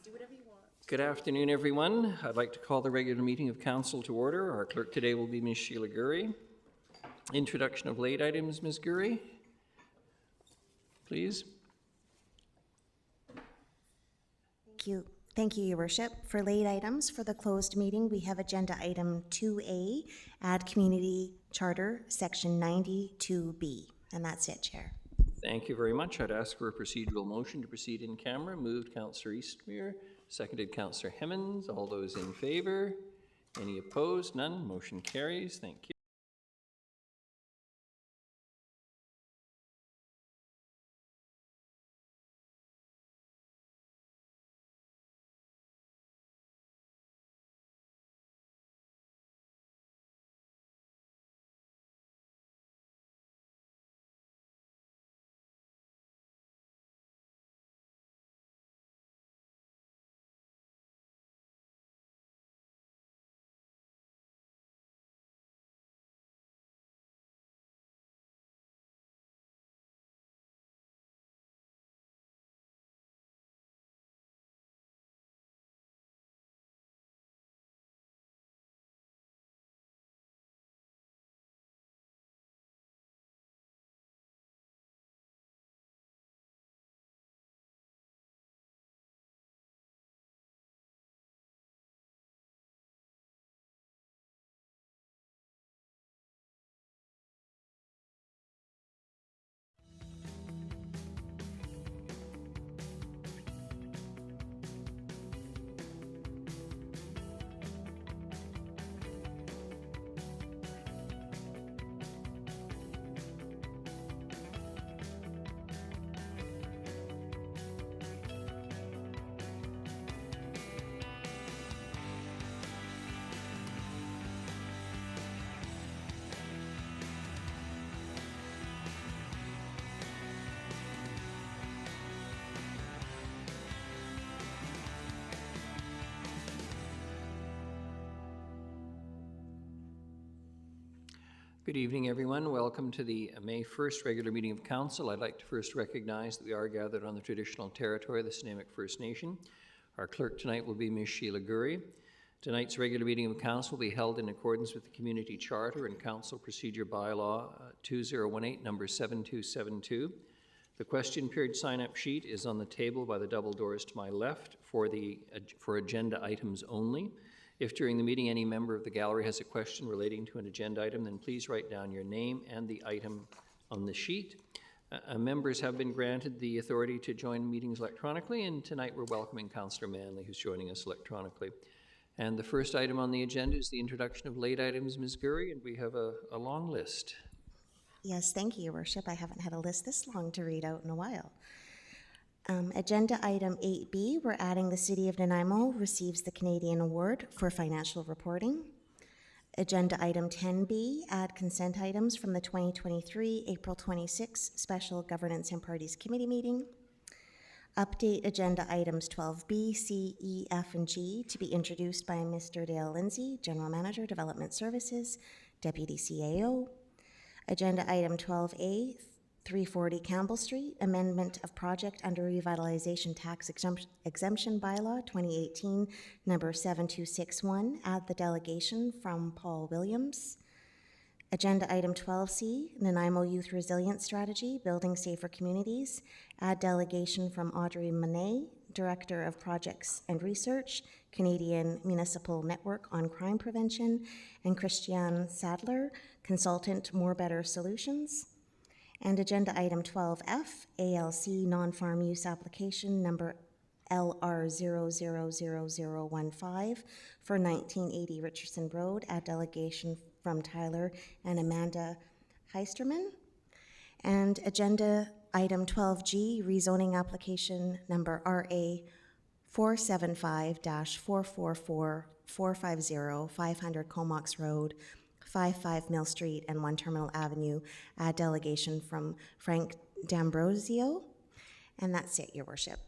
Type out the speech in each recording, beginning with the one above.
Do whatever you want. Good afternoon, everyone. I'd like to call the regular meeting of Council to order. Our clerk today will be Ms. Sheila Gurry. Introduction of late items, Ms. Gurry, please. Thank you, Your Worship. For late items for the closed meeting, we have agenda item 2A, add community charter, section 92B. And that's it, Chair. Thank you very much. I'd ask for a procedural motion to proceed in camera. Moved Councillor Eastmere, seconded Councillor Hemmens. All those in favor? Any opposed? None. Motion carries. Thank you. Good evening, everyone. Welcome to the May 1st regular meeting of Council. I'd like to first recognize that we are gathered on the traditional territory of the Snuneymuxw First Nation. Our clerk tonight will be Ms. Sheila Gurry. Tonight's regular meeting of Council will be held in accordance with the Community Charter and Council Procedure Bylaw 2018, number 7272. The question period sign-up sheet is on the table by the double doors to my left for agenda items only. If during the meeting any member of the gallery has a question relating to an agenda item, then please write down your name and the item on the sheet. Members have been granted the authority to join meetings electronically, and tonight we're welcoming Councillor Manley, who's joining us electronically. And the first item on the agenda is the introduction of late items, Ms. Gurry, and we have a long list. Yes, thank you, Your Worship. I haven't had a list this long to read out in a while. Agenda item 8B, we're adding the City of Nanaimo receives the Canadian Award for Financial Reporting. Agenda item 10B, add consent items from the 2023 April 26 Special Governance and Parties Committee meeting. Update agenda items 12B, C, E, F, and G to be introduced by Mr. Dale Lindsay, General Manager, Development Services, Deputy CAO. Agenda item 12A, 340 Campbell Street, amendment of project under revitalization tax exemption bylaw 2018, number 7261, add the delegation from Paul Williams. Agenda item 12C, Nanaimo Youth Resilience Strategy, Building Safer Communities, add delegation from Audrey Monet, Director of Projects and Research, Canadian Municipal Network on Crime Prevention, and Christiane Sadler, Consultant More Better Solutions. And agenda item 12F, ALC non-farm use application number LR000015 for 1980 Richardson Road, at delegation from Tyler and Amanda Heisterman. And agenda item 12G, rezoning application number RA 475-444-450, 500 Comox Road, 55 Mill Street and 1 Terminal Avenue, delegation from Frank D'Ambrosio. And that's it, Your Worship.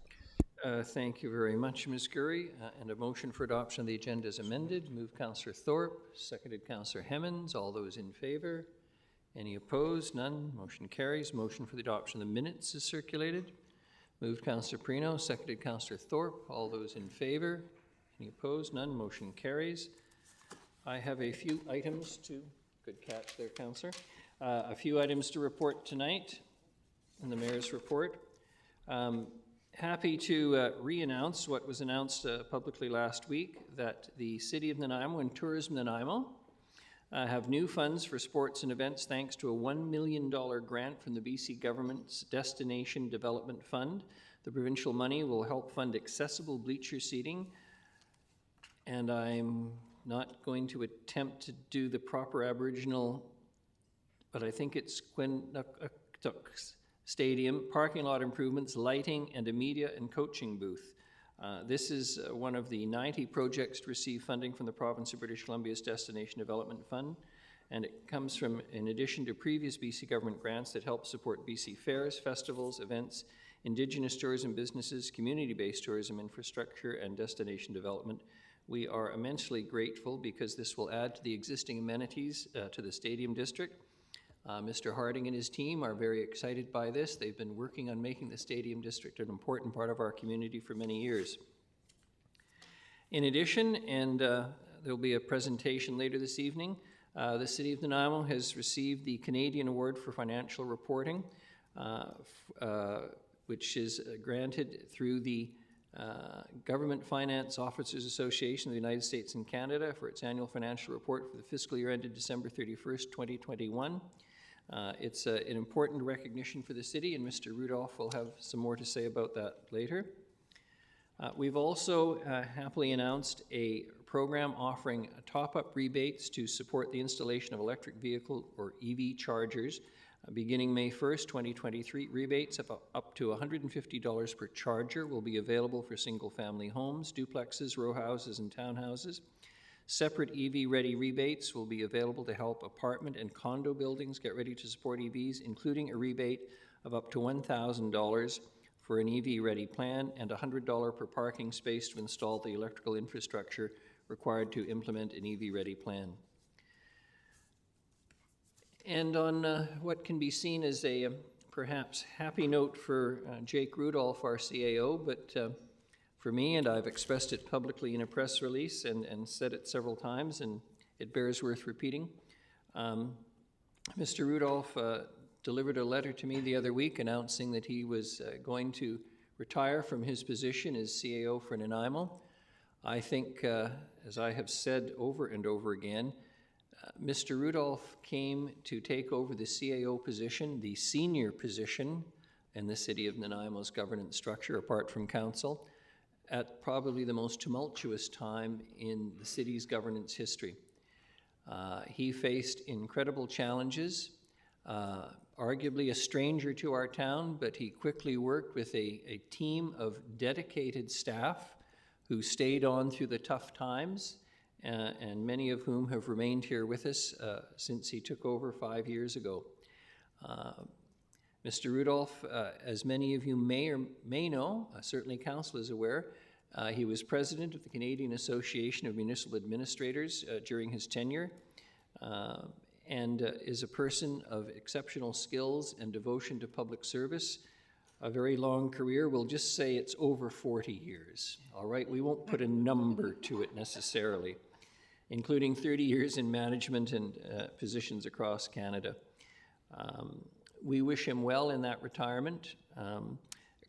Thank you very much, Ms. Gurry. And a motion for adoption of the agenda is amended. Moved Councillor Thorpe, seconded Councillor Hemmens. All those in favor? Any opposed? None. Motion carries. Motion for the adoption of the minutes is circulated. Moved Councillor Perino, seconded Councillor Thorpe. All those in favor? Any opposed? None. Motion carries. I have a few items to, good catch there, Councillor. A few items to report tonight in the Mayor's report. Happy to re-announce what was announced publicly last week, that the City of Nanaimo and Tourism Nanaimo have new funds for sports and events thanks to a $1 million grant from the BC Government's Destination Development Fund. The provincial money will help fund accessible bleacher seating, and I'm not going to attempt to do the proper Aboriginal, but I think it's Quinnucks Stadium, parking lot improvements, lighting, and a media and coaching booth. This is one of the 90 projects to receive funding from the Province of British Columbia's Destination Development Fund, and it comes from, in addition to previous BC government grants that help support BC fairs, festivals, events, Indigenous tourism businesses, community-based tourism infrastructure, and destination development. We are immensely grateful because this will add to the existing amenities to the Stadium District. Mr. Harding and his team are very excited by this. They've been working on making the Stadium District an important part of our community for many years. In addition, and there will be a presentation later this evening, the City of Nanaimo has received the Canadian Award for Financial Reporting, which is granted through the Government Finance Officers Association of the United States and Canada for its annual financial report for the fiscal year ended December 31st, 2021. It's an important recognition for the city, and Mr. Rudolph will have some more to say about that later. We've also happily announced a program offering top-up rebates to support the installation of electric vehicle or EV chargers. Beginning May 1st, 2023, rebates of up to $150 per charger will be available for single-family homes, duplexes, row houses, and townhouses. Separate EV-ready rebates will be available to help apartment and condo buildings get ready to support EVs, including a rebate of up to $1,000 for an EV-ready plan and $100 per parking space to install the electrical infrastructure required to implement an EV-ready plan. And on what can be seen as a perhaps happy note for Jake Rudolph, our CAO, but for me, and I've expressed it publicly in a press release and said it several times, and it bears worth repeating. Mr. Rudolph delivered a letter to me the other week announcing that he was going to retire from his position as CAO for Nanaimo. I think, as I have said over and over again, Mr. Rudolph came to take over the CAO position, the senior position in the City of Nanaimo's governance structure, apart from council, at probably the most tumultuous time in the city's governance history. He faced incredible challenges, arguably a stranger to our town, but he quickly worked with a team of dedicated staff who stayed on through the tough times, and many of whom have remained here with us since he took over 5 years ago. Mr. Rudolph, as many of you may or may know, certainly Council is aware, he was president of the Canadian Association of Municipal Administrators during his tenure, and is a person of exceptional skills and devotion to public service. A very long career. We'll just say it's over 40 years, all right? We won't put a number to it necessarily, including 30 years in management and positions across Canada. We wish him well in that retirement.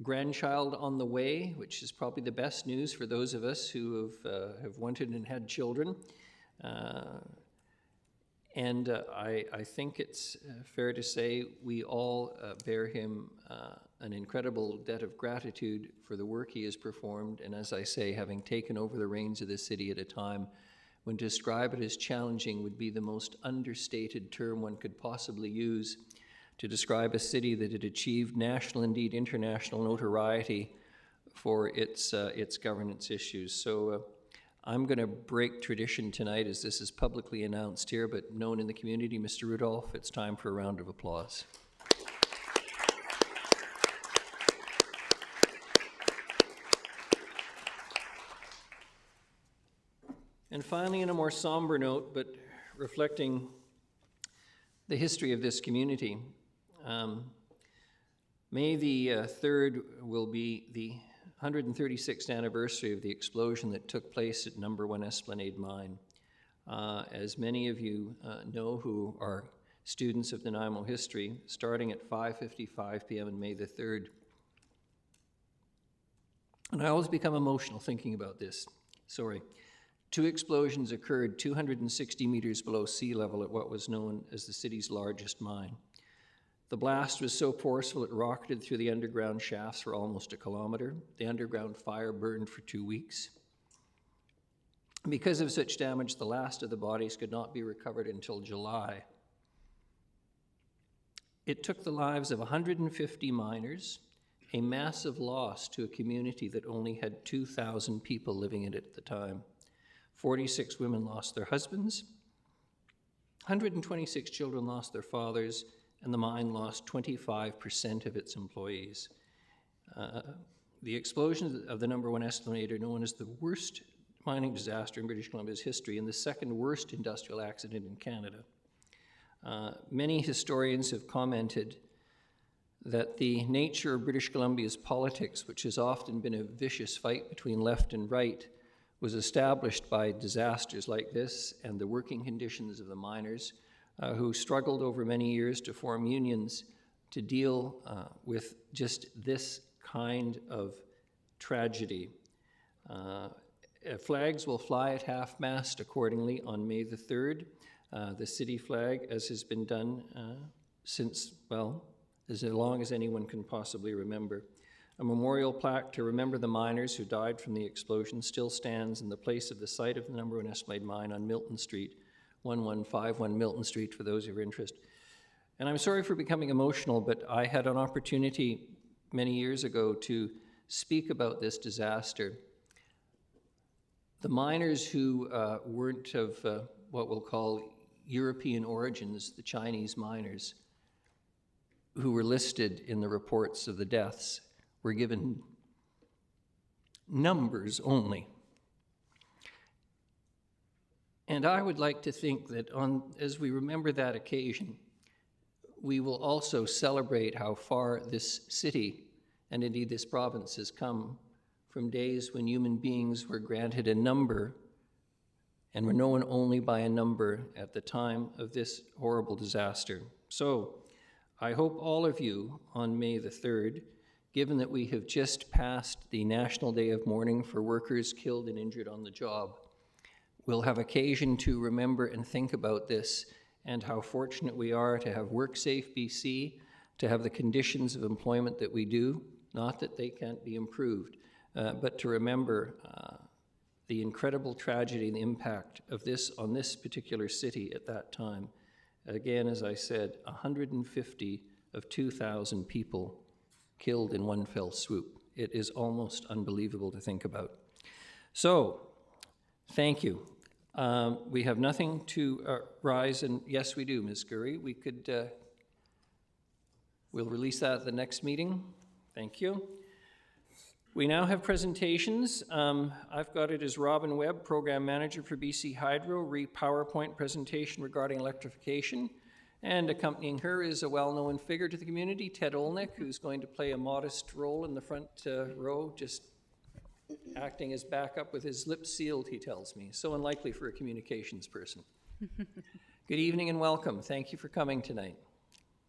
Grandchild on the way, which is probably the best news for those of us who have wanted and had children. And I think it's fair to say we all bear him an incredible debt of gratitude for the work he has performed, and as I say, having taken over the reins of the city at a time when to describe it as challenging would be the most understated term one could possibly use to describe a city that had achieved national, indeed international notoriety for its governance issues. So I'm going to break tradition tonight as this is publicly announced here, but known in the community. Mr. Rudolph, it's time for a round of applause. And finally, in a more somber note, but reflecting the history of this community, May the 3rd will be the 136th anniversary of the explosion that took place at Number 1 Esplanade Mine. As many of you know who are students of Nanaimo history, starting at 5:55 p.m. on May the 3rd. And I always become emotional thinking about this. Sorry. 2 explosions occurred 260 meters below sea level at what was known as the city's largest mine. The blast was so forceful it rocketed through the underground shafts for almost a kilometer. The underground fire burned for 2 weeks. Because of such damage, the last of the bodies could not be recovered until July. It took the lives of 150 miners, a massive loss to a community that only had 2,000 people living in it at the time. 46 women lost their husbands, 126 children lost their fathers, and the mine lost 25% of its employees. The explosion of the Number 1 Esplanade are known as the worst mining disaster in British Columbia's history and the second worst industrial accident in Canada. Many historians have commented that the nature of British Columbia's politics, which has often been a vicious fight between left and right, was established by disasters like this and the working conditions of the miners who struggled over many years to form unions to deal with just this kind of tragedy. Flags will fly at half-mast accordingly on May the 3rd. The city flag, as has been done since, well, as long as anyone can possibly remember. A memorial plaque to remember the miners who died from the explosion still stands in the place of the site of the Number 1 Esplanade Mine on Milton Street, 1151 Milton Street, for those of your interest. And I'm sorry for becoming emotional, but I had an opportunity many years ago to speak about this disaster. The miners who weren't of what we'll call European origins, the Chinese miners, who were listed in the reports of the deaths, were given numbers only. And I would like to think that as we remember that occasion, we will also celebrate how far this city, and indeed this province, has come from days when human beings were granted a number and were known only by a number at the time of this horrible disaster. So I hope all of you on May the 3rd, given that we have just passed the National Day of Mourning for workers killed and injured on the job, will have occasion to remember and think about this and how fortunate we are to have WorkSafe BC, to have the conditions of employment that we do, not that they can't be improved, but to remember the incredible tragedy and the impact of this on this particular city at that time. Again, as I said, 150 of 2,000 people killed in one fell swoop. It is almost unbelievable to think about. So, thank you. We have nothing to rise, and yes, we do, Ms. Gurry. We could, we'll release that at the next meeting. Thank you. We now have presentations. I've got it as Robin Webb, Program Manager for BC Hydro, PowerPoint presentation regarding electrification. And accompanying her is a well-known figure to the community, Ted Olnick, who's going to play a modest role in the front row, just acting as backup with his lips sealed, he tells me. So unlikely for a communications person. Good evening and welcome. Thank you for coming tonight.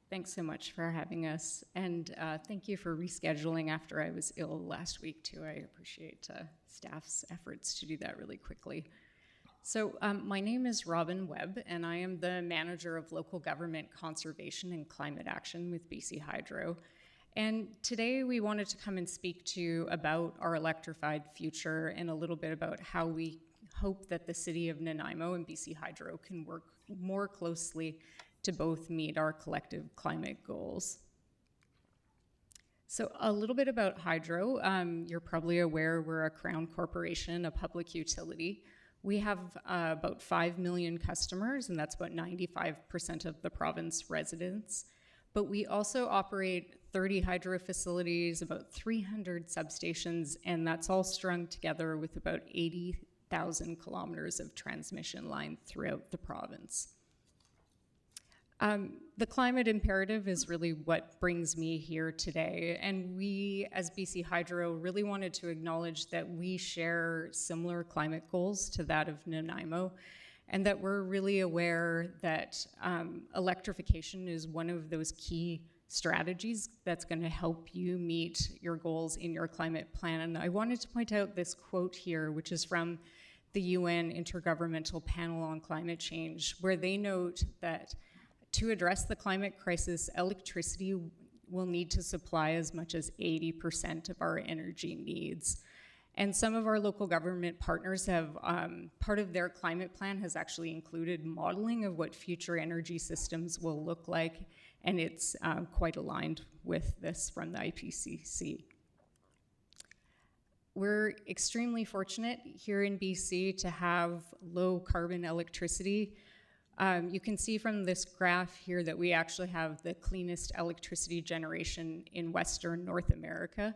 Thanks so much for having us. And thank you for rescheduling after I was ill last week, too. I appreciate staff's efforts to do that really quickly. So my name is Robin Webb, and I am the Manager of Local Government Conservation and Climate Action with BC Hydro. And today we wanted to come and speak to you about our electrified future and a little bit about how we hope that the City of Nanaimo and BC Hydro can work more closely to both meet our collective climate goals. So a little bit about Hydro. You're probably aware we're a Crown Corporation, a public utility. We have about 5 million customers, and that's about 95% of the province residents. But we also operate 30 hydro facilities, about 300 substations, and that's all strung together with about 80,000 kilometers of transmission line throughout the province. The climate imperative is really what brings me here today. And we, as BC Hydro, really wanted to acknowledge that we share similar climate goals to that of Nanaimo, and that we're really aware that electrification is one of those key strategies that's going to help you meet your goals in your climate plan. And I wanted to point out this quote here, which is from the UN Intergovernmental Panel on Climate Change, where they note that to address the climate crisis, electricity will need to supply as much as 80% of our energy needs. And some of our local government partners have, part of their climate plan has actually included modeling of what future energy systems will look like, and it's quite aligned with this from the IPCC. We're extremely fortunate here in BC to have low carbon electricity. You can see from this graph here that we actually have the cleanest electricity generation in Western North America.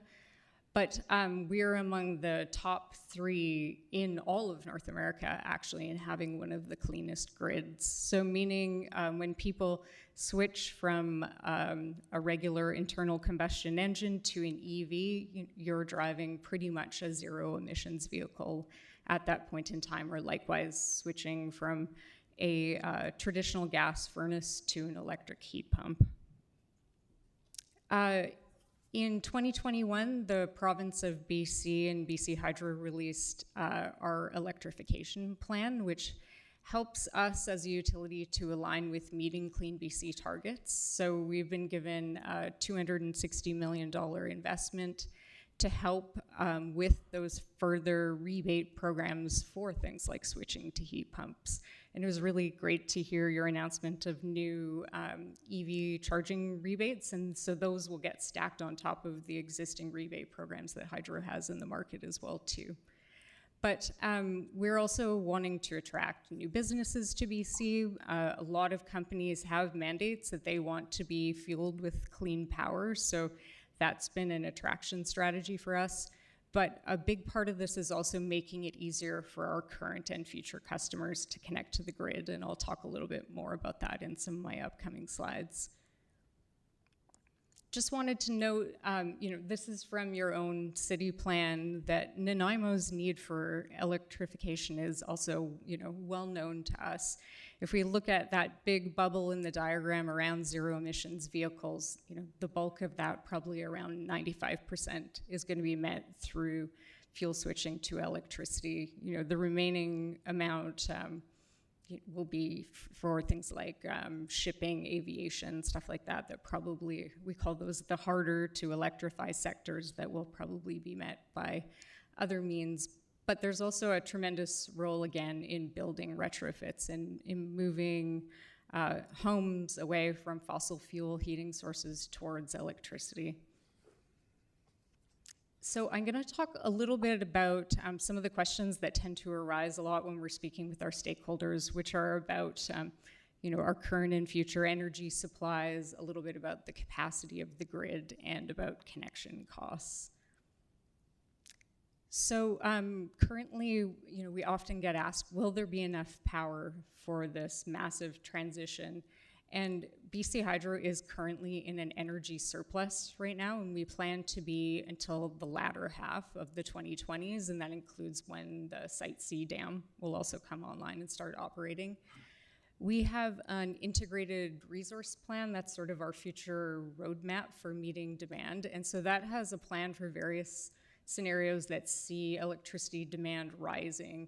But we're among the top 3 in all of North America, actually, in having one of the cleanest grids. So meaning when people switch from a regular internal combustion engine to an EV, you're driving pretty much a zero emissions vehicle at that point in time, or likewise switching from a traditional gas furnace to an electric heat pump. In 2021, the province of BC and BC Hydro released our electrification plan, which helps us as a utility to align with meeting Clean BC targets. So we've been given a $260 million investment to help with those further rebate programs for things like switching to heat pumps. And it was really great to hear your announcement of new EV charging rebates. And so those will get stacked on top of the existing rebate programs that Hydro has in the market as well too. But we're also wanting to attract new businesses to BC. A lot of companies have mandates that they want to be fueled with clean power. So that's been an attraction strategy for us. But a big part of this is also making it easier for our current and future customers to connect to the grid, and I'll talk a little bit more about that in some of my upcoming slides. Just wanted to note, this is from your own city plan, that Nanaimo's need for electrification is also, well known to us. If we look at that big bubble in the diagram around zero emissions vehicles, the bulk of that, probably around 95%, is going to be met through fuel switching to electricity. The remaining amount will be for things like shipping, aviation, stuff like that, that probably, we call those the harder to electrify sectors that will probably be met by other means. But there's also a tremendous role, again, in building retrofits and in moving homes away from fossil fuel heating sources towards electricity. So I'm going to talk a little bit about some of the questions that tend to arise a lot when we're speaking with our stakeholders, which are about our current and future energy supplies, a little bit about the capacity of the grid, and about connection costs. So currently, we often get asked, will there be enough power for this massive transition? And BC Hydro is currently in an energy surplus right now, and we plan to be until the latter half of the 2020s, and that includes when the Site C dam will also come online and start operating. We have an integrated resource plan that's sort of our future roadmap for meeting demand, and so that has a plan for various scenarios that see electricity demand rising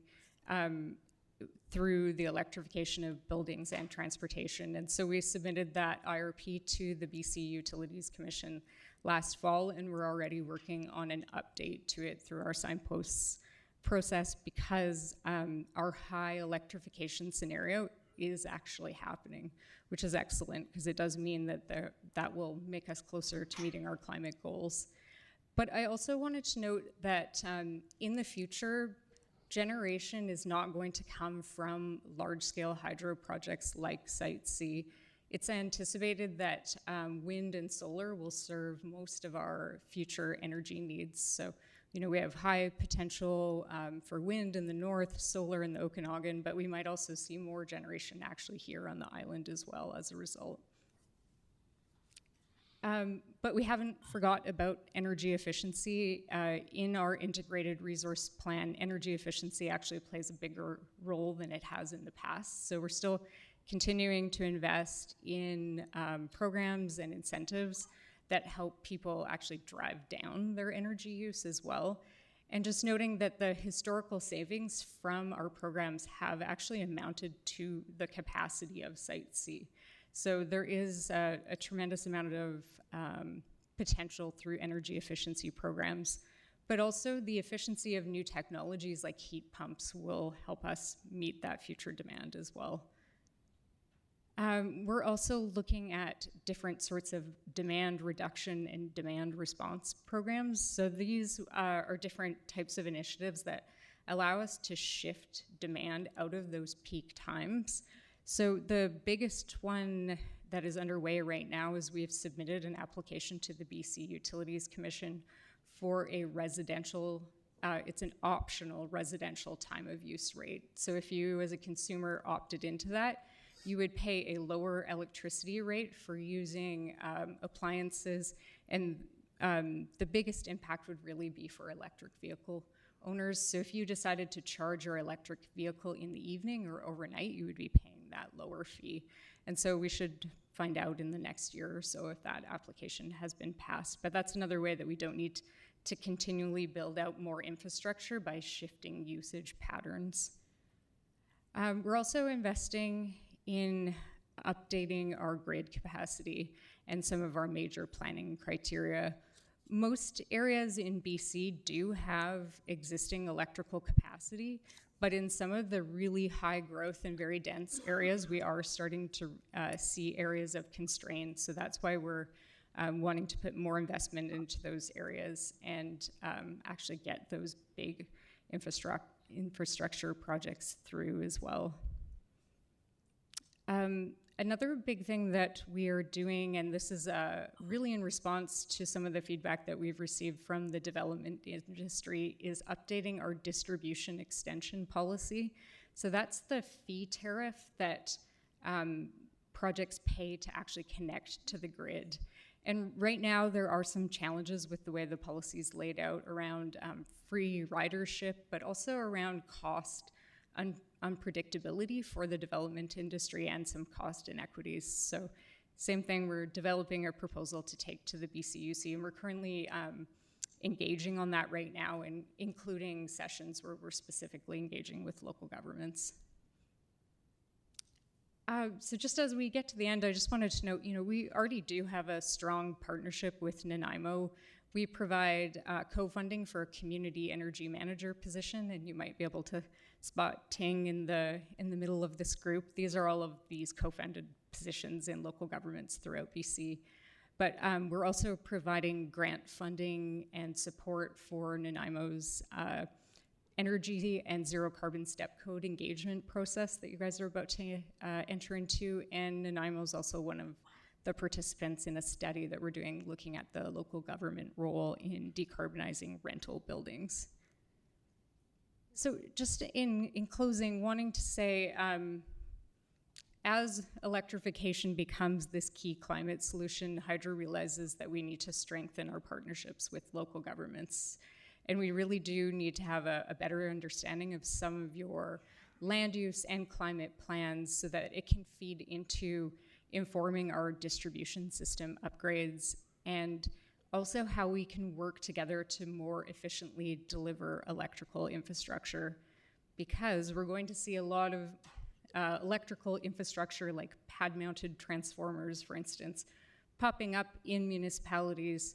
through the electrification of buildings and transportation. And so we submitted that IRP to the BC Utilities Commission last fall, and we're already working on an update to it through our signposts process, because our high electrification scenario is actually happening, which is excellent, because it does mean that that will make us closer to meeting our climate goals. But I also wanted to note that in the future, generation is not going to come from large-scale hydro projects like Site C. It's anticipated that wind and solar will serve most of our future energy needs. So, we have high potential for wind in the north, solar in the Okanagan, but we might also see more generation actually here on the island as well as a result. But we haven't forgot about energy efficiency. In our integrated resource plan, energy efficiency actually plays a bigger role than it has in the past. So we're still continuing to invest in programs and incentives that help people actually drive down their energy use as well. And just noting that the historical savings from our programs have actually amounted to the capacity of Site C. So there is a tremendous amount of potential through energy efficiency programs, but also the efficiency of new technologies like heat pumps will help us meet that future demand as well. We're also looking at different sorts of demand reduction and demand response programs. So these are different types of initiatives that allow us to shift demand out of those peak times. So the biggest one that is underway right now is we have submitted an application to the BC Utilities Commission for a residential, it's an optional residential time of use rate. So if you as a consumer opted into that, you would pay a lower electricity rate for using appliances, and the biggest impact would really be for electric vehicle owners. So if you decided to charge your electric vehicle in the evening or overnight, you would be paying that lower fee. And so we should find out in the next year or so if that application has been passed. But that's another way that we don't need to continually build out more infrastructure by shifting usage patterns. We're also investing in updating our grid capacity and some of our major planning criteria. Most areas in BC do have existing electrical capacity, but in some of the really high growth and very dense areas, we are starting to see areas of constraint. So that's why we're wanting to put more investment into those areas and actually get those big infrastructure projects through as well. Another big thing that we are doing, and this is really in response to some of the feedback that we've received from the development industry, is updating our distribution extension policy. So that's the fee tariff that projects pay to actually connect to the grid. And right now there are some challenges with the way the policy is laid out around free ridership, but also around cost unpredictability for the development industry and some cost inequities. So same thing, we're developing a proposal to take to the BCUC, and we're currently engaging on that right now, and including sessions where we're specifically engaging with local governments. So just as we get to the end, I just wanted to note, we already do have a strong partnership with Nanaimo. We provide co-funding for a community energy manager position, and you might be able to spot Ting in the middle of this group. These are all of these co-funded positions in local governments throughout BC. But we're also providing grant funding and support for Nanaimo's energy and zero carbon step code engagement process that you guys are about to enter into. And Nanaimo is also one of the participants in a study that we're doing looking at the local government role in decarbonizing rental buildings. So just in closing, wanting to say, as electrification becomes this key climate solution, Hydro realizes that we need to strengthen our partnerships with local governments. And we really do need to have a better understanding of some of your land use and climate plans so that it can feed into informing our distribution system upgrades, and also how we can work together to more efficiently deliver electrical infrastructure, because we're going to see a lot of electrical infrastructure like pad-mounted transformers, for instance, popping up in municipalities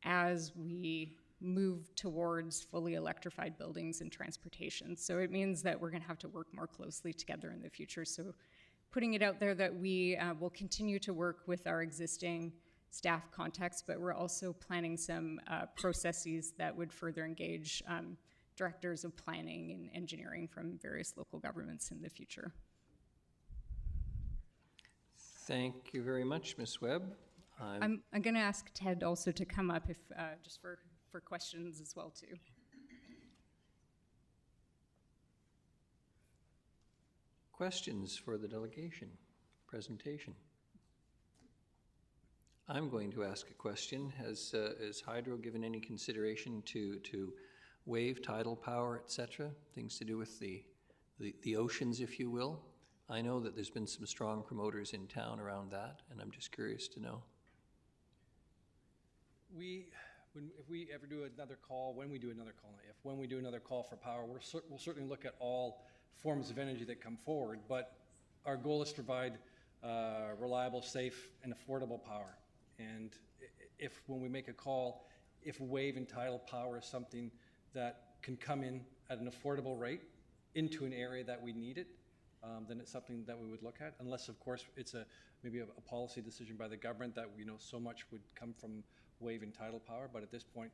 as we move towards fully electrified buildings and transportation. So it means that we're going to have to work more closely together in the future. So putting it out there that we will continue to work with our existing staff contacts, but we're also planning some processes that would further engage directors of planning and engineering from various local governments in the future. Thank you very much, Ms. Webb. I'm going to ask Ted also to come up if just for questions as well too. Questions for the delegation presentation? I'm going to ask a question. Has Hydro given any consideration to wave tidal power, etc., things to do with the oceans, if you will? I know that there's been some strong promoters in town around that, and I'm just curious to know. If we ever do another call, when we do another call for power, we'll certainly look at all forms of energy that come forward, but our goal is to provide reliable, safe, and affordable power. And when we make a call, if wave and tidal power is something that can come in at an affordable rate into an area that we need it, then it's something that we would look at, unless, of course, it's maybe a policy decision by the government that we know so much would come from wave and tidal power. But at this point,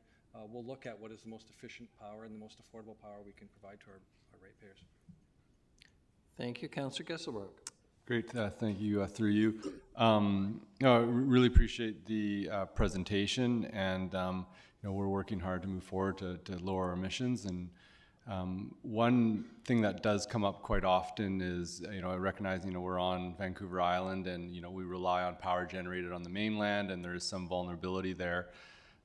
we'll look at what is the most efficient power and the most affordable power we can provide to our ratepayers. Thank you. Councillor Gesselbrook. Great, thank you, through you. Really appreciate the presentation, and we're working hard to move forward to lower our emissions. And one thing that does come up quite often is, I recognize, we're on Vancouver Island, and we rely on power generated on the mainland, and there is some vulnerability there.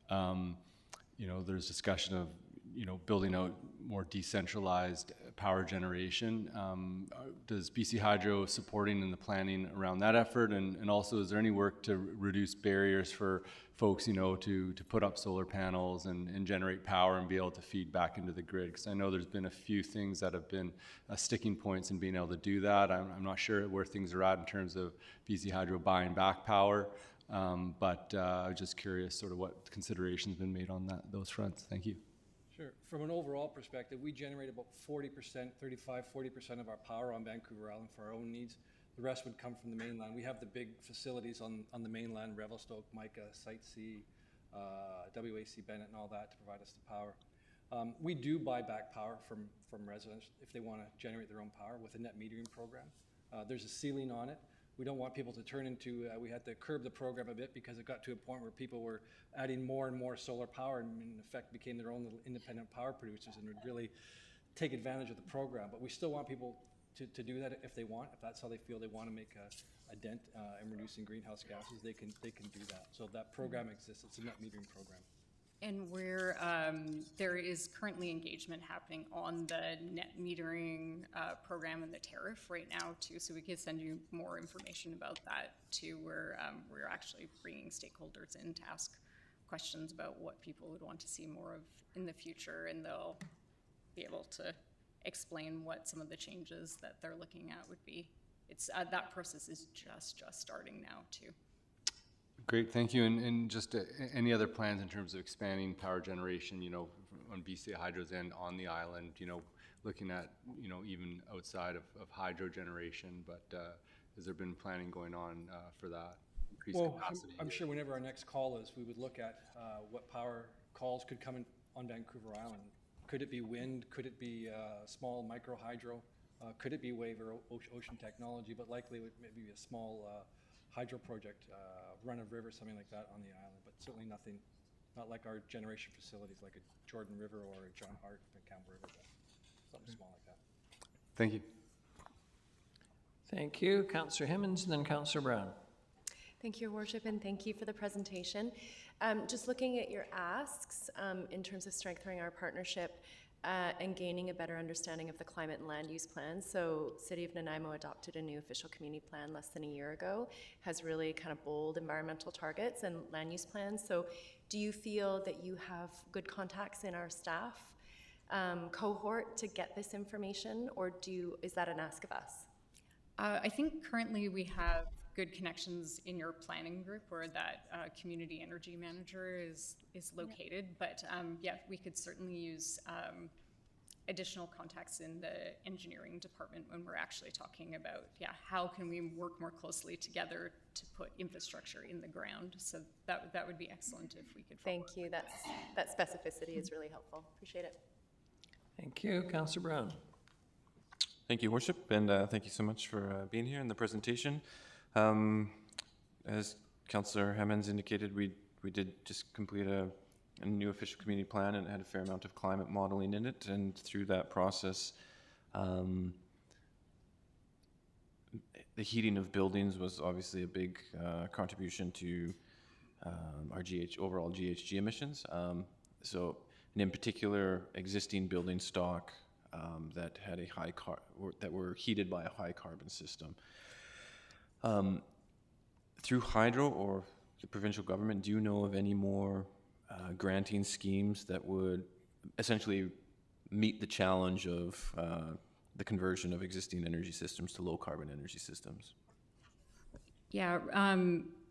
There's discussion of building out more decentralized power generation. Does BC Hydro supporting in the planning around that effort? And also, is there any work to reduce barriers for folks, to put up solar panels and generate power and be able to feed back into the grid? Because I know there's been a few things that have been sticking points in being able to do that. I'm not sure where things are at in terms of BC Hydro buying back power. But I'm just curious sort of what considerations been made on those fronts. Thank you. Sure. From an overall perspective, we generate about 40%, 40% of our power on Vancouver Island for our own needs. The rest would come from the mainland. We have the big facilities on the mainland, Revelstoke, Mica, Site C, WAC Bennett, and all that to provide us the power. We do buy back power from residents if they want to generate their own power with a net metering program. There's a ceiling on it. We don't want people to turn into, we had to curb the program a bit because it got to a point where people were adding more and more solar power and in effect became their own little independent power producers and would really take advantage of the program. But we still want people to do that if they want, if that's how they feel they want to make a dent in reducing greenhouse gases, they can do that. So that program exists. It's a net metering program. And where there is currently engagement happening on the net metering program and the tariff right now too, so we can send you more information about that too, where we're actually bringing stakeholders in to ask questions about what people would want to see more of in the future, and they'll be able to explain what some of the changes that they're looking at would be. It's that process is just starting now too. Great, thank you. And just any other plans in terms of expanding power generation, on BC Hydro's end on the island, looking at, even outside of hydro generation, but has there been planning going on for that increased capacity? I'm sure whenever our next call is, we would look at what power calls could come in on Vancouver Island. Could it be wind? Could it be small micro hydro? Could it be wave or ocean technology? But likely it would maybe be a small hydro project, run of river, something like that on the island, but certainly nothing, not like our generation facilities like a Jordan River or a John Hart and Campbell River, but something small like that. Thank you. Thank you. Councillor Hemmens and then Councillor Brown. Thank you, Your Worship, and thank you for the presentation. Just looking at your asks in terms of strengthening our partnership and gaining a better understanding of the climate and land use plans. So City of Nanaimo adopted a new official community plan less than a year ago, has really kind of bold environmental targets and land use plans. So do you feel that you have good contacts in our staff cohort to get this information, or is that an ask of us? I think currently we have good connections in your planning group where that community energy manager is located, but yeah, we could certainly use additional contacts in the engineering department when we're actually talking about, how can we work more closely together to put infrastructure in the ground. So that would be excellent if we could. Thank you. That specificity is really helpful. Appreciate it. Thank you. Councillor Brown. Thank you, Worship, and thank you so much for being here in the presentation. As Councillor Hemmens indicated, we did just complete a new official community plan, and it had a fair amount of climate modeling in it, and through that process the heating of buildings was obviously a big contribution to our overall GHG emissions. And in particular, existing building stock that had that were heated by a high carbon system. Through Hydro or the provincial government, do you know of any more granting schemes that would essentially meet the challenge of the conversion of existing energy systems to low carbon energy systems? Yeah,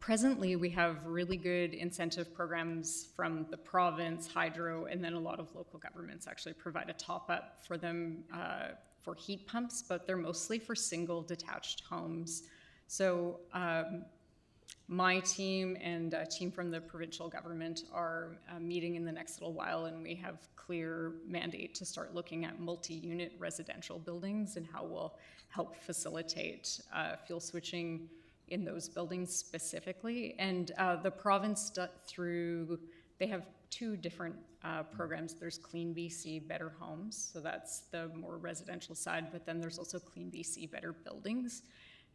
presently we have really good incentive programs from the province, Hydro, and then a lot of local governments actually provide a top up for them for heat pumps, but they're mostly for single detached homes. So my team and a team from the provincial government are meeting in the next little while, and we have clear mandate to start looking at multi-unit residential buildings and how we'll help facilitate fuel switching in those buildings specifically. And the province, they have two different programs. There's Clean BC Better Homes, so that's the more residential side, but then there's also Clean BC Better Buildings.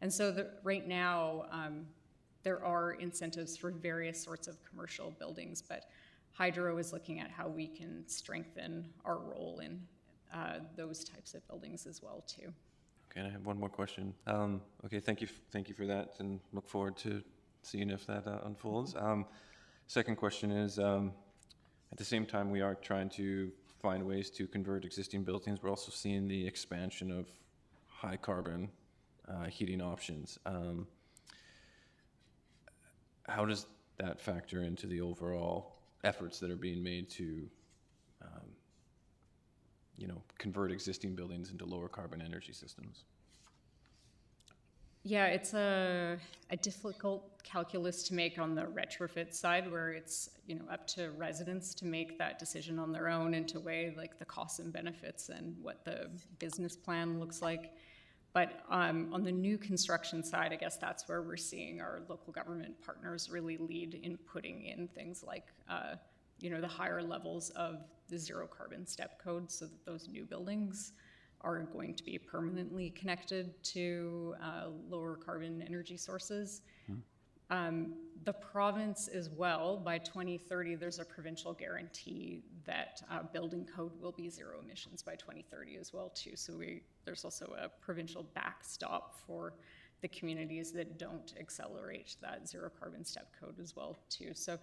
And so right now, there are incentives for various sorts of commercial buildings, but Hydro is looking at how we can strengthen our role in those types of buildings as well too. Okay, and I have one more question. Okay, thank you for that, and look forward to seeing if that unfolds. Second question is, at the same time we are trying to find ways to convert existing buildings, we're also seeing the expansion of high carbon heating options. How does that factor into the overall efforts that are being made to convert existing buildings into lower carbon energy systems? Yeah, it's a difficult calculus to make on the retrofit side, where it's up to residents to make that decision on their own and to weigh like the costs and benefits and what the business plan looks like. But on the new construction side, I guess that's where we're seeing our local government partners really lead in putting in things like the higher levels of the zero carbon step code, so that those new buildings are going to be permanently connected to lower carbon energy sources. The province as well, by 2030, there's a provincial guarantee that building code will be zero emissions by 2030 as well too. So there's also a provincial backstop for the communities that don't accelerate that zero carbon step code as well too. So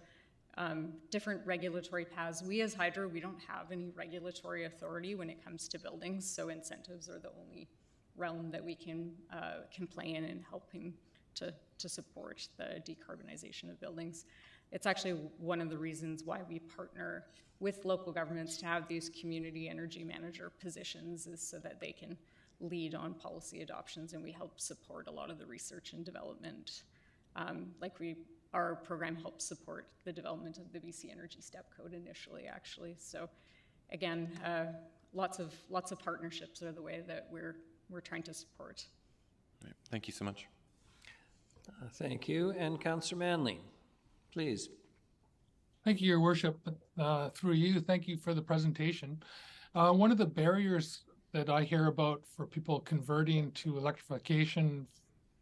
different regulatory paths. We as Hydro, we don't have any regulatory authority when it comes to buildings, so incentives are the only realm that we can play in helping to support the decarbonization of buildings. It's actually one of the reasons why we partner with local governments to have these community energy manager positions, is so that they can lead on policy adoptions, and we help support a lot of the research and development. Our program helps support the development of the BC Energy Step Code initially, actually. So again, lots of partnerships are the way that we're trying to support. Right. Thank you so much. Thank you. And Councillor Manley, please. Thank you, Your Worship. Through you, thank you for the presentation. One of the barriers that I hear about for people converting to electrification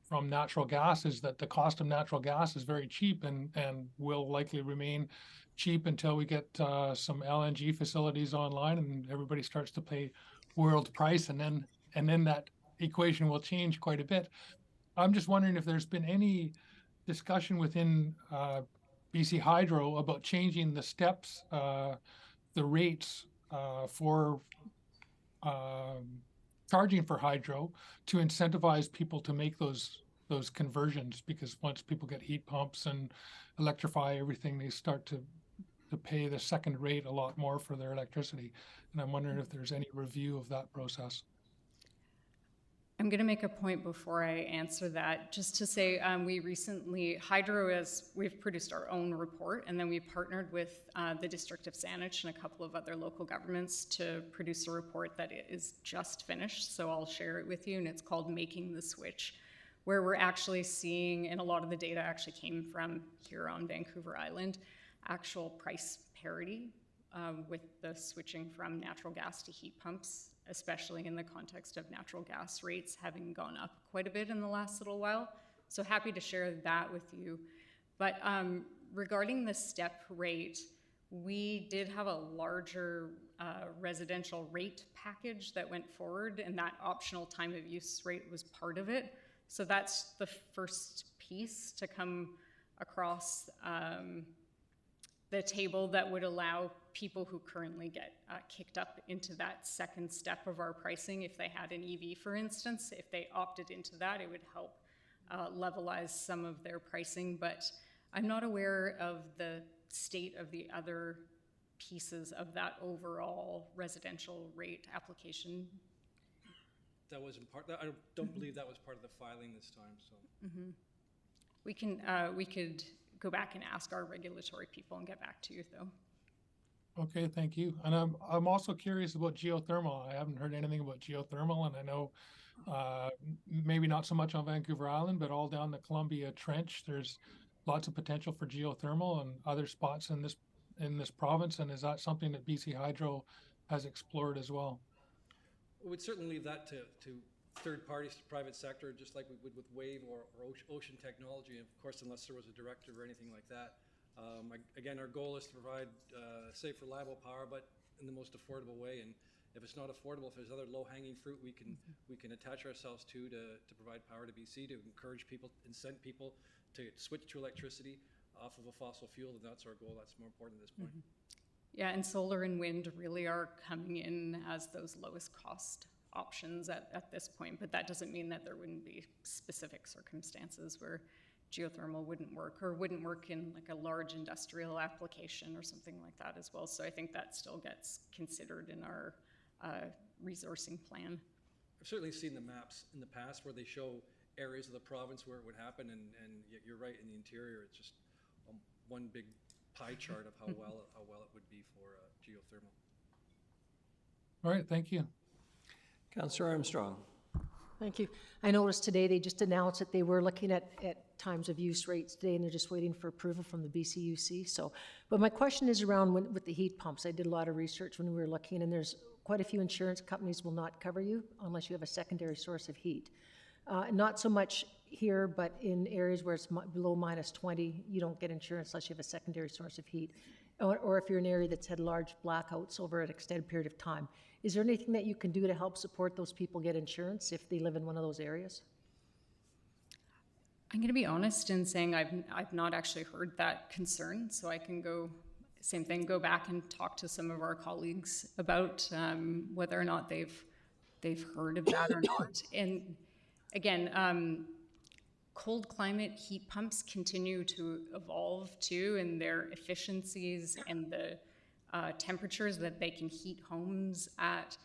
from natural gas is that the cost of natural gas is very cheap and will likely remain cheap until we get some LNG facilities online and everybody starts to pay world price, and then that equation will change quite a bit. I'm just wondering if there's been any discussion within BC Hydro about changing the steps, the rates for charging for hydro to incentivize people to make those conversions, because once people get heat pumps and electrify everything, they start to pay the second rate a lot more for their electricity. And I'm wondering if there's any review of that process. I'm going to make a point before I answer that, just to say we recently, Hydro, we've produced our own report, and then we partnered with the District of Saanich and a couple of other local governments to produce a report that is just finished, so I'll share it with you, and it's called Making the Switch, where we're actually seeing, and a lot of the data actually came from here on Vancouver Island, actual price parity with the switching from natural gas to heat pumps especially in the context of natural gas rates having gone up quite a bit in the last little while. So happy to share that with you. But regarding the step rate, we did have a larger residential rate package that went forward, and that optional time of use rate was part of it. So that's the first piece to come across the table that would allow people who currently get kicked up into that second step of our pricing. If they had an EV, for instance, if they opted into that, it would help levelize some of their pricing. But I'm not aware of the state of the other pieces of that overall residential rate application. That wasn't part, I don't believe that was part of the filing this time, so. We could go back and ask our regulatory people and get back to you, though. Okay, thank you. And I'm also curious about geothermal. I haven't heard anything about geothermal, and I know maybe not so much on Vancouver Island, but all down the Columbia Trench, there's lots of potential for geothermal and other spots in this province. And is that something that BC Hydro has explored as well? We'd certainly leave that to third parties, to private sector, just like we would with Wave or Ocean Technology, of course, unless there was a directive or anything like that. Again, our goal is to provide safe, reliable power, but in the most affordable way. And if it's not affordable, if there's other low-hanging fruit we can attach ourselves to provide power to BC, to encourage people, incent people to switch to electricity off of a fossil fuel, then that's our goal. That's more important at this point. Yeah, and solar and wind really are coming in as those lowest cost options at this point, but that doesn't mean that there wouldn't be specific circumstances where geothermal wouldn't work, or wouldn't work in like a large industrial application or something like that as well. So I think that still gets considered in our resourcing plan. I've certainly seen the maps in the past where they show areas of the province where it would happen, and you're right, in the interior, it's just one big pie chart of how well it would be for geothermal. All right, thank you. Councillor Armstrong. Thank you. I noticed today they just announced that they were looking at times of use rates today, and they're just waiting for approval from the BCUC. So, but my question is around with the heat pumps. I did a lot of research when we were looking, and there's quite a few insurance companies will not cover you unless you have a secondary source of heat. Not so much here, but in areas where it's below -20, you don't get insurance unless you have a secondary source of heat. Or if you're in an area that's had large blackouts over an extended period of time. Is there anything that you can do to help support those people get insurance if they live in one of those areas? I'm going to be honest in saying I've not actually heard that concern, so I can go back and talk to some of our colleagues about whether or not they've heard of that or not. And again, cold climate heat pumps continue to evolve too, and their efficiencies and the temperatures that they can heat homes at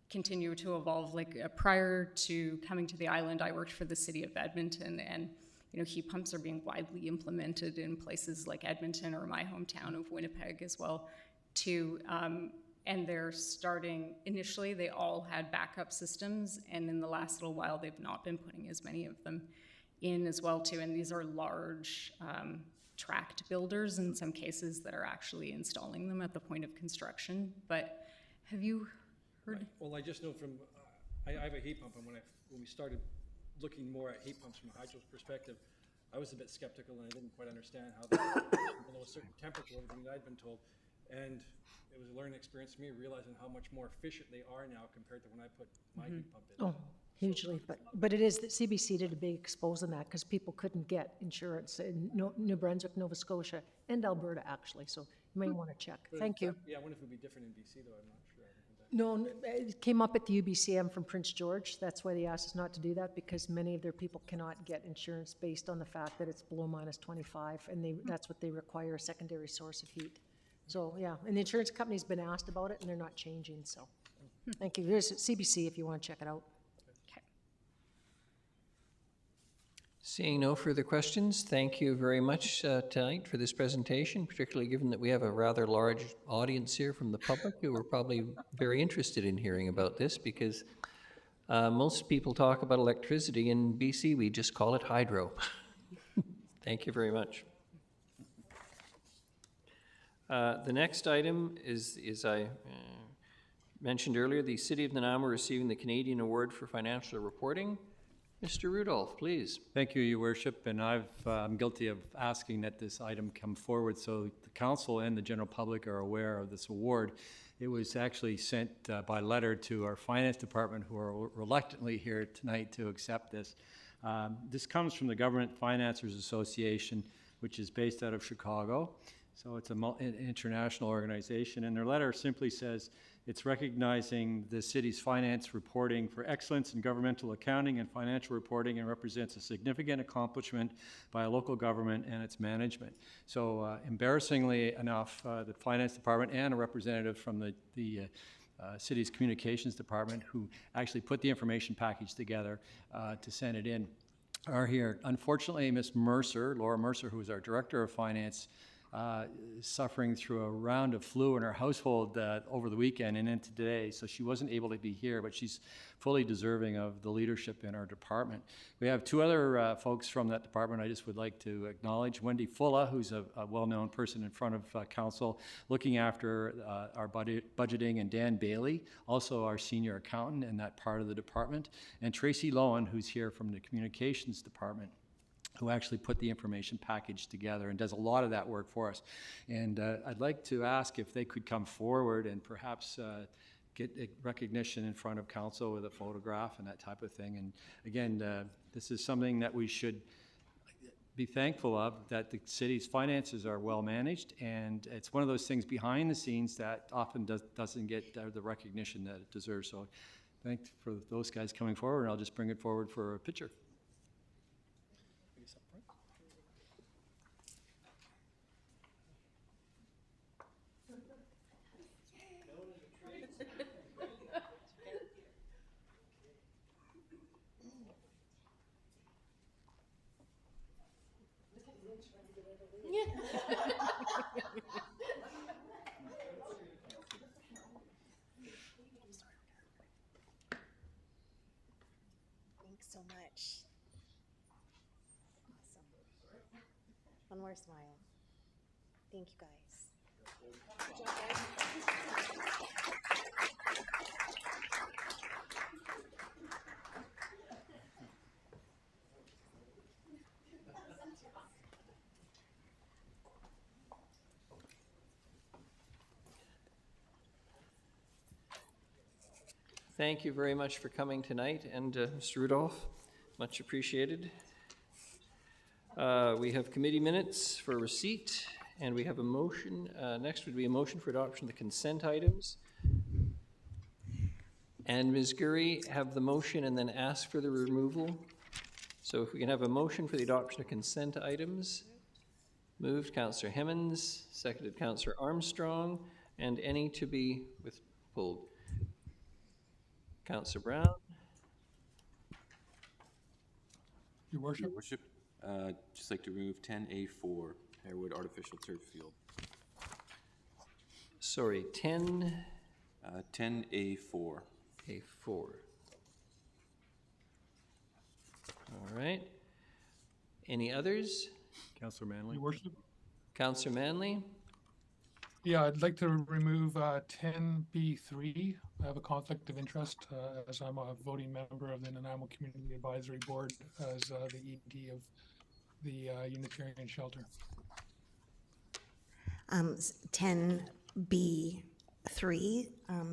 continue to evolve. Like prior to coming to the island, I worked for the city of Edmonton, and heat pumps are being widely implemented in places like Edmonton or my hometown of Winnipeg as well too. And they're starting, initially they all had backup systems, and in the last little while they've not been putting as many of them in as well too. And these are large tract builders in some cases that are actually installing them at the point of construction. But have you heard? Well, I just know from, I have a heat pump, and when we started looking more at heat pumps from Hydro's perspective, I was a bit skeptical, and I didn't quite understand how they below a certain temperature, everything that I'd been told. And it was a learning experience for me, realizing how much more efficient they are now compared to when I put my heat pump in. Oh, hugely. But it is that CBC did a big expose on that because people couldn't get insurance in New Brunswick, Nova Scotia, and Alberta actually. So you may want to check. Thank you. Yeah, I wonder if it would be different in BC though. I'm not sure. No, it came up at the UBCM from Prince George. That's why they asked us not to do that, because many of their people cannot get insurance based on the fact that it's below -25, and that's what they require, a secondary source of heat. So, yeah, and the insurance company's been asked about it, and they're not changing, so. Thank you. There's CBC if you want to check it out. Okay. Seeing no further questions, thank you very much tonight for this presentation, particularly given that we have a rather large audience here from the public who are probably very interested in hearing about this, because most people talk about electricity. In BC, we just call it hydro. Thank you very much. The next item is I mentioned earlier, the City of Nanaimo receiving the Canadian Award for Financial Reporting. Mr. Rudolph, please. Thank you, Your Worship, and I'm guilty of asking that this item come forward so the council and the general public are aware of this award. It was actually sent by letter to our finance department, who are reluctantly here tonight to accept this. This comes from the Government Financiers Association, which is based out of Chicago. So it's an international organization, and their letter simply says, it's recognizing the city's finance reporting for excellence in governmental accounting and financial reporting, and represents a significant accomplishment by a local government and its management. So embarrassingly enough, the finance department and a representative from the city's communications department, who actually put the information package together to send it in, are here. Unfortunately, Ms. Mercer, Laura Mercer, who is our director of finance, suffering through a round of flu in her household over the weekend and into today, so she wasn't able to be here, but she's fully deserving of the leadership in our department. We have two other folks from that department I just would like to acknowledge. Wendy Fulla, who's a well-known person in front of council, looking after our budgeting, and Dan Bailey, also our senior accountant in that part of the department, and Tracy Lowen, who's here from the communications department, who actually put the information package together and does a lot of that work for us. And I'd like to ask if they could come forward and perhaps get a recognition in front of council with a photograph and that type of thing. And again, this is something that we should be thankful of, that the city's finances are well managed, and it's one of those things behind the scenes that often doesn't get the recognition that it deserves. So thanks for those guys coming forward, and I'll just bring it forward for a picture. Thanks so much. Awesome. One more smile. Thank you, guys. Good job, guys. Thank you very much for coming tonight, and Mr. Rudolph, much appreciated. We have committee minutes for receipt, and we have a motion. Next would be a motion for adoption of the consent items. And Ms. Gurry, have the motion and then ask for the removal. So if we can have a motion for the adoption of consent items. Moved, Councillor Hemmons, seconded Councillor Armstrong, and any to be withpulled. Councillor Brown. Your Worship. Your Worship, just like to remove 10A4, Harewood Artificial Turf Field. Sorry, 10. 10A4. A4. All right. Any others? Councillor Manley. Your Worship. Councillor Manley. Yeah, I'd like to remove 10B3. I have a conflict of interest as I'm a voting member of the Nanaimo Community Advisory Board as the ED of the Unitarian Shelter. 10B3,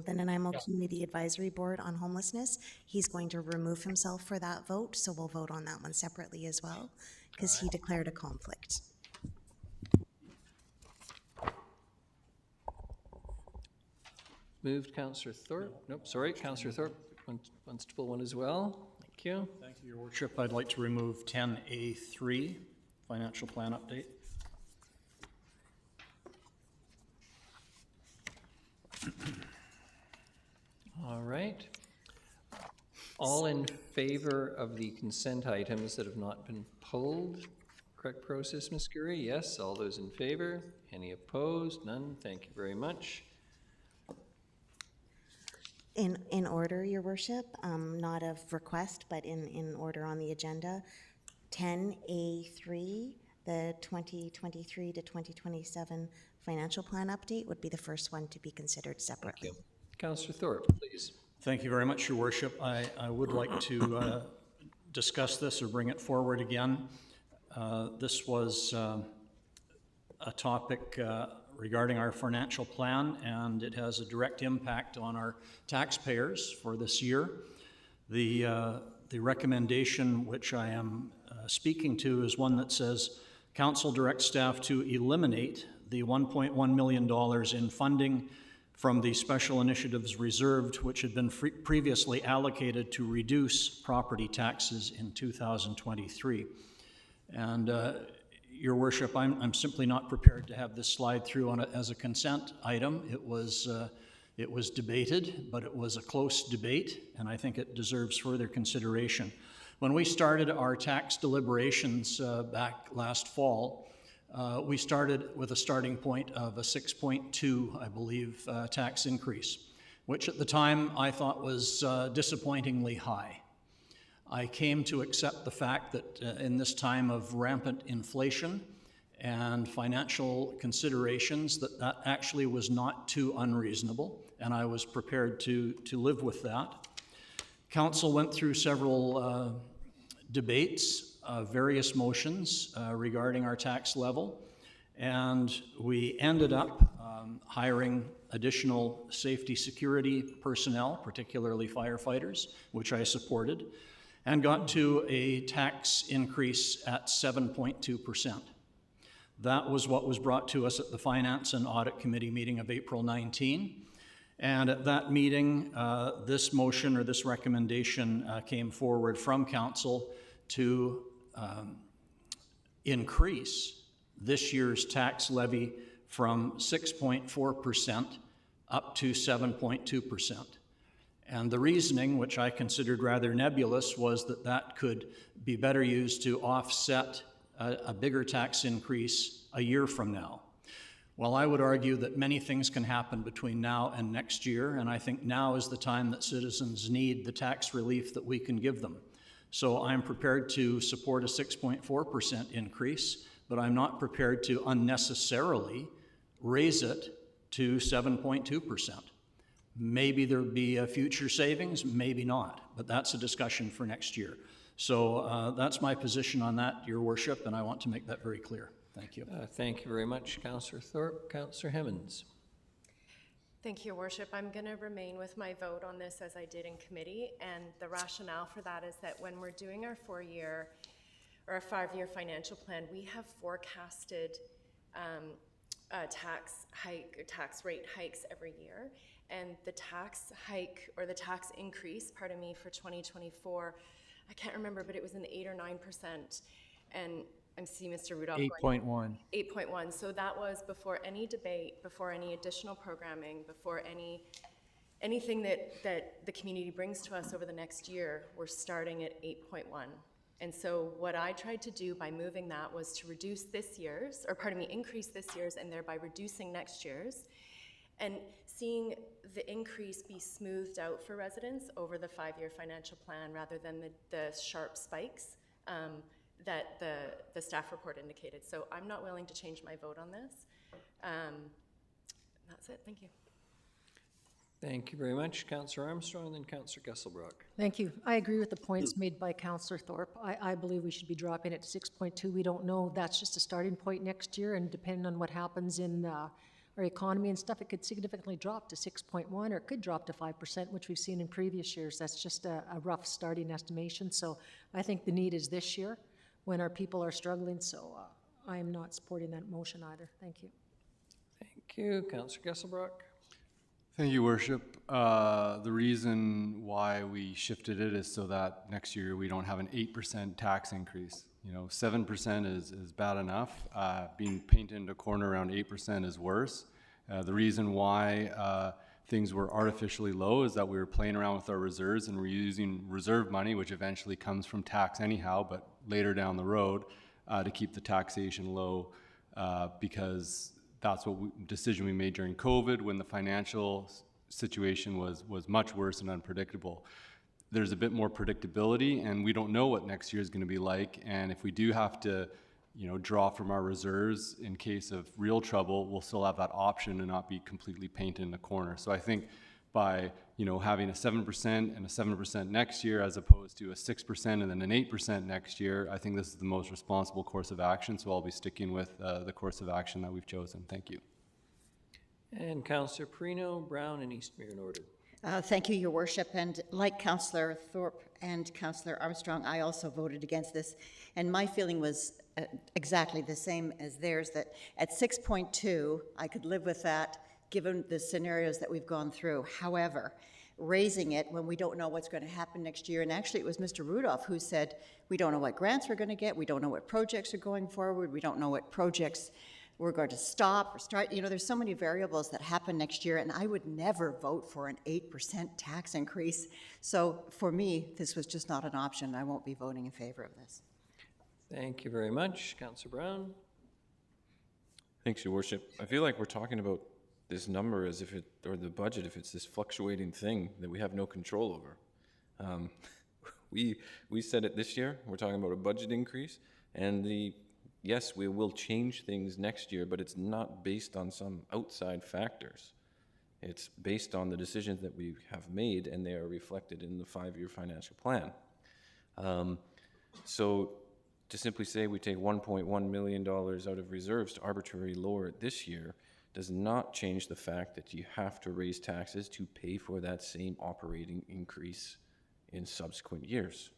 the Nanaimo Community Advisory Board on Homelessness. He's going to remove himself for that vote, so we'll vote on that one separately as well, because he declared a conflict. Moved, Councillor Thorpe. Nope, sorry, Councillor Thorpe wants to pull one as well. Thank you. Thank you, Your Worship. I'd like to remove 10A3, financial plan update. All right. All in favor of the consent items that have not been pulled? Correct process, Ms. Gurry? Yes. All those in favor? Any opposed? None. Thank you very much. In order, Your Worship, not of request, but in order on the agenda, 10A3, the 2023 to 2027 financial plan update would be the first one to be considered separately. Councillor Thorpe, please. Thank you very much, Your Worship. I would like to discuss this or bring it forward again. This was a topic regarding our financial plan, and it has a direct impact on our taxpayers for this year. The recommendation which I am speaking to is one that says, Council directs staff to eliminate the $1.1 million in funding from the special initiatives reserved, which had been previously allocated to reduce property taxes in 2023. And Your Worship, I'm simply not prepared to have this slide through on as a consent item. It was debated, but it was a close debate, and I think it deserves further consideration. When we started our tax deliberations back last fall, we started with a starting point of a 6.2, I believe, tax increase, which at the time I thought was disappointingly high. I came to accept the fact that in this time of rampant inflation and financial considerations, that actually was not too unreasonable, and I was prepared to live with that. Council went through several debates, various motions regarding our tax level, and we ended up hiring additional safety security personnel, particularly firefighters, which I supported, and got to a tax increase at 7.2%. That was what was brought to us at the Finance and Audit Committee meeting of April 19. And at that meeting, this motion or this recommendation came forward from Council to increase this year's tax levy from 6.4% up to 7.2%. And the reasoning, which I considered rather nebulous, was that that could be better used to offset a bigger tax increase a year from now. Well, I would argue that many things can happen between now and next year, and I think now is the time that citizens need the tax relief that we can give them. So I'm prepared to support a 6.4% increase, but I'm not prepared to unnecessarily raise it to 7.2%. Maybe there'll be a future savings, maybe not, but that's a discussion for next year. So that's my position on that, Your Worship, and I want to make that very clear. Thank you. Thank you very much, Councillor Thorpe. Councillor Hemmons. Thank you, Your Worship. I'm going to remain with my vote on this as I did in committee, and the rationale for that is that when we're doing our 4-year or a 5-year financial plan, we have forecasted tax rate hikes every year, and the tax hike or the tax increase, pardon me, for 2024, I can't remember, but it was in the 8 or 9%, and I see Mr. Rudolph. 8.1. 8.1. So that was before any debate, before any additional programming, before anything that the community brings to us over the next year. We're starting at 8.1. And so what I tried to do by moving that was to reduce this year's, or pardon me, increase this year's and thereby reducing next year's, and seeing the increase be smoothed out for residents over the 5-year financial plan rather than the sharp spikes that the staff report indicated. So I'm not willing to change my vote on this. That's it. Thank you. Thank you very much, Councillor Armstrong, and then Councillor Gesselbrock. Thank you. I agree with the points made by Councillor Thorpe. I believe we should be dropping it to 6.2. We don't know. That's just a starting point next year, and depending on what happens in our economy and stuff, it could significantly drop to 6.1, or it could drop to 5%, which we've seen in previous years. That's just a rough starting estimation. So I think the need is this year when our people are struggling. So I am not supporting that motion either. Thank you. Thank you. Councillor Gesselbrock. Thank you, Worship. The reason why we shifted it is so that next year we don't have an 8% tax increase. 7% is bad enough. Being painted in a corner around 8% is worse. The reason why things were artificially low is that we were playing around with our reserves, and we're using reserve money, which eventually comes from tax anyhow, but later down the road, to keep the taxation low, because that's what decision we made during COVID when the financial situation was much worse and unpredictable. There's a bit more predictability, and we don't know what next year is going to be like. And if we do have to, draw from our reserves in case of real trouble, we'll still have that option and not be completely painted in a corner. So I think by, you know, having a 7% and a 7% next year as opposed to a 6% and then an 8% next year. I think this is the most responsible course of action, so I'll be sticking with the course of action that we've chosen. Thank you. And Councillor Perino, Brown, and Eastmere in order. Thank you, Your Worship. And like Councillor Thorpe and Councillor Armstrong, I also voted against this. And my feeling was exactly the same as theirs, that at 6.2, I could live with that given the scenarios that we've gone through. However, raising it when we don't know what's going to happen next year, and actually it was Mr. Rudolph who said, we don't know what grants we're going to get, we don't know what projects are going forward, we don't know what projects we're going to stop or start. You know, there's so many variables that happen next year, and I would never vote for an 8% tax increase. So for me, this was just not an option. I won't be voting in favor of this. Thank you very much. Councillor Brown. Thanks, Your Worship. I feel like we're talking about this number as if it, or the budget, if it's this fluctuating thing that we have no control over. We said it this year. We're talking about a budget increase, and yes, we will change things next year, but it's not based on some outside factors. It's based on the decisions that we have made, and they are reflected in the 5-year financial plan. So to simply say we take $1.1 million out of reserves to arbitrarily lower it this year does not change the fact that you have to raise taxes to pay for that same operating increase in subsequent years.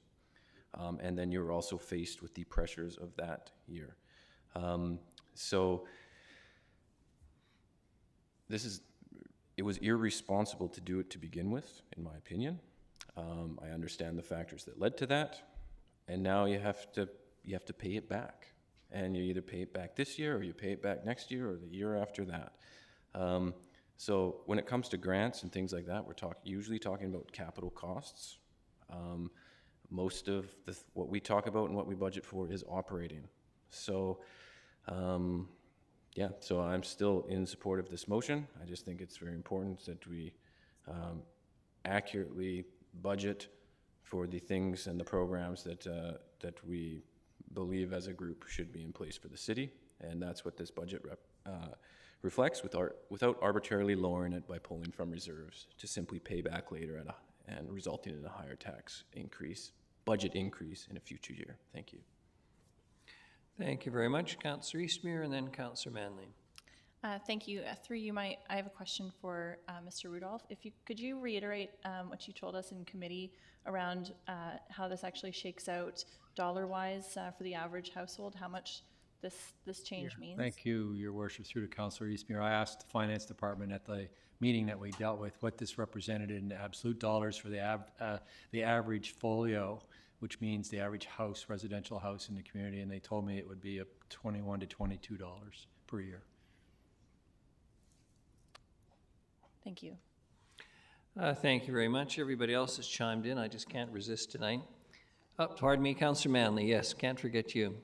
And then you're also faced with the pressures of that year. So it was irresponsible to do it to begin with, in my opinion. I understand the factors that led to that, and now you have to pay it back. And you either pay it back this year, or you pay it back next year, or the year after that. So when it comes to grants and things like that, we're usually talking about capital costs. Most of what we talk about and what we budget for is operating. So, yeah, so I'm still in support of this motion. I just think it's very important that we accurately budget for the things and the programs that we believe as a group should be in place for the city, and that's what this budget reflects, without arbitrarily lowering it by pulling from reserves to simply pay back later and resulting in a higher tax increase, budget increase in a future year. Thank you. Thank you very much. Councillor Eastmere and then Councillor Manley. Thank you. Through you, I have a question for Mr. Rudolph. Could you reiterate what you told us in committee around how this actually shakes out dollar-wise for the average household, how much this change means? Thank you, Your Worship. Through to Councillor Eastmere, I asked the Finance Department at the meeting that we dealt with what this represented in absolute dollars for the average folio, which means the average house, residential house in the community, and they told me it would be up $21 to $22 per year. Thank you. Thank you very much. Everybody else has chimed in. I just can't resist tonight. Oh, pardon me, Councillor Manley. Yes, can't forget you.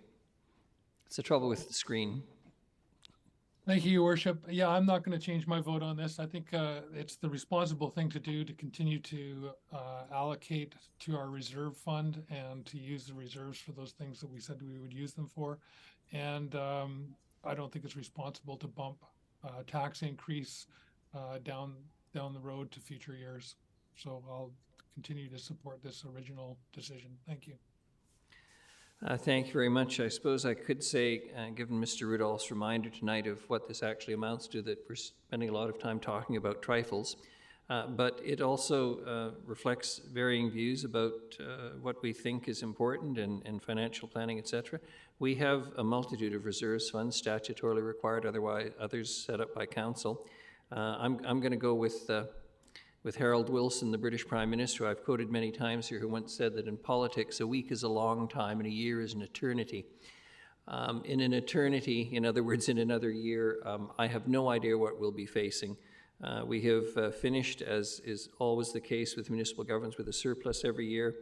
It's the trouble with the screen. Thank you, Your Worship. Yeah, I'm not going to change my vote on this. I think it's the responsible thing to do to continue to allocate to our reserve fund and to use the reserves for those things that we said we would use them for. And I don't think it's responsible to bump tax increase down the road to future years. So I'll continue to support this original decision. Thank you. Thank you very much. I suppose I could say, given Mr. Rudolph's reminder tonight of what this actually amounts to, that we're spending a lot of time talking about trifles, but it also reflects varying views about what we think is important in financial planning, etc. We have a multitude of reserves funds statutorily required, otherwise others set up by council. I'm going to go with Harold Wilson, the British Prime Minister, who I've quoted many times here, who once said that in politics, a week is a long time and a year is an eternity. In an eternity, in other words, in another year, I have no idea what we'll be facing. We have finished, as is always the case with municipal governments, with a surplus every year.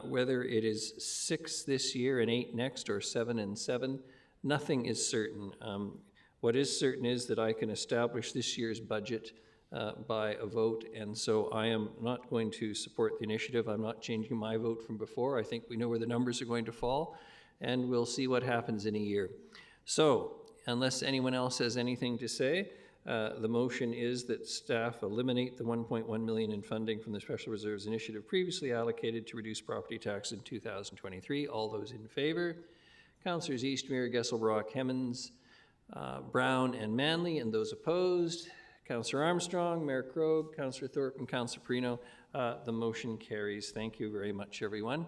Whether it is 6 this year and 8 next, or 7 and 7, nothing is certain. What is certain is that I can establish this year's budget by a vote, and so I am not going to support the initiative. I'm not changing my vote from before. I think we know where the numbers are going to fall, and we'll see what happens in a year. So, unless anyone else has anything to say, The motion is that staff eliminate the $1.1 million in funding from the Special Reserves Initiative previously allocated to reduce property tax in 2023. All those in favor? Councillors Eastmere, Gesselbrock, Hemmens, Brown, and Manley, and those opposed? Councillor Armstrong, Mayor Krogh, Councillor Thorpe, and Councillor Perino. The motion carries. Thank you very much, everyone.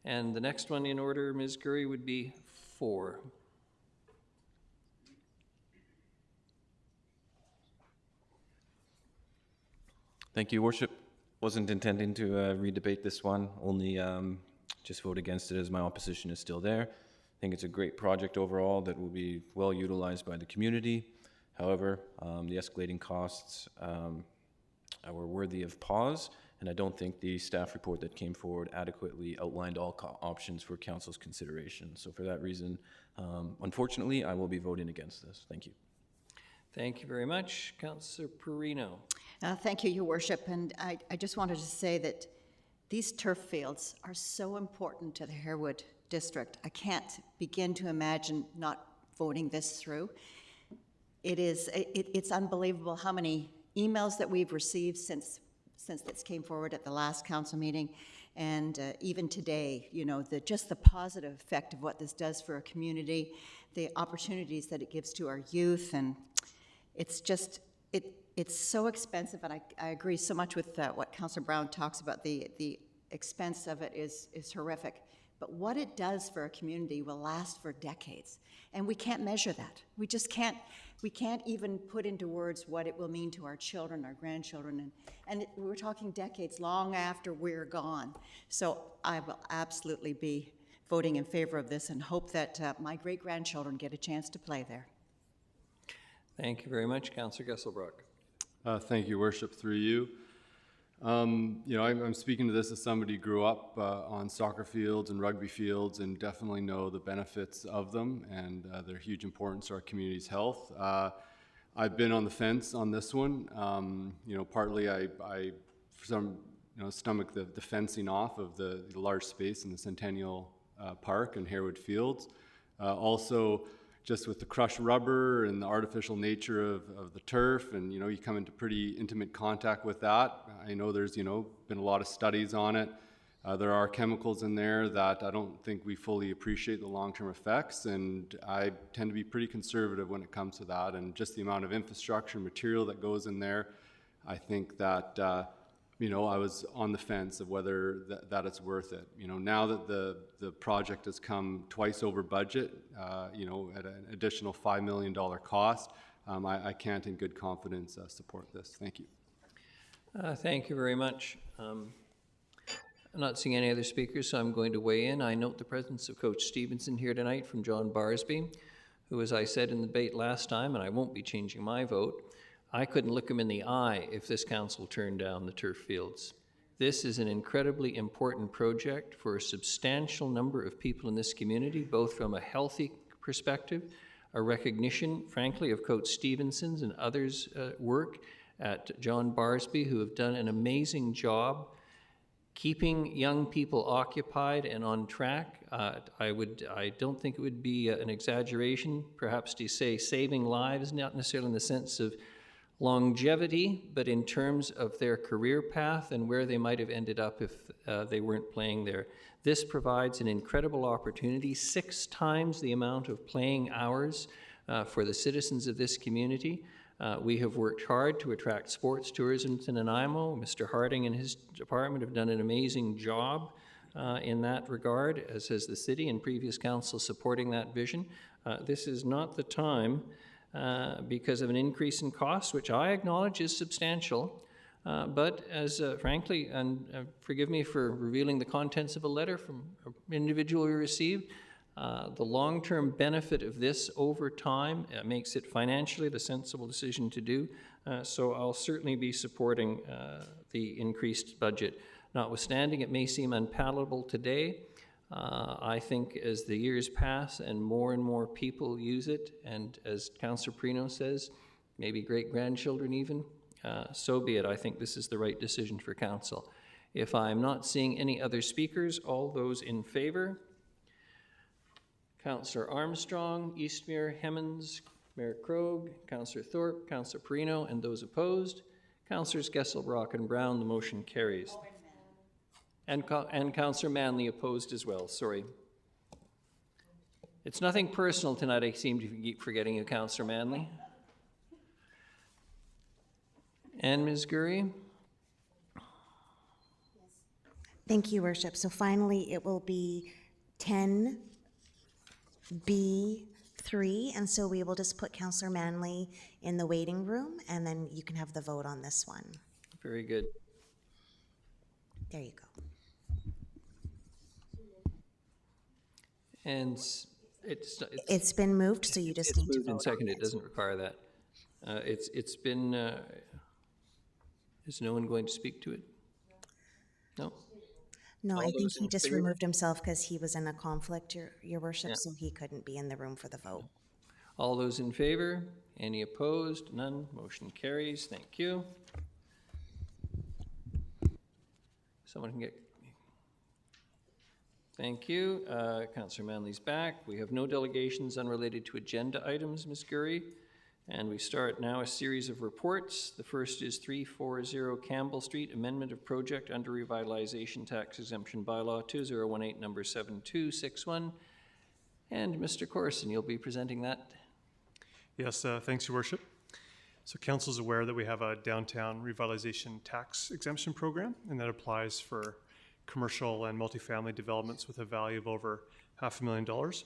And the next one in order, Ms. Gurry, would be 4. Thank you, Worship. Wasn't intending to re-debate this one, only just vote against it as my opposition is still there. I think it's a great project overall that will be well utilized by the community. However, the escalating costs were worthy of pause, and I don't think the staff report that came forward adequately outlined all options for council's consideration. So for that reason, unfortunately, I will be voting against this. Thank you. Thank you very much. Councillor Perino. Thank you, Your Worship. And I just wanted to say that these turf fields are so important to the Harewood District. I can't begin to imagine not voting this through. It's unbelievable how many emails that we've received since this came forward at the last council meeting, and even today, you know, just the positive effect of what this does for a community, the opportunities that it gives to our youth, and it's just, it's so expensive, and I agree so much with what Councillor Brown talks about. The expense of it is horrific, but what it does for a community will last for decades, and we can't measure that. We just can't. We can't even put into words what it will mean to our children, our grandchildren, and we're talking decades long after we're gone. So I will absolutely be voting in favor of this and hope that my great-grandchildren get a chance to play there. Thank you very much. Councillor Gesselbrock. Thank you, Worship, through you. You know, I'm speaking to this as somebody who grew up on soccer fields and rugby fields and definitely know the benefits of them and their huge importance to our community's health. I've been on the fence on this one. You know, partly I for some, you know, stomach the fencing off of the large space in the Centennial Park and Harewood Fields. Also, just with the crushed rubber and the artificial nature of the turf, and, you know, you come into pretty intimate contact with that. I know there's, you know, been a lot of studies on it. There are chemicals in there that I don't think we fully appreciate the long-term effects, and I tend to be pretty conservative when it comes to that, and just the amount of infrastructure, material that goes in there, I think that, you know, I was on the fence of whether that it's worth it. You know, now that the project has come twice over budget, you know, at an additional $5 million cost, I can't in good confidence support this. Thank you. Thank you very much. I'm not seeing any other speakers, so I'm going to weigh in. I note the presence of Coach Stevenson here tonight from John Barsby, who, as I said in the debate last time, and I won't be changing my vote, I couldn't look him in the eye if this council turned down the turf fields. This is an incredibly important project for a substantial number of people in this community, both from a healthy perspective, a recognition, frankly, of Coach Stevenson's and others' work at John Barsby, who have done an amazing job keeping young people occupied and on track. I don't think it would be an exaggeration, perhaps, to say saving lives, not necessarily in the sense of longevity, but in terms of their career path and where they might have ended up if they weren't playing there. This provides an incredible opportunity, 6 times the amount of playing hours for the citizens of this community. We have worked hard to attract sports tourism to Nanaimo. Mr. Harding and his department have done an amazing job in that regard, as has the city and previous council supporting that vision. This is not the time because of an increase in costs, which I acknowledge is substantial, but as frankly, and forgive me for revealing the contents of a letter from an individual we received, the long-term benefit of this over time makes it financially the sensible decision to do, so I'll certainly be supporting the increased budget. Notwithstanding, it may seem unpalatable today. I think as the years pass and more people use it, and as Councillor Perino says, maybe great-grandchildren even, so be it. I think this is the right decision for council. If I'm not seeing any other speakers, all those in favor? Councillor Armstrong, Eastmere, Hemmens, Mayor Krog, Councillor Thorpe, Councillor Perino, and those opposed. Councillors Gessel, Brock, and Brown, the motion carries. And Councillor Manley opposed as well, sorry. It's nothing personal tonight, I seem to keep forgetting you, Councillor Manley. And Ms. Gurry? Thank you, Worship. So finally, it will be 10B3, and so we will just put Councillor Manley in the waiting room, and then you can have the vote on this one. Very good. There you go. And It's been moved, so you just need to moved and vote on seconded. It it. doesn't require that. It's been. Is no one going to speak to it? No. No, All I think those he in just favor? removed himself because he was in a conflict, Your Worship, Yeah. so he couldn't be in the room for the vote. All those in favor? Any opposed? None. Motion carries. Thank you. Someone can get. Thank you. Councillor Manley's back. We have no delegations unrelated to agenda items, Ms. Gurry. And we start now a series of reports. The first is 340 Campbell Street, Amendment of Project under Revitalization Tax Exemption Bylaw 2018, number 7261. And Mr. Corson, you'll be presenting that. Yes, thanks, Your Worship. So Council is aware that we have a downtown revitalization tax exemption program, and that applies for commercial and multifamily developments with a value of over $500,000.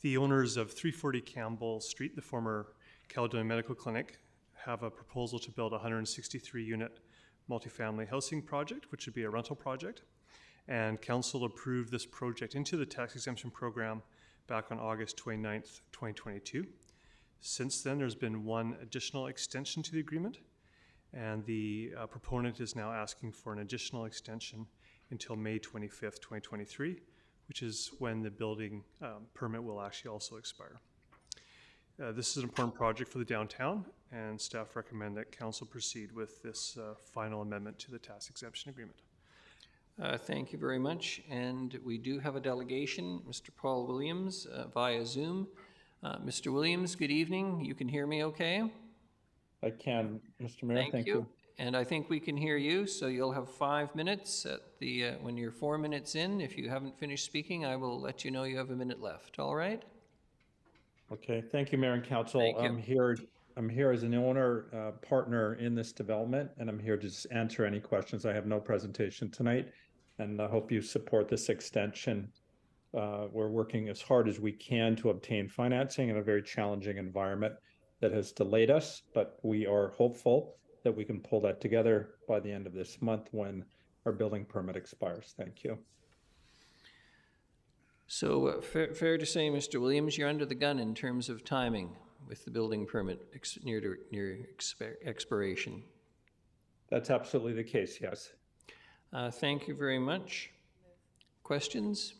The owners of 340 Campbell Street, the former Caledonia Medical Clinic, have a proposal to build a 163-unit multifamily housing project, which would be a rental project. And Council approved this project into the tax exemption program back on August 29th, 2022. Since then, there's been one additional extension to the agreement, and the proponent is now asking for an additional extension until May 25th, 2023, which is when the building permit will actually also expire. This is an important project for the downtown, and staff recommend that Council proceed with this final amendment to the tax exemption agreement. Thank you very much. And we do have a delegation, Mr. Paul Williams via Zoom. Mr. Williams, good evening. You can hear me okay? I can, Mr. Mayor. Thank Thank you. you. And I think we can hear you, so you'll have 5 minutes at the, when you're 4 minutes in. If you haven't finished speaking, I will let you know you have a minute left, all right? Okay, thank you, Mayor and Council. Thank you. I'm here as an owner, partner in this development, and I'm here to just answer any questions. I have no presentation tonight, and I hope you support this extension. We're working as hard as we can to obtain financing in a very challenging environment that has delayed us, but we are hopeful that we can pull that together by the end of this month when our building permit expires. Thank you. So fair to say, Mr. Williams, you're under the gun in terms of timing with the building permit near expiration. That's absolutely the case, yes. Thank you very much. Questions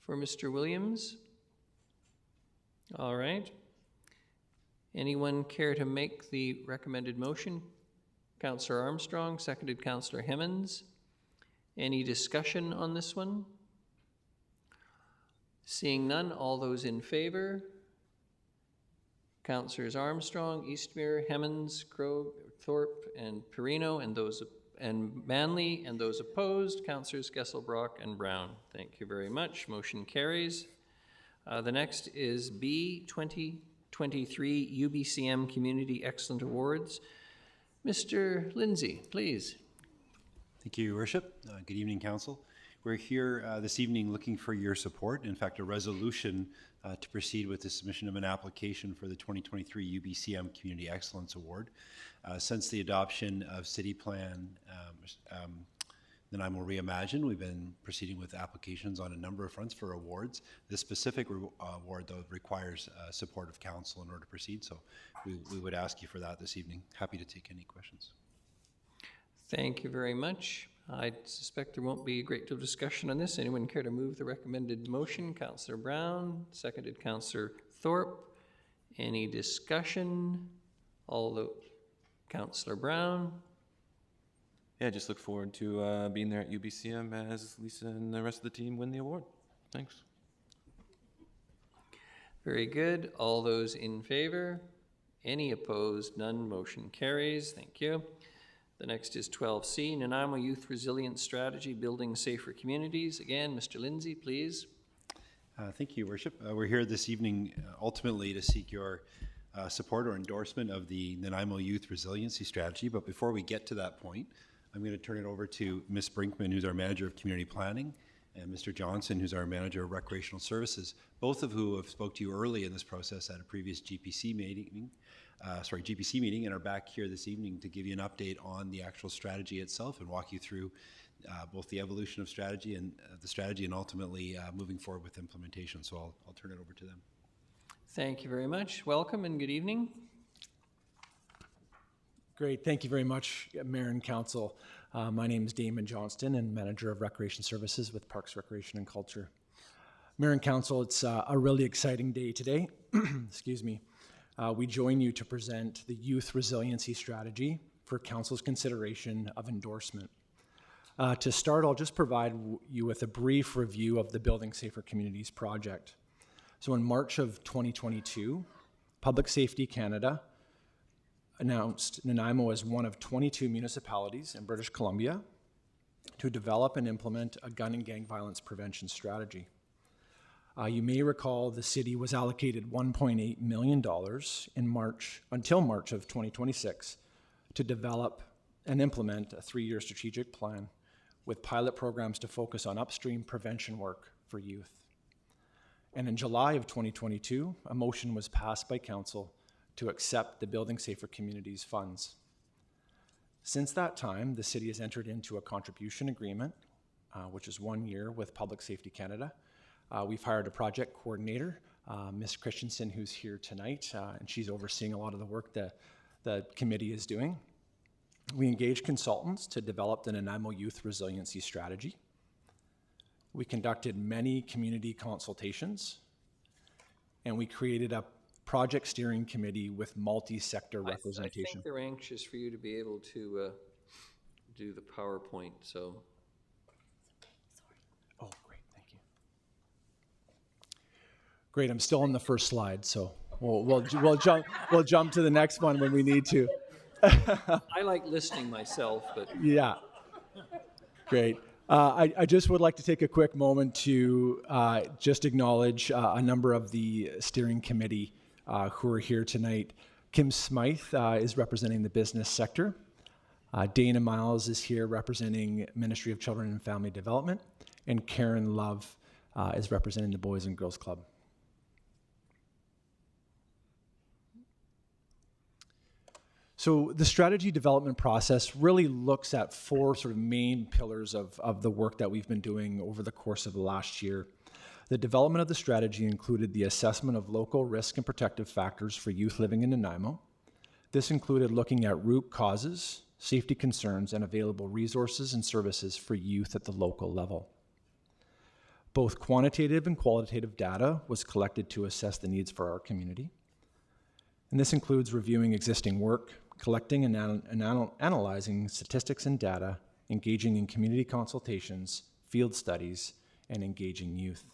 for Mr. Williams? All right. Anyone care to make the recommended motion? Councillor Armstrong, seconded Councillor Hemmens. Any discussion on this one? Seeing none, all those in favor? Councillors Armstrong, Eastmere, Hemmens, Krog, Thorpe, and Perino, and Manley, and those opposed, Councillors Gessel, Brock, and Brown. Thank you very much. Motion carries. The next is B 2023 UBCM Community Excellent Awards. Mr. Lindsay, please. Thank you, Your Worship. Good evening, Council. We're here this evening looking for your support, in fact, a resolution to proceed with the submission of an application for the 2023 UBCM Community Excellence Award. Since the adoption of City Plan Nanaimo Reimagine, we've been proceeding with applications on a number of fronts for awards. This specific award, though, requires support of Council in order to proceed, so we would ask you for that this evening. Happy to take any questions. Thank you very much. I suspect there won't be a great deal of discussion on this. Anyone care to move the recommended motion? Councillor Brown, seconded Councillor Thorpe. Any discussion? Councillor Brown. Yeah, just look forward to being there at UBCM as Lisa and the rest of the team win the award. Thanks. Very good. All those in favor? Any opposed? None. Motion carries. Thank you. The next is 12C, Nanaimo Youth Resilience Strategy, Building Safer Communities. Again, Mr. Lindsay, please. Thank you, Your Worship. We're here this evening ultimately to seek your support or endorsement of the Nanaimo Youth Resiliency Strategy. But before we get to that point, I'm going to turn it over to Ms. Brinkman, who's our Manager of Community Planning, and Mr. Johnson, who's our Manager of Recreational Services, both of who have spoke to you early in this process at a previous GPC meeting, and are back here this evening to give you an update on the actual strategy itself and walk you through both the evolution of strategy and the strategy and ultimately moving forward with implementation. So I'll turn it over to them. Thank you very much. Welcome and good evening. Great. Thank you very much, Mayor and Council. My name is Damon Johnston and Manager of Recreation Services with Parks, Recreation and Culture. Mayor and Council, it's a really exciting day today. Excuse me. We join you to present the Youth Resiliency Strategy for Council's consideration of endorsement. To start, I'll just provide you with a brief review of the Building Safer Communities project. So in March of 2022, Public Safety Canada announced Nanaimo as one of 22 municipalities in British Columbia to develop and implement a gun and gang violence prevention strategy. You may recall the city was allocated $1.8 million until March of 2026 to develop and implement a 3-year strategic plan with pilot programs to focus on upstream prevention work for youth. And in July of 2022, a motion was passed by Council to accept the Building Safer Communities funds. Since that time, the city has entered into a contribution agreement, which is 1 year with Public Safety Canada. We've hired a project coordinator, Ms. Christensen, who's here tonight, and she's overseeing a lot of the work that the committee is doing. We engaged consultants to develop the Nanaimo Youth Resiliency Strategy. We conducted many community consultations, and we created a project steering committee with multi-sector representation. I think they're anxious for you to be able to do the PowerPoint, so. Oh, great, thank you. Great, I'm still on the first slide, so we'll jump to the next one when we need to. I like listening myself, but. Yeah, great. I just would like to take a quick moment to just acknowledge a number of the steering committee who are here tonight. Kim Smythe is representing the business sector. Dana Miles is here representing Ministry of Children and Family Development. And Karen Love is representing the Boys and Girls Club. So the strategy development process really looks at 4 sort of main pillars of the work that we've been doing over the course of the last year. The development of the strategy included the assessment of local risk and protective factors for youth living in Nanaimo. This included looking at root causes, safety concerns, and available resources and services for youth at the local level. Both quantitative and qualitative data was collected to assess the needs for our community. And this includes reviewing existing work, collecting and analyzing statistics and data, engaging in community consultations, field studies, and engaging youth.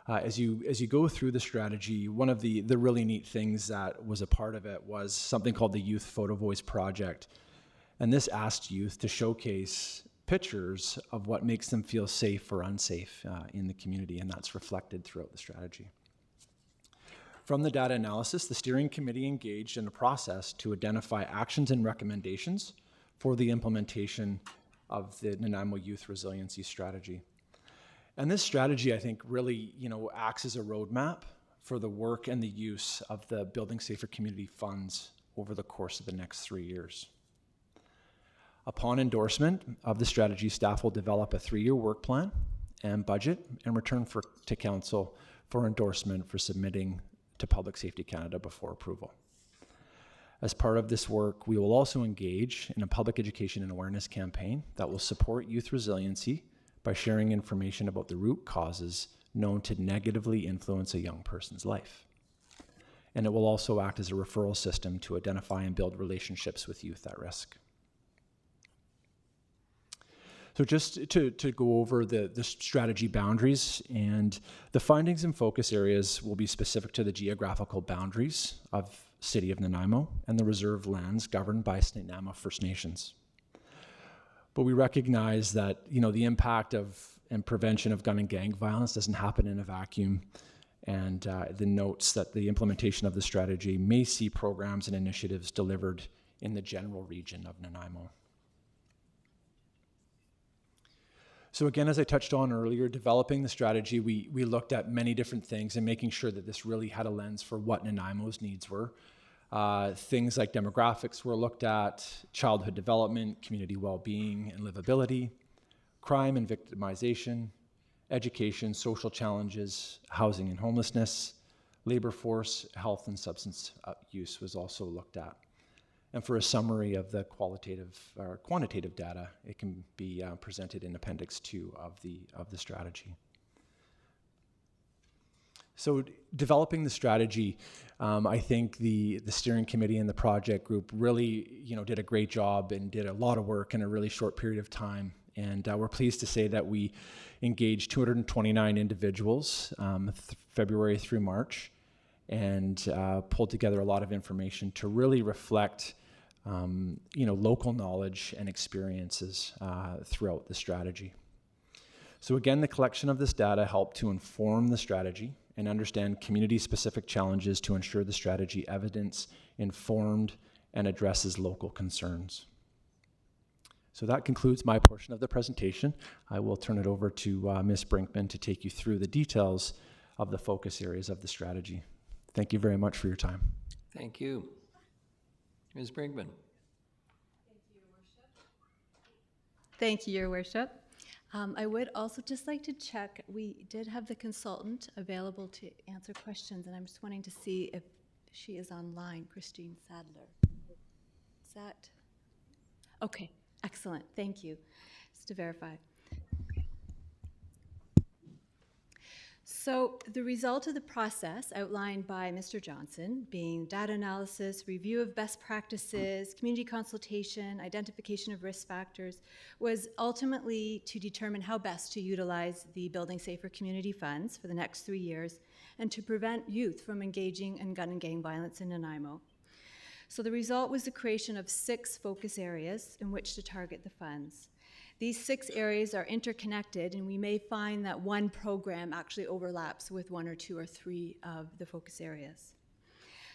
As you go through the strategy, one of the really neat things that was a part of it was something called the Youth Photo Voice Project. And this asked youth to showcase pictures of what makes them feel safe or unsafe in the community, and that's reflected throughout the strategy. From the data analysis, the steering committee engaged in a process to identify actions and recommendations for the implementation of the Nanaimo Youth Resiliency Strategy. And this strategy, I think, really, acts as a roadmap for the work and the use of the Building Safer Community funds over the course of the next 3 years. Upon endorsement of the strategy, staff will develop a 3-year work plan and budget and return to Council for endorsement for submitting to Public Safety Canada before approval. As part of this work, we will also engage in a public education and awareness campaign that will support youth resiliency by sharing information about the root causes known to negatively influence a young person's life. And it will also act as a referral system to identify and build relationships with youth at risk. So just to go over the strategy boundaries, and the findings and focus areas will be specific to the geographical boundaries of City of Nanaimo and the reserve lands governed by Snaitnama First Nations. But we recognize that, you know, the impact of and prevention of gun and gang violence doesn't happen in a vacuum, and the notes that the implementation of the strategy may see programs and initiatives delivered in the general region of Nanaimo. So again, as I touched on earlier, developing the strategy, we looked at many different things and making sure that this really had a lens for what Nanaimo's needs were. Things like demographics were looked at, childhood development, community well-being and livability, crime and victimization, education, social challenges, housing and homelessness, labor force, health and substance use was also looked at. And for a summary of the qualitative or quantitative data, it can be presented in Appendix 2 of the strategy. So developing the strategy, I think the steering committee and the project group really, you know, did a great job and did a lot of work in a really short period of time. And we're pleased to say that we engaged 229 individuals February through March, and pulled together a lot of information to really reflect you know, local knowledge and experiences throughout the strategy. So again, the collection of this data helped to inform the strategy and understand community-specific challenges to ensure the strategy evidence-informed and addresses local concerns. So that concludes my portion of the presentation. I will turn it over to Ms. Brinkman to take you through the details of the focus areas of the strategy. Thank you very much for your time. Thank you. Ms. Brinkman. Thank you, Your Worship. I would also just like to check, we did have the consultant available to answer questions, and I'm just wanting to see if she is online, Christine Sadler. Is that? Okay, excellent, thank you. Just to verify. So the result of the process outlined by Mr. Johnson, being data analysis, review of best practices, community consultation, identification of risk factors, was ultimately to determine how best to utilize the Building Safer Community funds for the next 3 years and to prevent youth from engaging in gun and gang violence in Nanaimo. So the result was the creation of 6 focus areas in which to target the funds. These 6 areas are interconnected, and we may find that one program actually overlaps with 1 or 2 or 3 of the focus areas.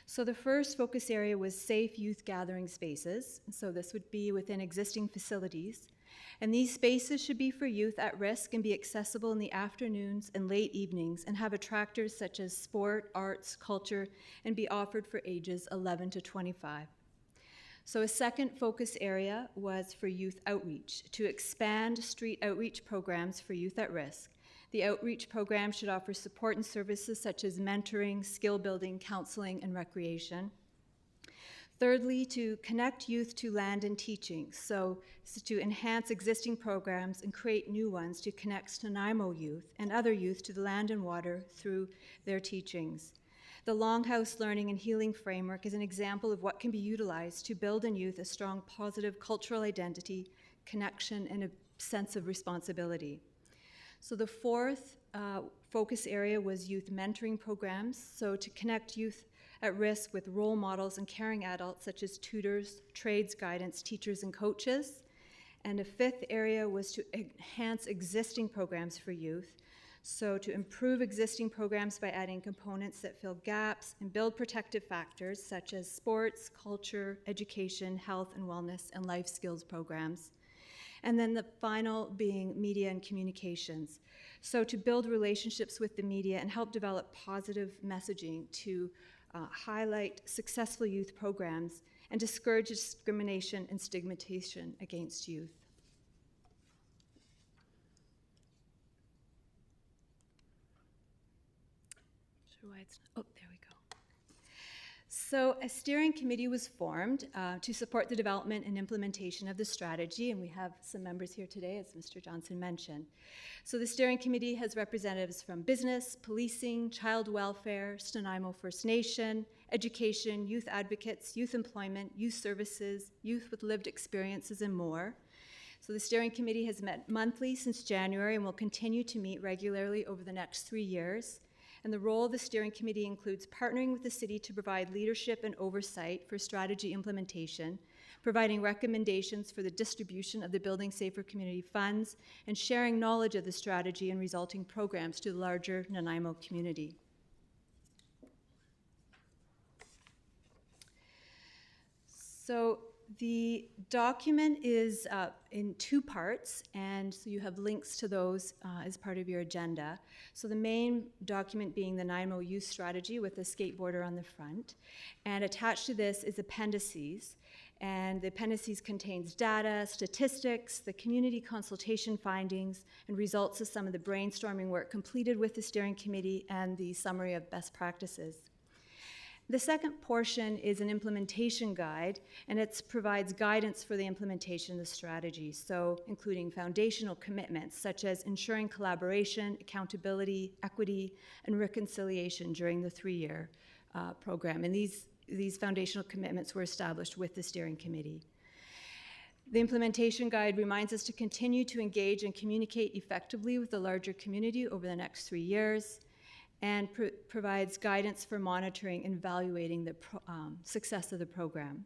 So the first focus area was safe youth gathering spaces. So this would be within existing facilities. And these spaces should be for youth at risk and be accessible in the afternoons and late evenings and have attractors such as sport, arts, culture, and be offered for ages 11 to 25. So a second focus area was for youth outreach, to expand street outreach programs for youth at risk. The outreach program should offer support and services such as mentoring, skill building, counseling, and recreation. Thirdly, to connect youth to land and teaching, so to enhance existing programs and create new ones to connect Nanaimo youth and other youth to the land and water through their teachings. The Longhouse Learning and Healing Framework is an example of what can be utilized to build in youth a strong positive cultural identity, connection, and a sense of responsibility. So the fourth focus area was youth mentoring programs, so to connect youth at risk with role models and caring adults such as tutors, trades guidance, teachers, and coaches. And a fifth area was to enhance existing programs for youth, so to improve existing programs by adding components that fill gaps and build protective factors such as sports, culture, education, health and wellness, and life skills programs. And then the final being media and communications. So to build relationships with the media and help develop positive messaging to highlight successful youth programs and discourage discrimination and stigmatization against youth. Oh, there we go. So a steering committee was formed to support the development and implementation of the strategy, and we have some members here today, as Mr. Johnson mentioned. So the steering committee has representatives from business, policing, child welfare, Nanaimo First Nation, education, youth advocates, youth employment, youth services, youth with lived experiences, and more. So the steering committee has met monthly since January and will continue to meet regularly over the next 3 years. And the role of the steering committee includes partnering with the city to provide leadership and oversight for strategy implementation, providing recommendations for the distribution of the Building Safer Community funds, and sharing knowledge of the strategy and resulting programs to the larger Nanaimo community. So the document is in 2 parts, and so you have links to those as part of your agenda. So the main document being the Nanaimo Youth Strategy with a skateboarder on the front, and attached to this is appendices, and the appendices contains data, statistics, the community consultation findings, and results of some of the brainstorming work completed with the steering committee and the summary of best practices. The second portion is an implementation guide, and it provides guidance for the implementation of the strategy, so including foundational commitments such as ensuring collaboration, accountability, equity, and reconciliation during the 3-year program. And these foundational commitments were established with the steering committee. The implementation guide reminds us to continue to engage and communicate effectively with the larger community over the next 3 years, and provides guidance for monitoring and evaluating the success of the program.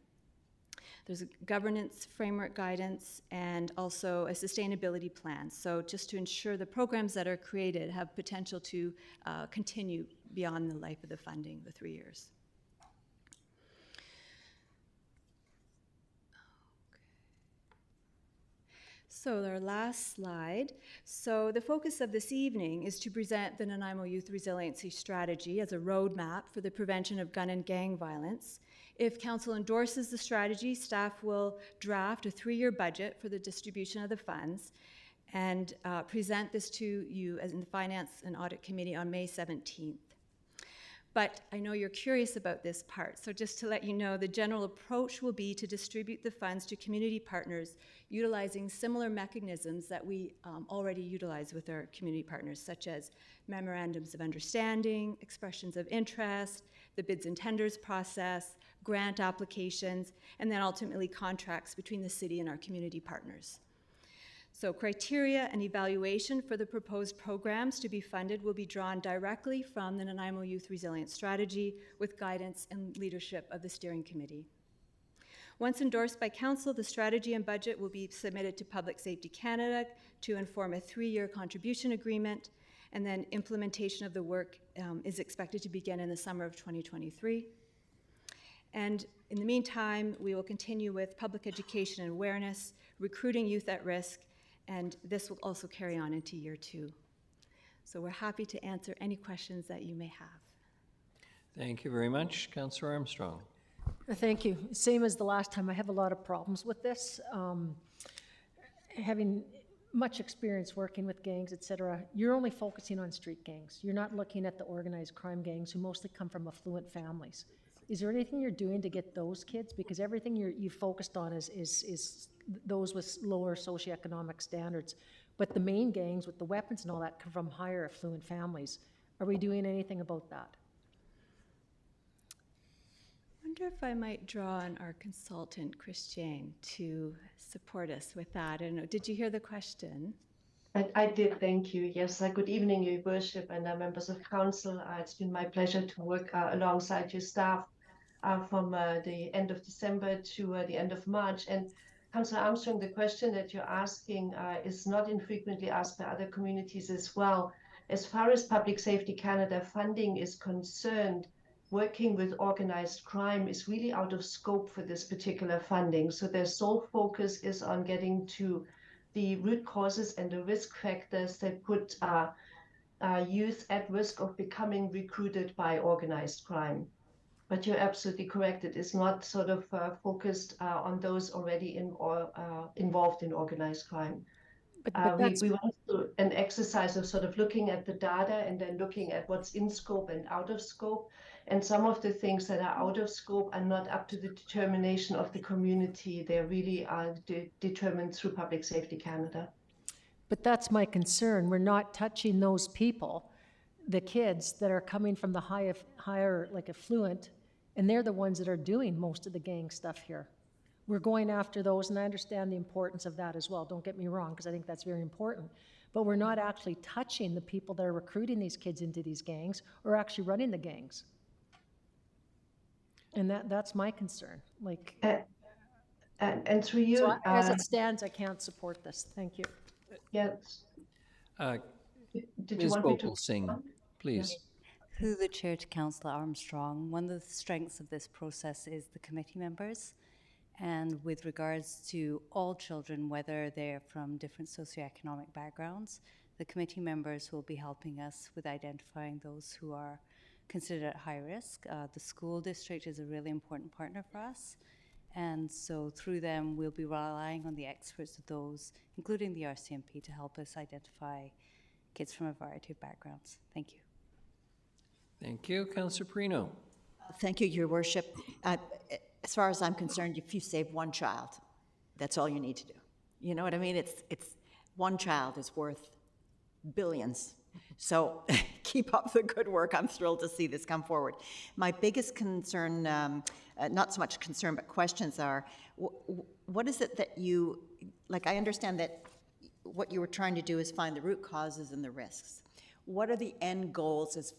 There's a governance framework guidance and also a sustainability plan. So just to ensure the programs that are created have potential to continue beyond the life of the funding, the 3 years. So our last slide. So the focus of this evening is to present the Nanaimo Youth Resiliency Strategy as a roadmap for the prevention of gun and gang violence. If council endorses the strategy, staff will draft a 3-year budget for the distribution of the funds and present this to you as in the Finance and Audit Committee on May 17th. But I know you're curious about this part, so just to let you know, the general approach will be to distribute the funds to community partners utilizing similar mechanisms that we already utilize with our community partners, such as memorandums of understanding, expressions of interest, the bids and tenders process, grant applications, and then ultimately contracts between the city and our community partners. So criteria and evaluation for the proposed programs to be funded will be drawn directly from the Nanaimo Youth Resilience Strategy with guidance and leadership of the steering committee. Once endorsed by council, the strategy and budget will be submitted to Public Safety Canada to inform a 3-year contribution agreement, and then implementation of the work is expected to begin in the summer of 2023. And in the meantime, we will continue with public education and awareness, recruiting youth at risk, and this will also carry on into year 2. So we're happy to answer any questions that you may have. Thank you very much. Councillor Armstrong. Thank you. Same as the last time, I have a lot of problems with this. Having much experience working with gangs, et cetera, you're only focusing on street gangs. You're not looking at the organized crime gangs who mostly come from affluent families. Is there anything you're doing to get those kids? Because everything you focused on is those with lower socioeconomic standards. But the main gangs with the weapons and all that come from higher affluent families. Are we doing anything about that? I wonder if I might draw on our consultant, Christiane, to support us with that. I don't know, did you hear the question? I did, thank you. Yes, good evening, Your Worship and members of council. It's been my pleasure to work alongside your staff from the end of December to the end of March. And Councillor Armstrong, the question that you're asking is not infrequently asked by other communities as well. As far as Public Safety Canada funding is concerned, working with organized crime is really out of scope for this particular funding. So their sole focus is on getting to the root causes and the risk factors that put youth at risk of becoming recruited by organized crime. But you're absolutely correct. It is not sort of focused on those already involved in organized crime. We went through an exercise of sort of looking at the data and then looking at what's in scope and out of scope. And some of the things that are out of scope are not up to the determination of the community. They really are determined through Public Safety Canada. But that's my concern. We're not touching those people, the kids that are coming from the higher, like affluent, and they're the ones that are doing most of the gang stuff here. We're going after those, and I understand the importance of that as well. Don't get me wrong, because I think that's very important. But we're not actually touching the people that are recruiting these kids into these gangs or actually running the gangs. And that's my concern. Like, and through you, so as it stands, I can't support this. Thank you. Yes. Did you Ms. want me to? Gopal Singh, please. Through the chair to Councillor Armstrong, one of the strengths of this process is the committee members. And with regards to all children, whether they're from different socioeconomic backgrounds, the committee members will be helping us with identifying those who are considered at high risk. The school district is a really important partner for us. And so through them, we'll be relying on the experts of those, including the RCMP, to help us identify kids from a variety of backgrounds. Thank you. Thank you. Councillor Perino. Thank you, Your Worship. As far as I'm concerned, if you save one child, that's all you need to do. You know what I mean? It's one child is worth billions. So keep up the good work. I'm thrilled to see this come forward. My biggest concern, not so much concern, but questions are, what is it that you, like, I understand that what you were trying to do is find the root causes and the risks. What are the end goals?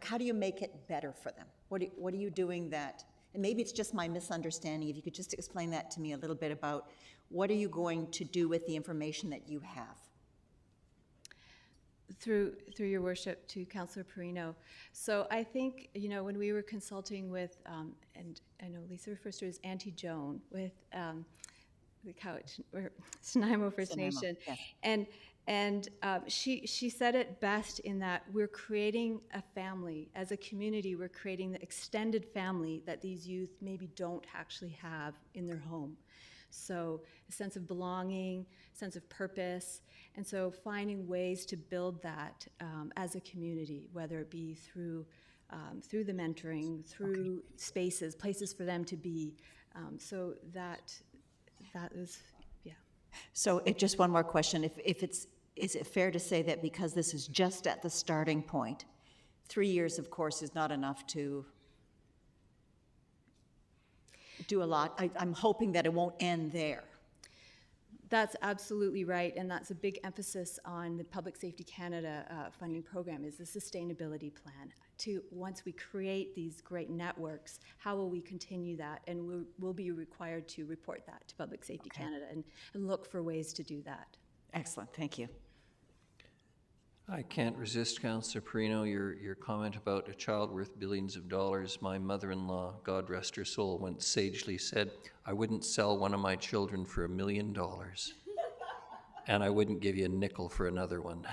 How do you make it better for them? What are you doing that, and maybe it's just my misunderstanding, if you could just explain that to me a little bit about what are you going to do with the information that you have? Through your worship to Councillor Perino. So I think, you know, when we were consulting with, and I know Lisa refers to it as Auntie Joan, with the couch, or Nanaimo First Nation, yes. And she said it best in that we're creating a family. As a community, we're creating the extended family that these youth maybe don't actually have in their home. So a sense of belonging, sense of purpose, and so finding ways to build that as a community, whether it be through the mentoring, through spaces, places for them to be. So that is, yeah. So just one more question. Is it fair to say that because this is just at the starting point, 3 years, of course, is not enough to do a lot? I'm hoping that it won't end there. That's absolutely right, and that's a big emphasis on the Public Safety Canada funding program, is the sustainability plan. Once we create these great networks, how will we continue that? And we'll be required to report that to Public Safety Canada and look for ways to do that. Excellent, thank you. I can't resist, Councillor Perino, your comment about a child worth billions of dollars. My mother-in-law, God rest her soul, once sagely said, I wouldn't sell one of my children for $1 million, and I wouldn't give you a nickel for another one.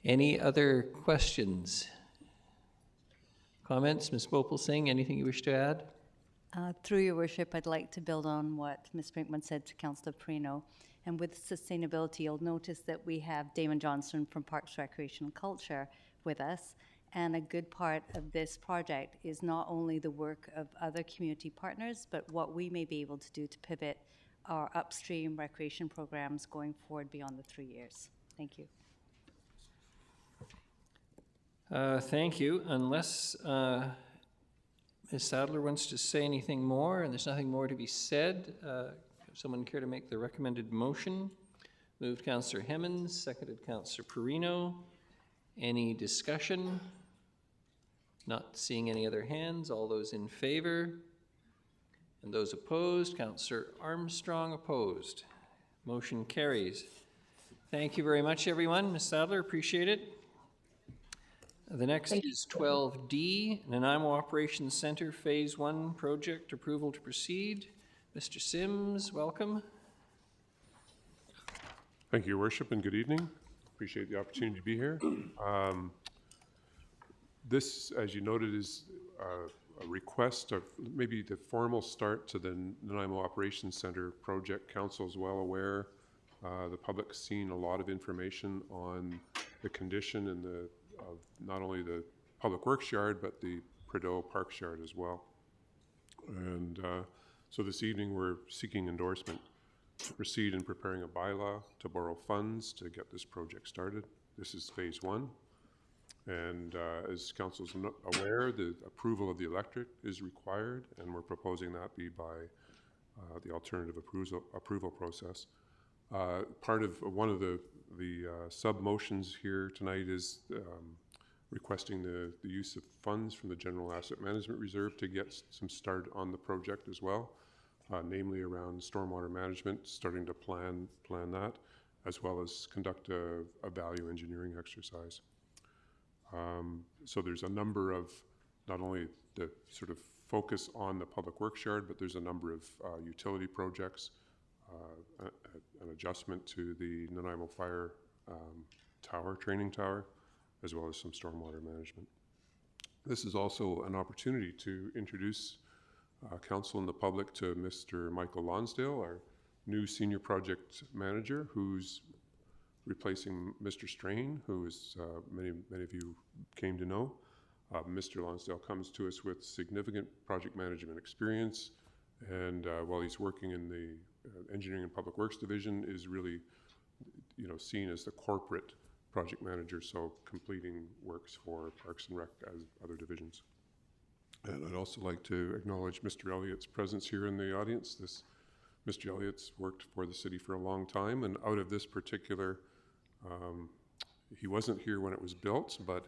Any other questions? Comments? Ms. Gopal Singh, anything you wish to add? Through your worship, I'd like to build on what Ms. Brinkman said to Councillor Perino. And with sustainability, you'll notice that we have Damon Johnson from Parks, Recreation and Culture with us. And a good part of this project is not only the work of other community partners, but what we may be able to do to pivot our upstream recreation programs going forward beyond the 3 years. Thank you. Thank you. Unless Ms. Sadler wants to say anything more, and there's nothing more to be said, someone care to make the recommended motion? Moved Councillor Hemmens, seconded Councillor Perino. Any discussion? Not seeing any other hands. All those in favor? And those opposed? Councillor Armstrong opposed. Motion carries. Thank you very much, everyone. Ms. Sadler, appreciate it. The next is 12D, Nanaimo Operations Center Phase 1 Project Approval to Proceed. Mr. Sims, welcome. Thank you, Your Worship, and good evening. Appreciate the opportunity to be here. This, as you noted, is a request of maybe the formal start to the Nanaimo Operations Center project. Council is well aware. The public's seen a lot of information on the condition and of not only the Public Works Yard, but the Prideaux Parks Yard as well. And so this evening we're seeking endorsement to proceed in preparing a bylaw to borrow funds to get this project started. This is phase 1. And as council's aware, the approval of the electric is required, and we're proposing that be by the alternative approval process. Part of one of the sub motions here tonight is requesting the use of funds from the General Asset Management Reserve to get some start on the project as well, namely around stormwater management, starting to plan that, as well as conduct a value engineering exercise. So there's a number of, not only the sort of focus on the public works yard, but there's a number of utility projects, an adjustment to the Nanaimo Fire training tower, as well as some stormwater management. This is also an opportunity to introduce council and the public to Mr. Michael Lonsdale, our new senior project manager, who's replacing Mr. Strain, who is many of you came to know. Mr. Lonsdale comes to us with significant project management experience, and while he's working in the Engineering and Public Works Division, is really, seen as the corporate project manager, so completing works for Parks and Rec as other divisions. And I'd also like to acknowledge Mr. Elliott's presence here in the audience. Mr. Elliott's worked for the city for a long time, and out of this particular he wasn't here when it was built, but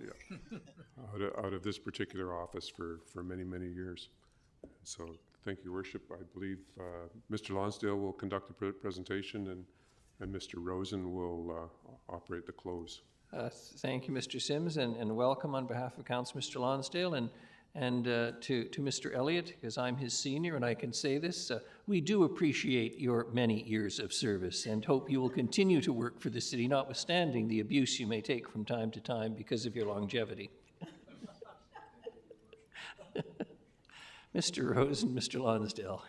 out of this particular office for many, many years. So thank you, Worship. I believe Mr. Lonsdale will conduct the presentation, and Mr. Rosen will operate the close. Thank you, Mr. Sims, and welcome on behalf of Council Mr. Lonsdale, and to Mr. Elliott, because I'm his senior and I can say this, we do appreciate your many years of service and hope you will continue to work for the city, notwithstanding the abuse you may take from time to time because of your longevity. Mr. Rose and Mr. Lonsdale.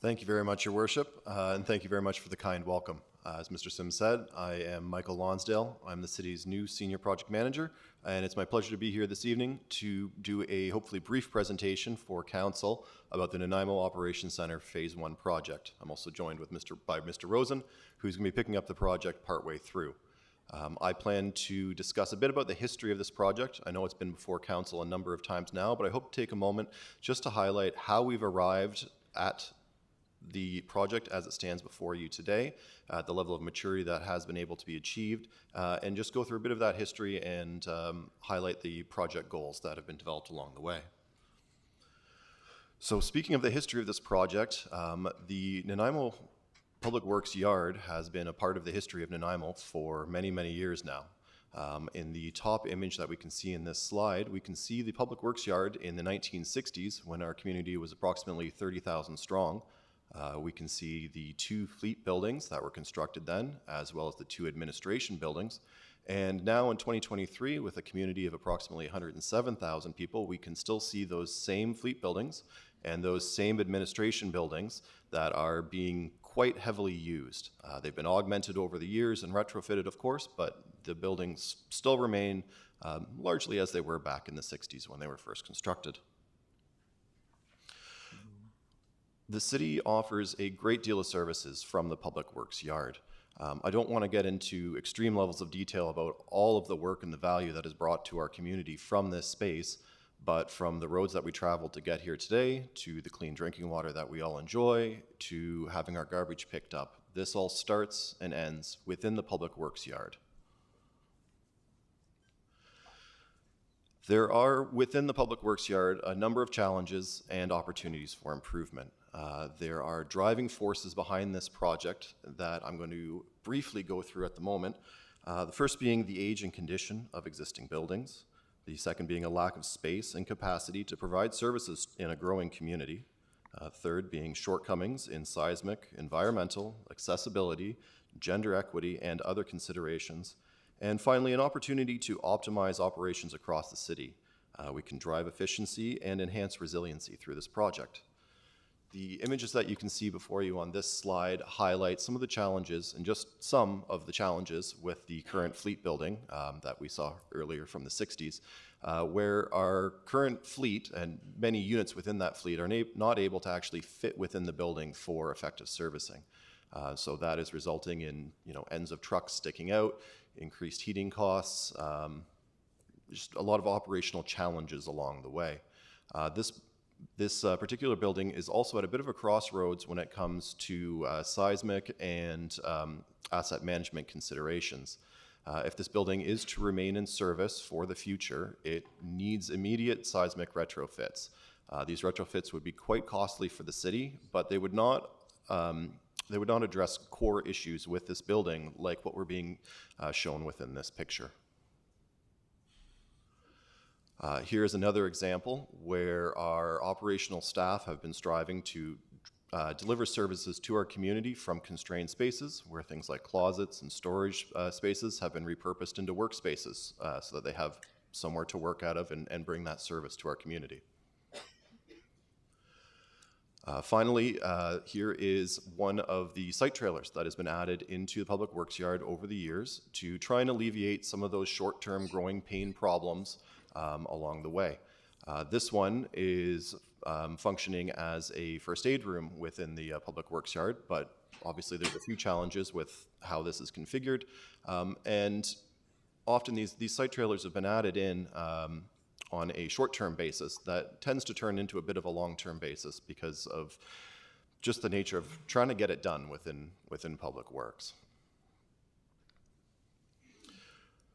Thank you very much, Your Worship, and thank you very much for the kind welcome. As Mr. Sims said, I am Michael Lonsdale. I'm the city's new senior project manager, and it's my pleasure to be here this evening to do a hopefully brief presentation for council about the Nanaimo Operations Center Phase 1 project. I'm also joined by Mr. Rosen, who's going to be picking up the project partway through. I plan to discuss a bit about the history of this project. I know it's been before council a number of times now, but I hope to take a moment just to highlight how we've arrived at the project as it stands before you today, the level of maturity that has been able to be achieved, and just go through a bit of that history and highlight the project goals that have been developed along the way. So speaking of the history of this project, the Nanaimo Public Works Yard has been a part of the history of Nanaimo for many, many years now. In the top image that we can see in this slide, we can see the Public Works Yard in the 1960s when our community was approximately 30,000 strong. We can see the 2 fleet buildings that were constructed then, as well as the 2 administration buildings. And now in 2023, with a community of approximately 107,000 people, we can still see those same fleet buildings and those same administration buildings that are being quite heavily used. They've been augmented over the years and retrofitted, of course, but the buildings still remain largely as they were back in the 60s when they were first constructed. The city offers a great deal of services from the Public Works Yard. I don't want to get into extreme levels of detail about all of the work and the value that is brought to our community from this space, but from the roads that we traveled to get here today, to the clean drinking water that we all enjoy, to having our garbage picked up, this all starts and ends within the Public Works Yard. There are, within the Public Works Yard, a number of challenges and opportunities for improvement. There are driving forces behind this project that I'm going to briefly go through at the moment. The first being the age and condition of existing buildings. The second being a lack of space and capacity to provide services in a growing community. Third being shortcomings in seismic, environmental, accessibility, gender equity, and other considerations. And finally, an opportunity to optimize operations across the city. We can drive efficiency and enhance resiliency through this project. The images that you can see before you on this slide highlight some of the challenges, and just some of the challenges with the current fleet building that we saw earlier from the 60s, where our current fleet and many units within that fleet are not able to actually fit within the building for effective servicing. So that is resulting in ends of trucks sticking out, increased heating costs, just a lot of operational challenges along the way. This particular building is also at a bit of a crossroads when it comes to seismic and asset management considerations. If this building is to remain in service for the future, it needs immediate seismic retrofits. These retrofits would be quite costly for the city, but they would not address core issues with this building like what we're being shown within this picture. Here's another example where our operational staff have been striving to deliver services to our community from constrained spaces, where things like closets and storage spaces have been repurposed into workspaces so that they have somewhere to work out of and bring that service to our community. Finally, here is one of the site trailers that has been added into the Public Works yard over the years to try and alleviate some of those short-term growing pain problems along the way. This one is functioning as a first aid room within the Public Works yard, but obviously there's a few challenges with how this is configured. And often these site trailers have been added in on a short-term basis that tends to turn into a bit of a long-term basis because of just the nature of trying to get it done within Public Works.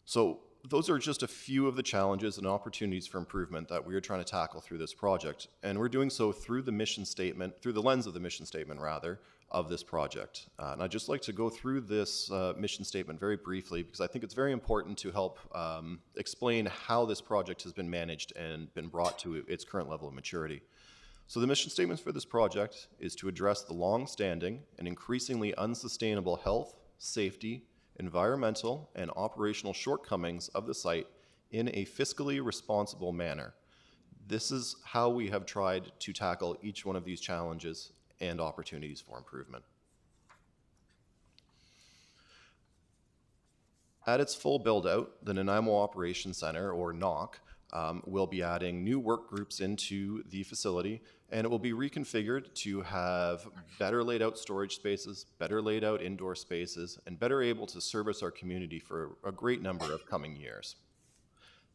So those are just a few of the challenges and opportunities for improvement that we are trying to tackle through this project. And we're doing so through the mission statement, through the lens of the mission statement, rather, of this project. And I'd just like to go through this mission statement very briefly because I think it's very important to help explain how this project has been managed and been brought to its current level of maturity. So the mission statement for this project is to address the long-standing and increasingly unsustainable health, safety, environmental, and operational shortcomings of the site in a fiscally responsible manner. This is how we have tried to tackle each one of these challenges and opportunities for improvement. At its full build-out, the Nanaimo Operations Center, or NOC, will be adding new work groups into the facility, and it will be reconfigured to have better laid out storage spaces, better laid out indoor spaces, and better able to service our community for a great number of coming years.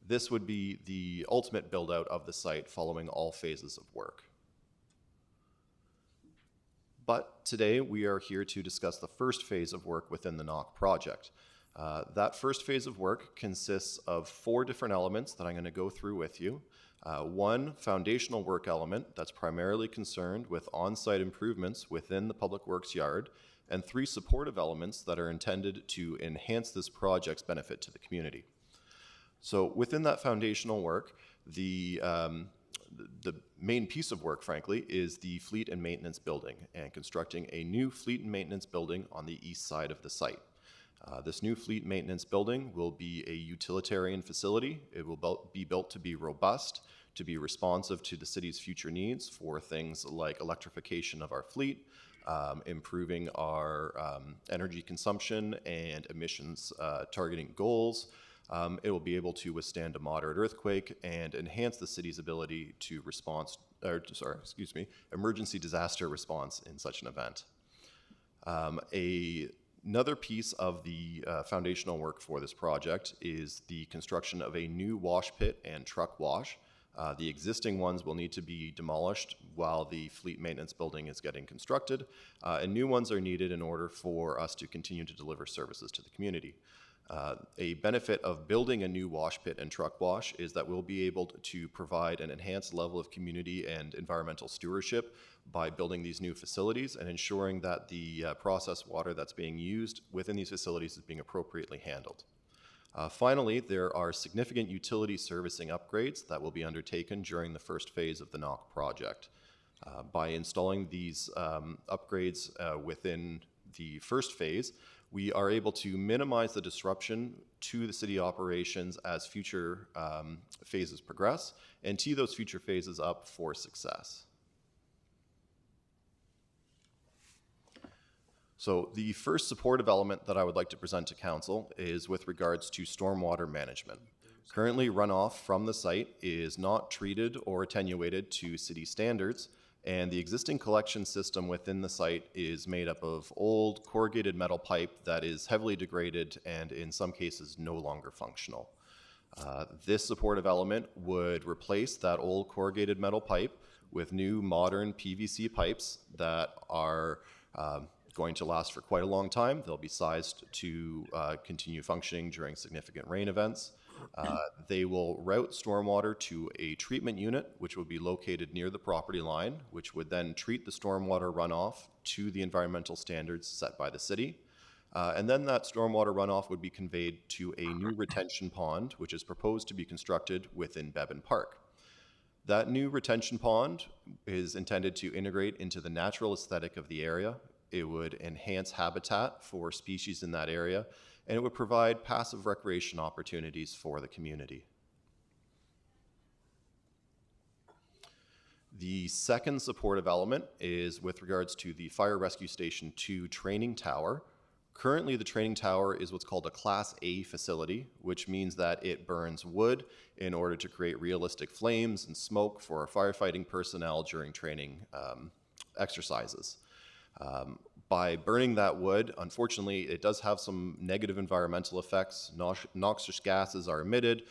This would be the ultimate build out of the site following all phases of work. But today we are here to discuss the first phase of work within the NOC project. That first phase of work consists of 4 different elements that I'm going to go through with you. One foundational work element that's primarily concerned with on-site improvements within the Public Works yard, and 3 supportive elements that are intended to enhance this project's benefit to the community. So within that foundational work, the main piece of work, frankly, is the fleet and maintenance building and constructing a new fleet and maintenance building on the east side of the site. This new fleet maintenance building will be a utilitarian facility. It will be built to be robust, to be responsive to the city's future needs for things like electrification of our fleet, improving our energy consumption and emissions targeting goals. It will be able to withstand a moderate earthquake and enhance the city's ability to emergency disaster response in such an event. Another piece of the foundational work for this project is the construction of a new wash pit and truck wash. The existing ones will need to be demolished while the fleet maintenance building is getting constructed, and new ones are needed in order for us to continue to deliver services to the community. A benefit of building a new wash pit and truck wash is that we'll be able to provide an enhanced level of community and environmental stewardship by building these new facilities and ensuring that the processed water that's being used within these facilities is being appropriately handled. Finally, there are significant utility servicing upgrades that will be undertaken during the first phase of the NOC project. By installing these upgrades within the first phase, we are able to minimize the disruption to the city operations as future phases progress and tee those future phases up for success. So the first supportive element that I would like to present to Council is with regards to stormwater management. Currently, runoff from the site is not treated or attenuated to city standards, and the existing collection system within the site is made up of old corrugated metal pipe that is heavily degraded and in some cases no longer functional. This supportive element would replace that old corrugated metal pipe with new modern PVC pipes that are going to last for quite a long time. They'll be sized to continue functioning during significant rain events. They will route stormwater to a treatment unit, which will be located near the property line, which would then treat the stormwater runoff to the environmental standards set by the city. And then that stormwater runoff would be conveyed to a new retention pond, which is proposed to be constructed within Bevan Park. That new retention pond is intended to integrate into the natural aesthetic of the area. It would enhance habitat for species in that area, and it would provide passive recreation opportunities for the community. The second supportive element is with regards to the Fire Rescue Station 2 training tower. Currently, the training tower is what's called a Class A facility, which means that it burns wood in order to create realistic flames and smoke for our firefighting personnel during training exercises. By burning that wood, unfortunately, it does have some negative environmental effects. Noxious gases are emitted.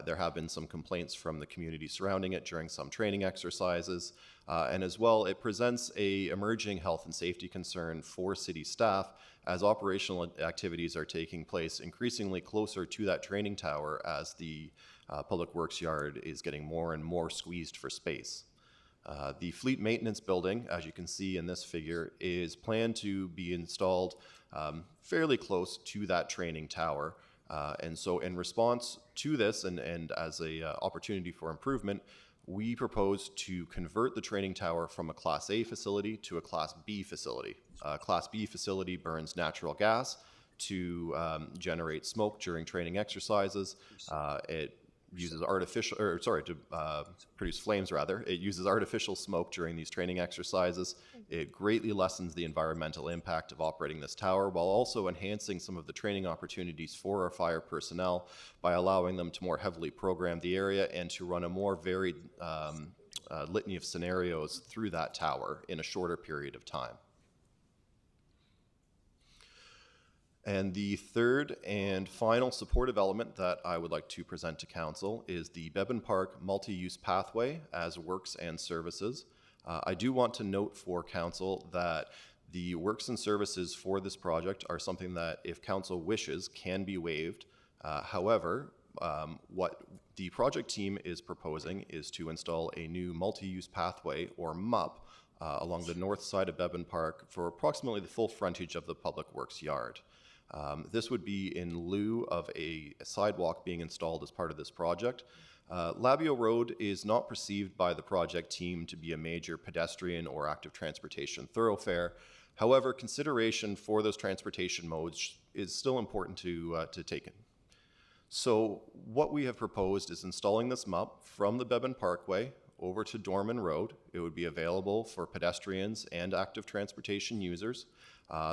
There have been some complaints from the community surrounding it during some training exercises. And as well, it presents an emerging health and safety concern for city staff as operational activities are taking place increasingly closer to that training tower as the Public Works yard is getting more and more squeezed for space. The fleet maintenance building, as you can see in this figure, is planned to be installed fairly close to that training tower. And so in response to this and as an opportunity for improvement, we propose to convert the training tower from a Class A facility to a Class B facility. Class B facility burns natural gas to generate smoke during training exercises. It uses to produce flames rather. It uses artificial smoke during these training exercises. It greatly lessens the environmental impact of operating this tower while also enhancing some of the training opportunities for our fire personnel by allowing them to more heavily program the area and to run a more varied litany of scenarios through that tower in a shorter period of time. And the third and final supportive element that I would like to present to Council is the Bevan Park multi-use pathway as works and services. I do want to note for Council that the works and services for this project are something that, if Council wishes, can be waived. However, what the project team is proposing is to install a new multi-use pathway, or MUP, along the north side of Bevan Park for approximately the full frontage of the Public Works yard. This would be in lieu of a sidewalk being installed as part of this project. Labio Road is not perceived by the project team to be a major pedestrian or active transportation thoroughfare. However, consideration for those transportation modes is still important to take in. So what we have proposed is installing this MUP from the Bevan Parkway over to Dorman Road. It would be available for pedestrians and active transportation users.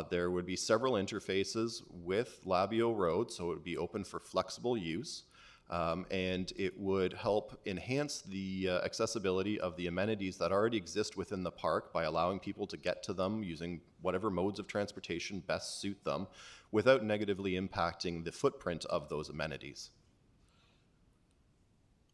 There would be several interfaces with Labio Road, so it would be open for flexible use. And it would help enhance the accessibility of the amenities that already exist within the park by allowing people to get to them using whatever modes of transportation best suit them without negatively impacting the footprint of those amenities.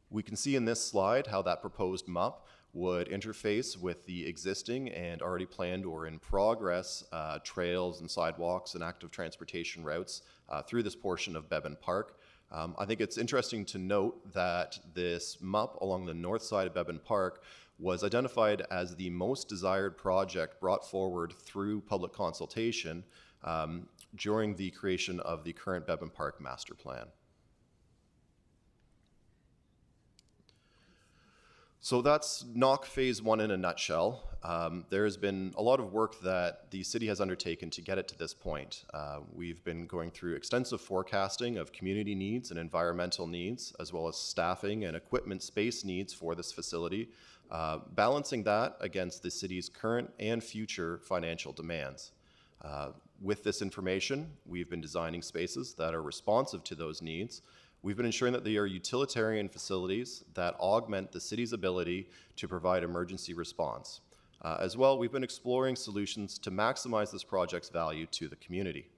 We can see in this slide how that proposed MUP would interface with the existing and already planned or in progress trails and sidewalks and active transportation routes through this portion of Bevan Park. I think it's interesting to note that this MUP along the north side of Bevan Park was identified as the most desired project brought forward through public consultation during the creation of the current Bevan Park Master Plan. So that's NOC Phase 1 in a nutshell. There has been a lot of work that the city has undertaken to get it to this point. We've been going through extensive forecasting of community needs and environmental needs, as well as staffing and equipment space needs for this facility, balancing that against the city's current and future financial demands. With this information, we've been designing spaces that are responsive to those needs. We've been ensuring that they are utilitarian facilities that augment the city's ability to provide emergency response. As well, we've been exploring solutions to maximize this project's value to the community.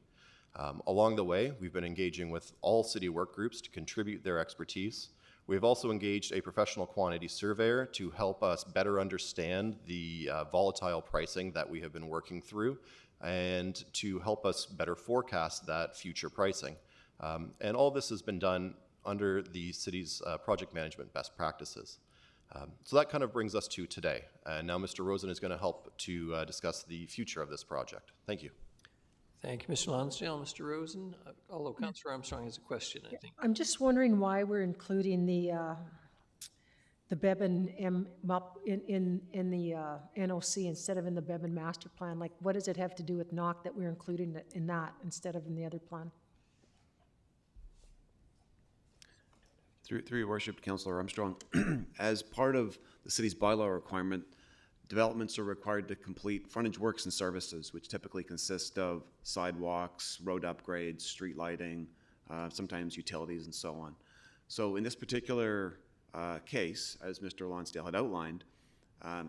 Along the way, we've been engaging with all city work groups to contribute their expertise. We've also engaged a professional quantity surveyor to help us better understand the volatile pricing that we have been working through and to help us better forecast that future pricing. And all this has been done under the city's project management best practices. So that kind of brings us to today. And now Mr. Rosen is going to help to discuss the future of this project. Thank you. Thank you, Mr. Lonsdale. Mr. Rosen, although Councillor Armstrong has a question, I think. I'm just wondering why we're including the Beban MUP in the NOC instead of in the Beban master plan. Like, what does it have to do with NOC that we're including it in that instead of in the other plan? Through your worship, Councillor Armstrong, as part of the city's bylaw requirement, developments are required to complete frontage works and services, which typically consist of sidewalks, road upgrades, street lighting, sometimes utilities, and so on. So in this particular case, as Mr. Lonsdale had outlined,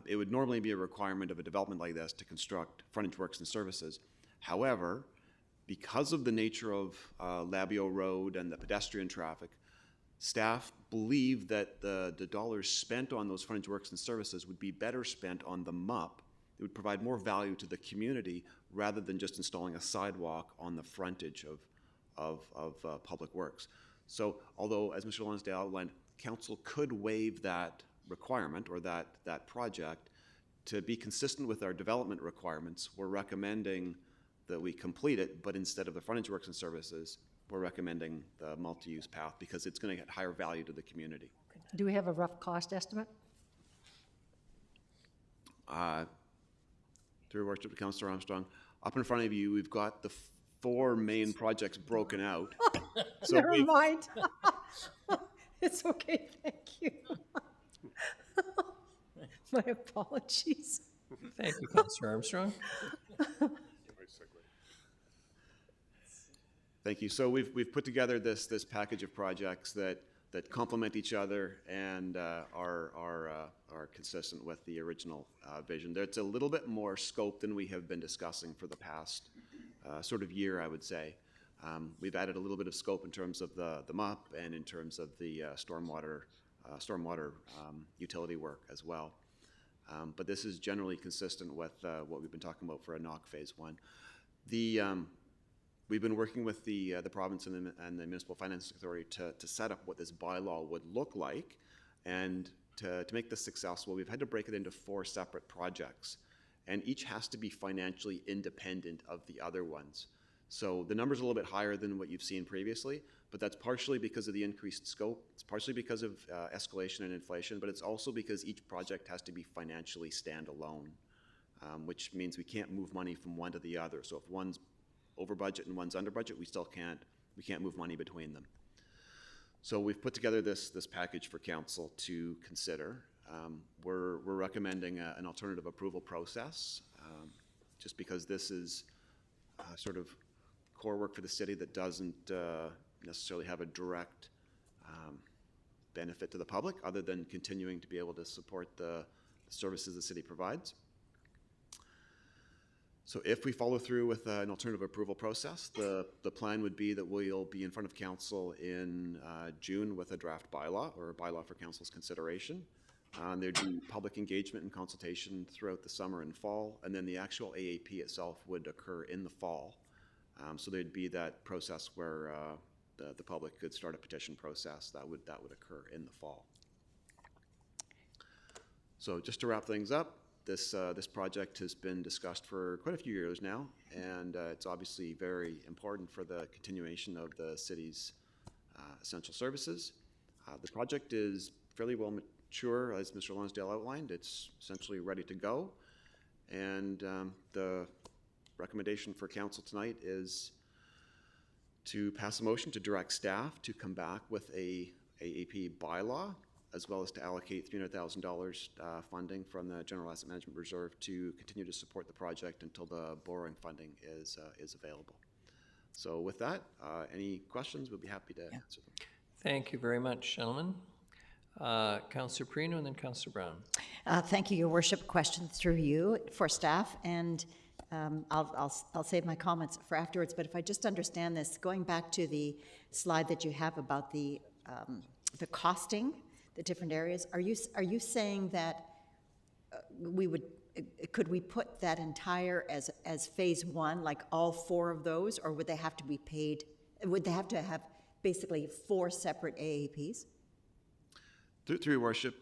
it would normally be a requirement of a development like this to construct frontage works and services. However, because of the nature of Labio Road and the pedestrian traffic, staff believe that the dollars spent on those frontage works and services would be better spent on the MUP. It would provide more value to the community rather than just installing a sidewalk on the frontage of public works. So although, as Mr. Lonsdale outlined, council could waive that requirement or that project, to be consistent with our development requirements, we're recommending that we complete it, but instead of the frontage works and services, we're recommending the multi-use path because it's going to get higher value to the community. Do we have a rough cost estimate? Through worship to Councillor Armstrong, up in front of you, we've got the 4 main projects broken out. So Never mind. It's okay, thank you. My apologies. Thank you, Councillor Armstrong. Thank you. So we've put together this package of projects that complement each other and are consistent with the original vision. It's a little bit more scope than we have been discussing for the past sort of year, I would say. We've added a little bit of scope in terms of the MUP and in terms of the stormwater utility work as well. But this is generally consistent with what we've been talking about for a NOC Phase 1. We've been working with the province and the Municipal Finance Authority to set up what this bylaw would look like, and to make this successful, we've had to break it into 4 separate projects, and each has to be financially independent of the other ones. So the number's a little bit higher than what you've seen previously, but that's partially because of the increased scope, it's partially because of escalation and inflation, but it's also because each project has to be financially standalone, which means we can't move money from one to the other. So if one's over budget and one's under budget, we can't move money between them. So we've put together this package for council to consider. We're recommending an alternative approval process, just because this is sort of core work for the city that doesn't necessarily have a direct benefit to the public, other than continuing to be able to support the services the city provides. So if we follow through with an alternative approval process, the plan would be that we'll be in front of council in June with a draft bylaw, or a bylaw for council's consideration. There'd be public engagement and consultation throughout the summer and fall, and then the actual AAP itself would occur in the fall. So there'd be that process where the public could start a petition process that would occur in the fall. So just to wrap things up, this project has been discussed for quite a few years now, and it's obviously very important for the continuation of the city's essential services. The project is fairly well mature, as Mr. Lonsdale outlined. It's essentially ready to go, and the recommendation for council tonight is to pass a motion to direct staff to come back with a AAP bylaw, as well as to allocate $300,000 funding from the General Asset Management Reserve to continue to support the project until the borrowing funding is available. So with that, any questions, we'll be happy to answer them. Thank you very much, gentlemen. Councillor Perino and then Councillor Brown. Thank you, Your Worship. Question through you for staff, and I'll save my comments for afterwards, but if I just understand this, going back to the slide that you have about the costing, the different areas, are you saying that could we put that entire as phase one, like all 4 of those, or would they have to be paid, would they have to have basically 4 separate AAPs? Through your worship,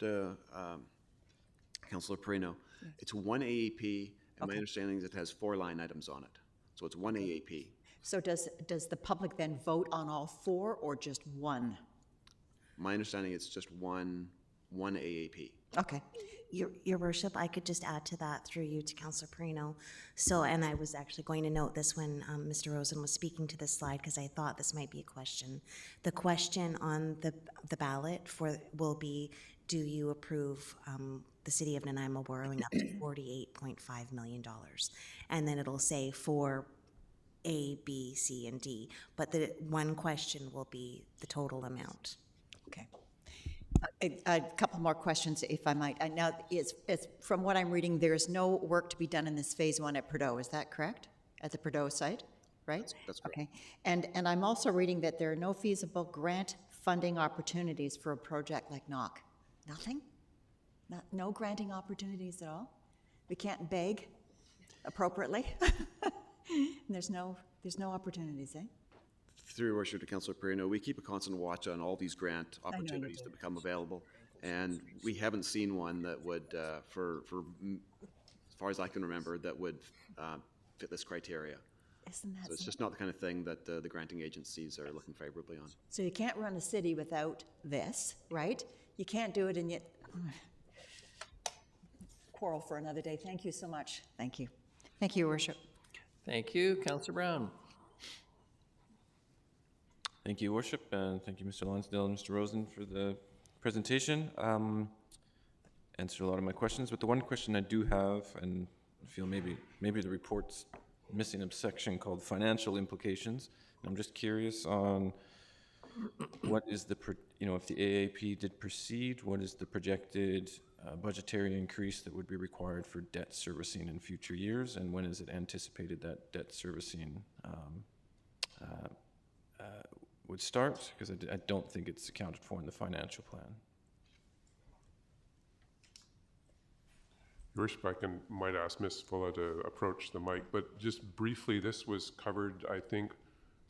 Councillor Perino, it's one AAP, and my understanding is it has 4 line items on it. So it's one AAP. So does the public then vote on all 4 or just one? My understanding it's just one AAP. Okay. Your worship, I could just add to that through you to Councillor Perino. So, and I was actually going to note this when Mr. Rosen was speaking to this slide because I thought this might be a question. The question on the ballot will be, do you approve the City of Nanaimo borrowing up to $48.5 million? And then it'll say for A, B, C, and D. But the one question will be the total amount. Okay. A couple more questions, if I might. Now, it's from what I'm reading, there's no work to be done in this phase 1 at Prudhoe. Is that correct? At the Prudhoe site, right? That's correct. Okay. And I'm also reading that there are no feasible grant funding opportunities for a project like Knock. Nothing? No granting opportunities at all? We can't beg appropriately? There's no opportunities, eh? Through your worship to Councillor Perino, we keep a constant watch on all these grant opportunities that become available, and we haven't seen one that would, as far as I can remember, that would fit this criteria. Isn't that so it's just not the kind of thing that the granting agencies are looking favorably on. So you can't run a city without this, right? You can't do it, and yet quarrel for another day. Thank you so much. Thank you. Thank you, Your Worship. Thank you. Councillor Brown. Thank you, Worship, and thank you, Mr. Lonsdale and Mr. Rosen, for the presentation. Answered a lot of my questions, but the one question I do have, and I feel maybe the report's missing a section called financial implications. And I'm just curious on what is the, if the AAP did proceed, what is the projected budgetary increase that would be required for debt servicing in future years, and when is it anticipated that debt servicing would start? Because I don't think it's accounted for in the financial plan. Your Worship, I might ask Ms. Fulla to approach the mic, but just briefly, this was covered, I think,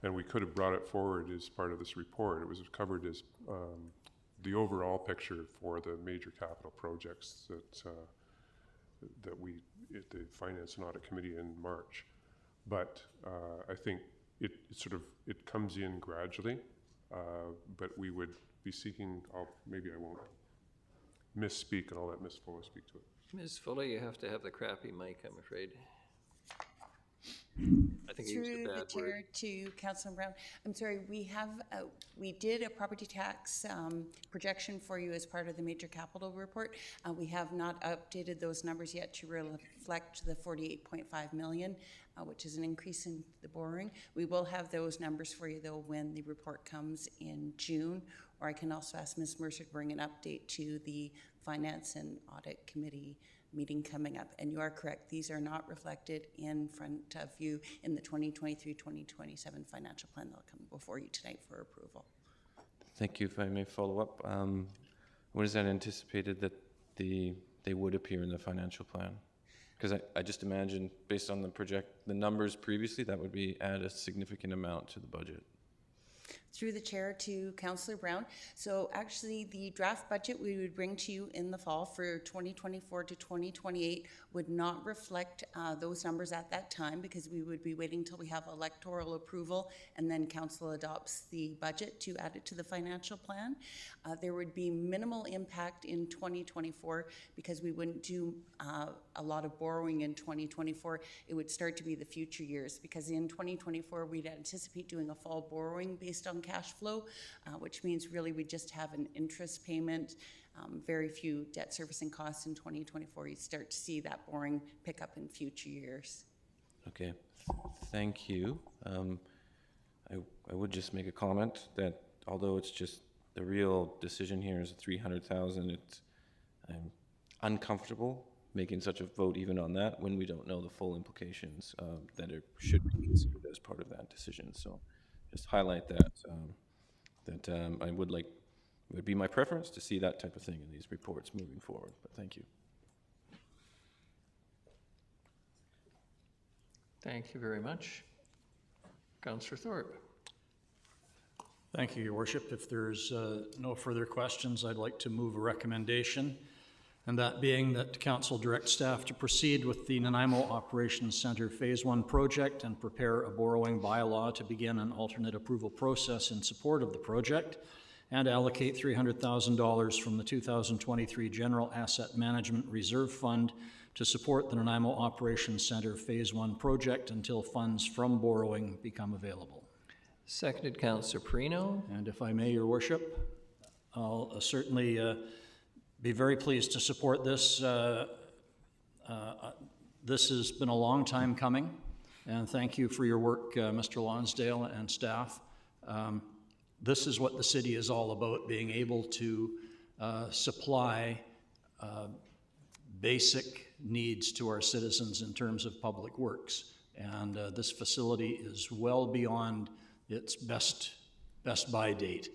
and we could have brought it forward as part of this report. It was covered as the overall picture for the major capital projects that the Finance and Audit Committee in March. But I think it comes in gradually, but we would be seeking, maybe I won't misspeak, and I'll let Ms. Fulla speak to it. Ms. Fuller, you have to have the crappy mic, I'm afraid. I think you used a Through the bad chair word. to Councilor Brown, I'm sorry, we did a property tax projection for you as part of the major capital report. We have not updated those numbers yet to reflect the 48.5 million, which is an increase in the borrowing. We will have those numbers for you though when the report comes in June, or I can also ask Ms. Mercer to bring an update to the Finance and Audit Committee meeting coming up. And you are correct, these are not reflected in front of you in the 2023-2027 financial plan. They'll come before you tonight for approval. Thank you. If I may follow up, what is that anticipated that they would appear in the financial plan? Because I just imagine, based on the numbers previously, that would add a significant amount to the budget. Through the chair to Councillor Brown. So actually the draft budget we would bring to you in the fall for 2024 to 2028 would not reflect those numbers at that time, because we would be waiting till we have electoral approval and then council adopts the budget to add it to the financial plan. There would be minimal impact in 2024 because we wouldn't do a lot of borrowing in 2024. It would start to be the future years, because in 2024 we'd anticipate doing a fall borrowing based on cash flow, which means really we just have an interest payment, very few debt servicing costs in 2024. You start to see that borrowing pick up in future years. Okay, thank you. I would just make a comment that although it's just the real decision here is 300,000, I'm uncomfortable making such a vote even on that when we don't know the full implications that it should be considered as part of that decision. So just highlight that, I would like, it would be my preference to see that type of thing in these reports moving forward, but thank you. Thank you very much. Councillor Thorpe. Thank you, Your Worship. If there's no further questions, I'd like to move a recommendation, and that being that Council direct staff to proceed with the Nanaimo Operations Centre Phase 1 project and prepare a borrowing bylaw to begin an alternate approval process in support of the project, and allocate $300,000 from the 2023 General Asset Management Reserve Fund to support the Nanaimo Operations Centre Phase 1 project until funds from borrowing become available. Seconded, Councillor Perino. And if I may, Your Worship, I'll certainly be very pleased to support this. This has been a long time coming, and thank you for your work, Mr. Lonsdale and staff. This is what the city is all about, being able to supply basic needs to our citizens in terms of public works. And this facility is well beyond its best buy date.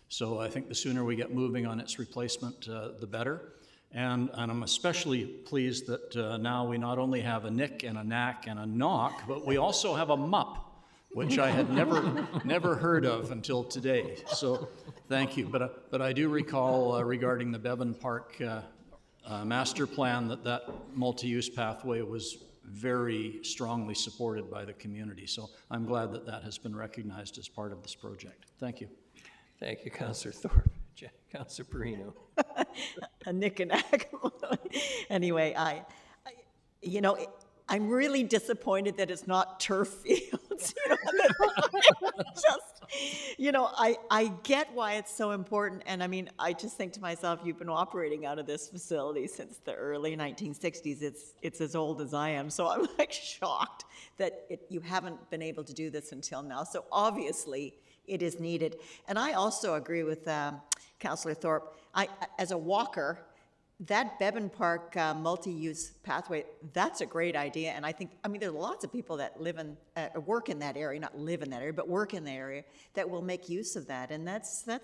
So I think the sooner we get moving on its replacement, the better. And I'm especially pleased that now we not only have a nick and a knack and a knock, but we also have a MUP, which I had never heard of until today. So thank you. But I do recall regarding the Bevan Park master plan that multi-use pathway was very strongly supported by the community. So I'm glad that has been recognized as part of this project. Thank you. Thank you, Councillor Thorpe. Councillor Perino. A nick and knack. Anyway, I'm really disappointed that it's not turf fields. I get why it's so important. And I mean, I just think to myself, you've been operating out of this facility since the early 1960s. It's as old as I am. So I'm like shocked that you haven't been able to do this until now. So obviously it is needed. And I also agree with Councillor Thorpe. As a walker, that Bevan Park multi-use pathway, that's a great idea. And I think, there's lots of people that live in, work in that area, not live in that area, but work in the area that will make use of that. And that's a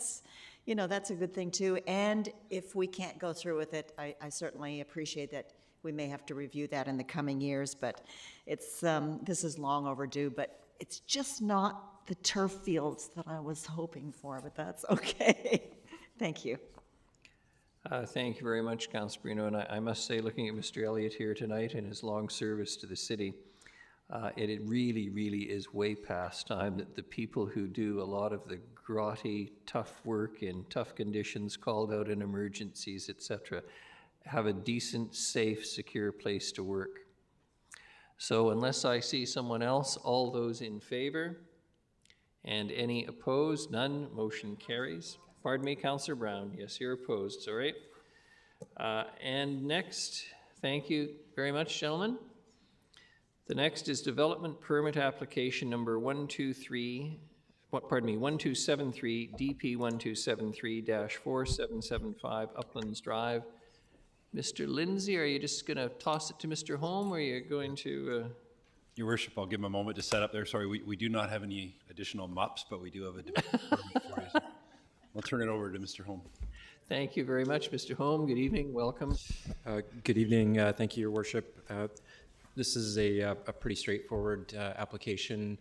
good thing too. And if we can't go through with it, I certainly appreciate that we may have to review that in the coming years, but it's, this is long overdue, but it's just not the turf fields that I was hoping for, but that's okay. Thank you. Thank you very much, Councillor Perino. And I must say, looking at Mr. Elliott here tonight and his long service to the city, it really, really is way past time that the people who do a lot of the grotty, tough work in tough conditions, called out in emergencies, etc., have a decent, safe, secure place to work. So unless I see someone else, all those in favor? And any opposed? None. Motion carries. Pardon me, Councillor Brown. Yes, you're opposed. All right. And next, thank you very much, gentlemen. The next is development permit application number 1273, DP 1273-4775 Uplands Drive. Mr. Lindsay, are you just going to toss it to Mr. Holm, or are you going to... Your Worship, I'll give him a moment to set up there. Sorry, we do not have any additional MUPs, but we do have a development permit for you. I'll turn it over to Mr. Holm. Thank you very much, Mr. Holm. Good evening. Welcome. Good evening. Thank you, Your Worship. This is a pretty straightforward application,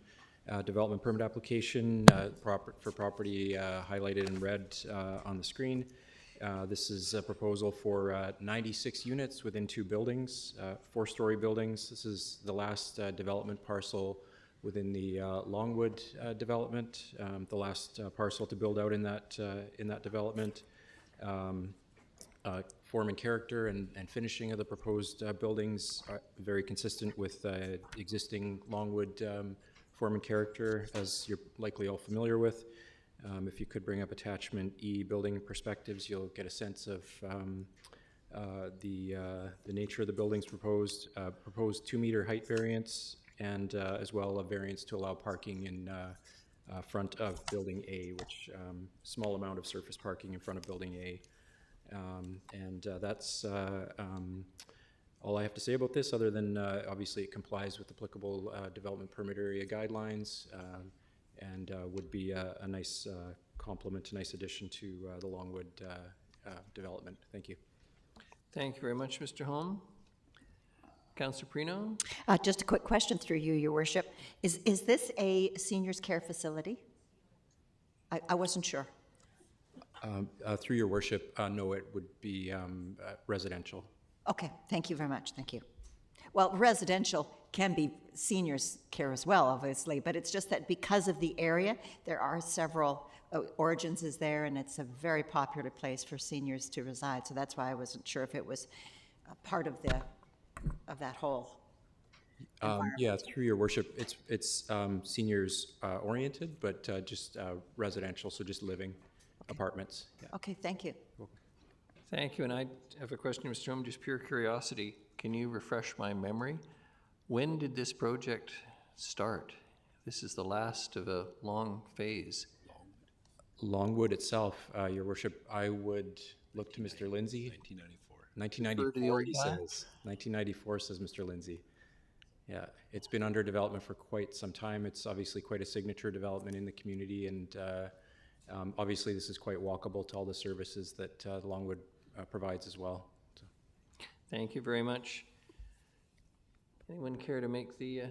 development permit application for property highlighted in red on the screen. This is a proposal for 96 units within 2 buildings, 4-story buildings. This is the last development parcel within the Longwood development, the last parcel to build out in that development. Form and character and finishing of the proposed buildings are very consistent with existing Longwood form and character, as you're likely all familiar with. If you could bring up attachment E, building perspectives, you'll get a sense of the nature of the buildings proposed. Proposed 2-meter height variance, and as well a variance to allow parking in front of Building A, which small amount of surface parking in front of Building A. That's all I have to say about this, other than obviously it complies with applicable development permit area guidelines, and would be a nice complement, a nice addition to the Longwood development. Thank you. Thank you very much, Mr. Holm. Councillor Prino? Just a quick question through you, Your Worship. Is this a seniors care facility? I wasn't sure. Through your worship, no, it would be residential. Okay, thank you very much, thank you. Well, residential can be seniors care as well, obviously, but it's just that because of the area, there are several, Origins is there, and it's a very popular place for seniors to reside, so that's why I wasn't sure if it was a part of that whole. Yeah, through your worship, it's seniors oriented, but just residential, so just living apartments. Yeah. Okay, thank you. Thank you, and I have a question, Mr. Holm, just pure curiosity. Can you refresh my memory? When did this project start? This is the last of a long phase. Longwood itself, your worship, I would look to Mr. Lindsay. 1994, he says. 1994, says Mr. Lindsay. Yeah, it's been under development for quite some time. It's obviously quite a signature development in the community, and obviously this is quite walkable to all the services that Longwood provides as well. So. Thank you very much. Anyone care to make the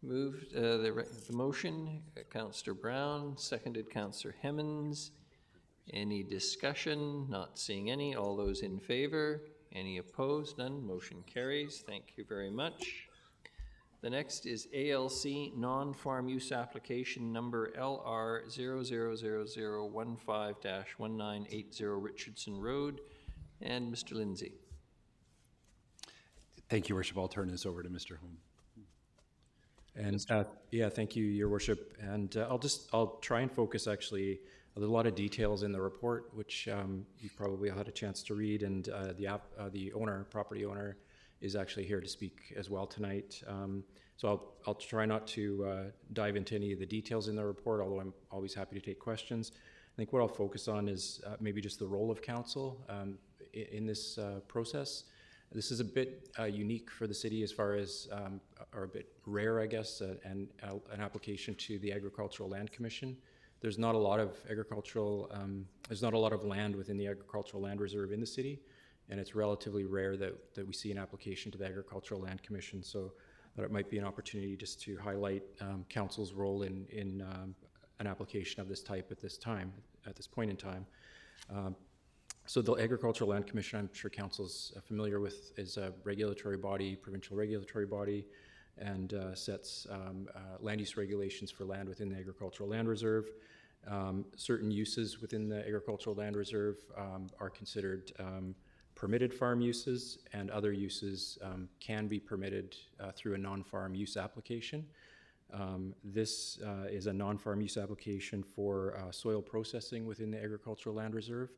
the motion? Councillor Brown, seconded Councillor Hemmons. Any discussion? Not seeing any. All those in favor? Any opposed? None. Motion carries. Thank you very much. The next is ALC non-farm use application number LR 000015-1980 Richardson Road. And Mr. Lindsay. Thank you, Worship. I'll turn this over to Mr. Holm. And yeah, thank you, Your Worship. And I'll try and focus actually. There's a lot of details in the report, which you probably had a chance to read, and the property owner, is actually here to speak as well tonight. So I'll try not to dive into any of the details in the report, although I'm always happy to take questions. I think what I'll focus on is maybe just the role of council in this process. This is a bit unique for the city as far as, or a bit rare, I guess, and an application to the Agricultural Land Commission. There's not a lot of there's not a lot of land within the Agricultural Land Reserve in the city, and it's relatively rare that we see an application to the Agricultural Land Commission. So I thought it might be an opportunity just to highlight council's role in an application of this type at this point in time. So the Agricultural Land Commission, I'm sure council's familiar with, is a regulatory body, provincial regulatory body, and sets land use regulations for land within the Agricultural Land Reserve. Certain uses within the Agricultural Land Reserve are considered permitted farm uses, and other uses can be permitted through a non-farm use application. This is a non-farm use application for soil processing within the Agricultural Land Reserve.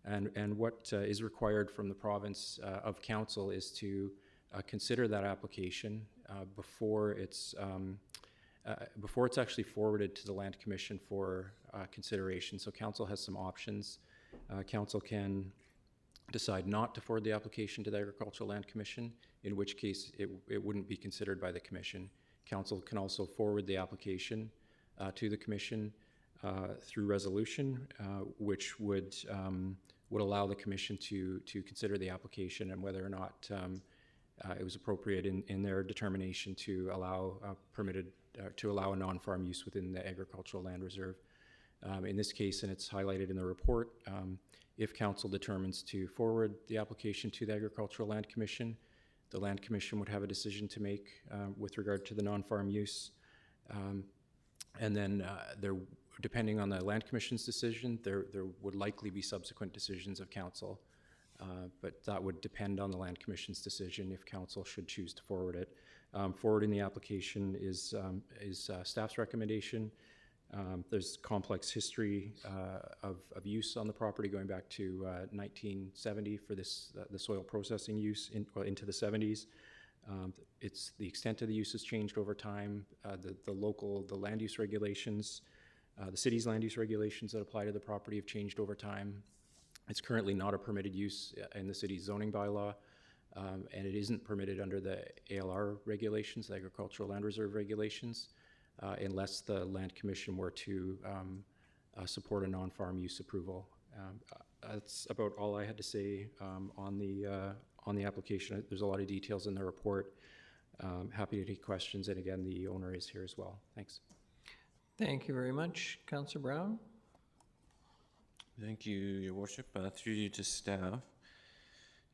And what is required from the province of council is to consider that application before it's actually forwarded to the Land Commission for consideration. So council has some options. Council can decide not to forward the application to the Agricultural Land Commission, in which case it wouldn't be considered by the Commission. Council can also forward the application to the Commission through resolution, which would allow the Commission to consider the application and whether or not it was appropriate in their determination to allow a non-farm use within the Agricultural Land Reserve. In this case, and it's highlighted in the report, if council determines to forward the application to the Agricultural Land Commission, the Land Commission would have a decision to make with regard to the non-farm use. And then depending on the Land Commission's decision, there would likely be subsequent decisions of council, but that would depend on the Land Commission's decision if council should choose to forward it. Forwarding the application is staff's recommendation. There's complex history of use on the property going back to 1970 for the soil processing use into the 70s. It's the extent of the use has changed over time. The land use regulations, the city's land use regulations that apply to the property have changed over time. It's currently not a permitted use in the city's zoning bylaw. and it isn't permitted under the ALR regulations, the Agricultural Land Reserve regulations, unless the Land Commission were to support a non-farm use approval. That's about all I had to say on the application. There's a lot of details in the report. Happy to take questions, and again, the owner is here as well. Thanks. Thank you very much. Councillor Brown? Thank you, Your Worship. Through you to staff,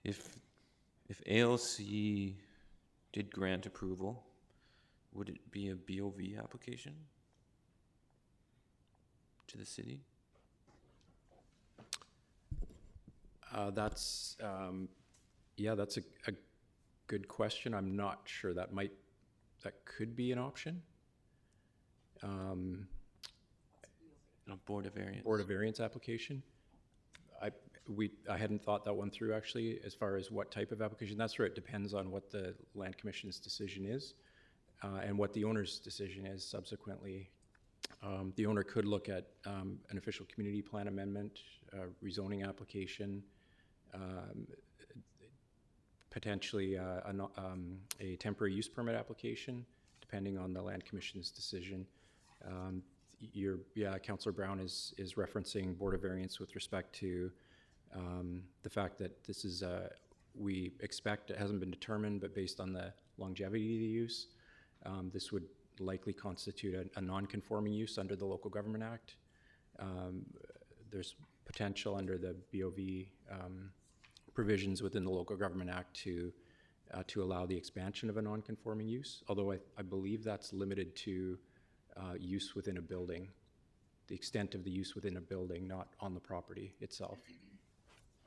if ALC did grant approval, would it be a BOV application to the city? That's a good question. I'm not sure. That could be an option. Board of Variance. Board of Variance application. I hadn't thought that one through actually, as far as what type of application. That's where it depends on what the Land Commission's decision is, and what the owner's decision is subsequently. The owner could look at an official community plan amendment, rezoning application, potentially a temporary use permit application, depending on the Land Commission's decision. Councillor Brown is referencing Board of Variance with respect to the fact that this is, we expect, it hasn't been determined, but based on the longevity of the use, this would likely constitute a non-conforming use under the Local Government Act. There's potential under the BOV provisions within the Local Government Act to allow the expansion of a non-conforming use, although I believe that's limited to use within a building, the extent of the use within a building, not on the property itself.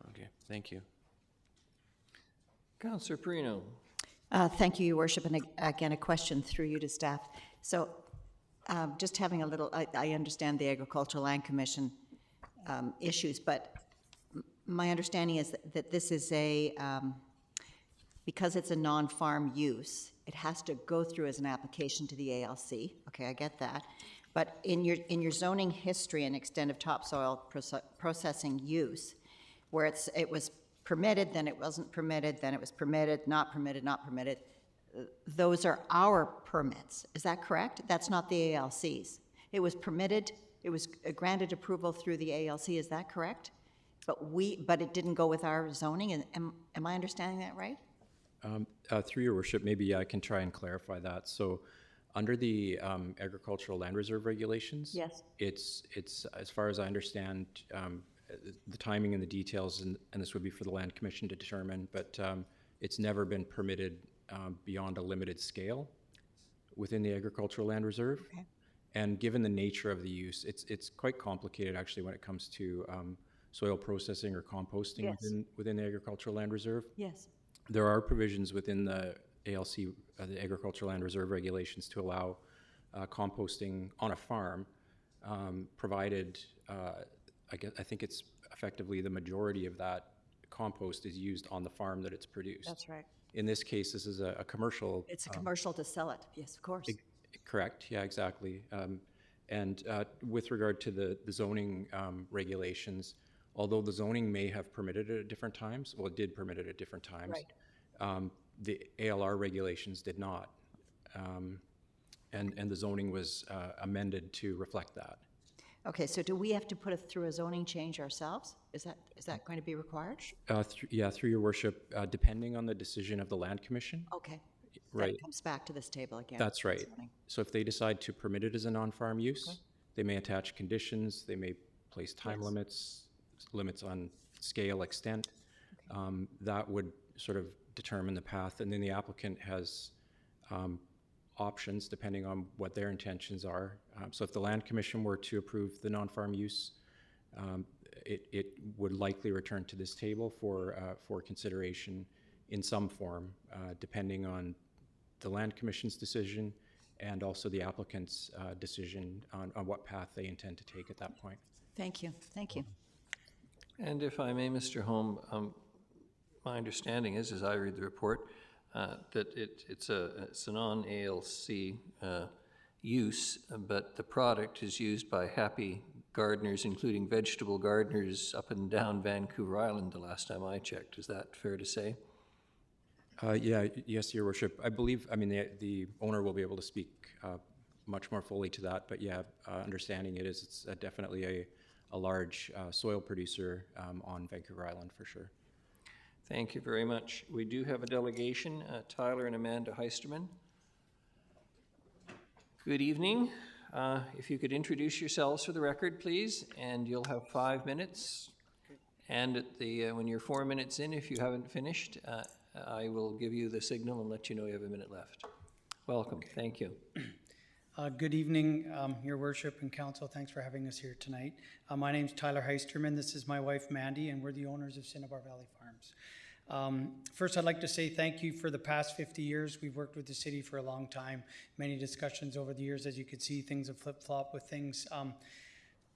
Okay, thank you. Councillor Perino. Thank you, Your Worship, and again, a question through you to staff. So just having a little, I understand the Agricultural Land Commission issues, but my understanding is that this is because it's a non-farm use, it has to go through as an application to the ALC. Okay, I get that. But in your zoning history and extent of topsoil processing use, where it was permitted, then it wasn't permitted, then it was permitted, not permitted, not permitted, those are our permits. Is that correct? That's not the ALC's. It was permitted, it was granted approval through the ALC, is that correct? But it didn't go with our zoning, and am I understanding that right? Through Your Worship, maybe I can try and clarify that. So under the Agricultural Land Reserve regulations, yes, it's as far as I understand, the timing and the details, and this would be for the Land Commission to determine, but it's never been permitted beyond a limited scale within the Agricultural Land Reserve. Okay. And given the nature of the use, it's quite complicated actually when it comes to soil processing or composting, yes, within the Agricultural Land Reserve. Yes. There are provisions within the ALC, the Agricultural Land Reserve regulations, to allow composting on a farm, provided I think it's effectively the majority of that compost is used on the farm that it's produced. That's right. In this case, this is a commercial. It's a commercial to sell it. Yes, of course. Correct. Yeah, exactly. And with regard to the zoning regulations, although the zoning may have permitted it at different times, well, it did permit it at different times. Right. The ALR regulations did not, and the zoning was amended to reflect that. Okay, so do we have to put it through a zoning change ourselves? Is that going to be required? Through Your Worship, depending on the decision of the Land Commission. Okay. Right. That comes back to this table again. That's right. So if they decide to permit it as a non-farm use, okay, they may attach conditions, they may place time, yes, limits on scale, extent. Okay. That would sort of determine the path, and then the applicant has options depending on what their intentions are. So if the Land Commission were to approve the non-farm use, it would likely return to this table for consideration in some form, depending on the Land Commission's decision and also the applicant's decision on what path they intend to take at that point. Thank you. Thank you. And if I may, Mr. Holm, my understanding is, as I read the report, that it's a non-ALC use, but the product is used by happy gardeners, including vegetable gardeners up and down Vancouver Island the last time I checked. Is that fair to say? Yes, Your Worship. I believe, I mean, the owner will be able to speak much more fully to that, but yeah, understanding it's definitely a large soil producer on Vancouver Island for sure. Thank you very much. We do have a delegation, Tyler and Amanda Heisterman. Good evening. If you could introduce yourselves for the record, please, and you'll have 5 minutes. And at when you're 4 minutes in, if you haven't finished, I will give you the signal and let you know you have a minute left. Welcome. Okay. Thank you. Good evening, Your Worship and Council. Thanks for having us here tonight. My name's Tyler Heisterman. This is my wife, Mandy, and we're the owners of Cinnabar Valley Farms. First, I'd like to say thank you for the past 50 years. We've worked with the city for a long time. Many discussions over the years. As you could see, things have flip-flopped with things.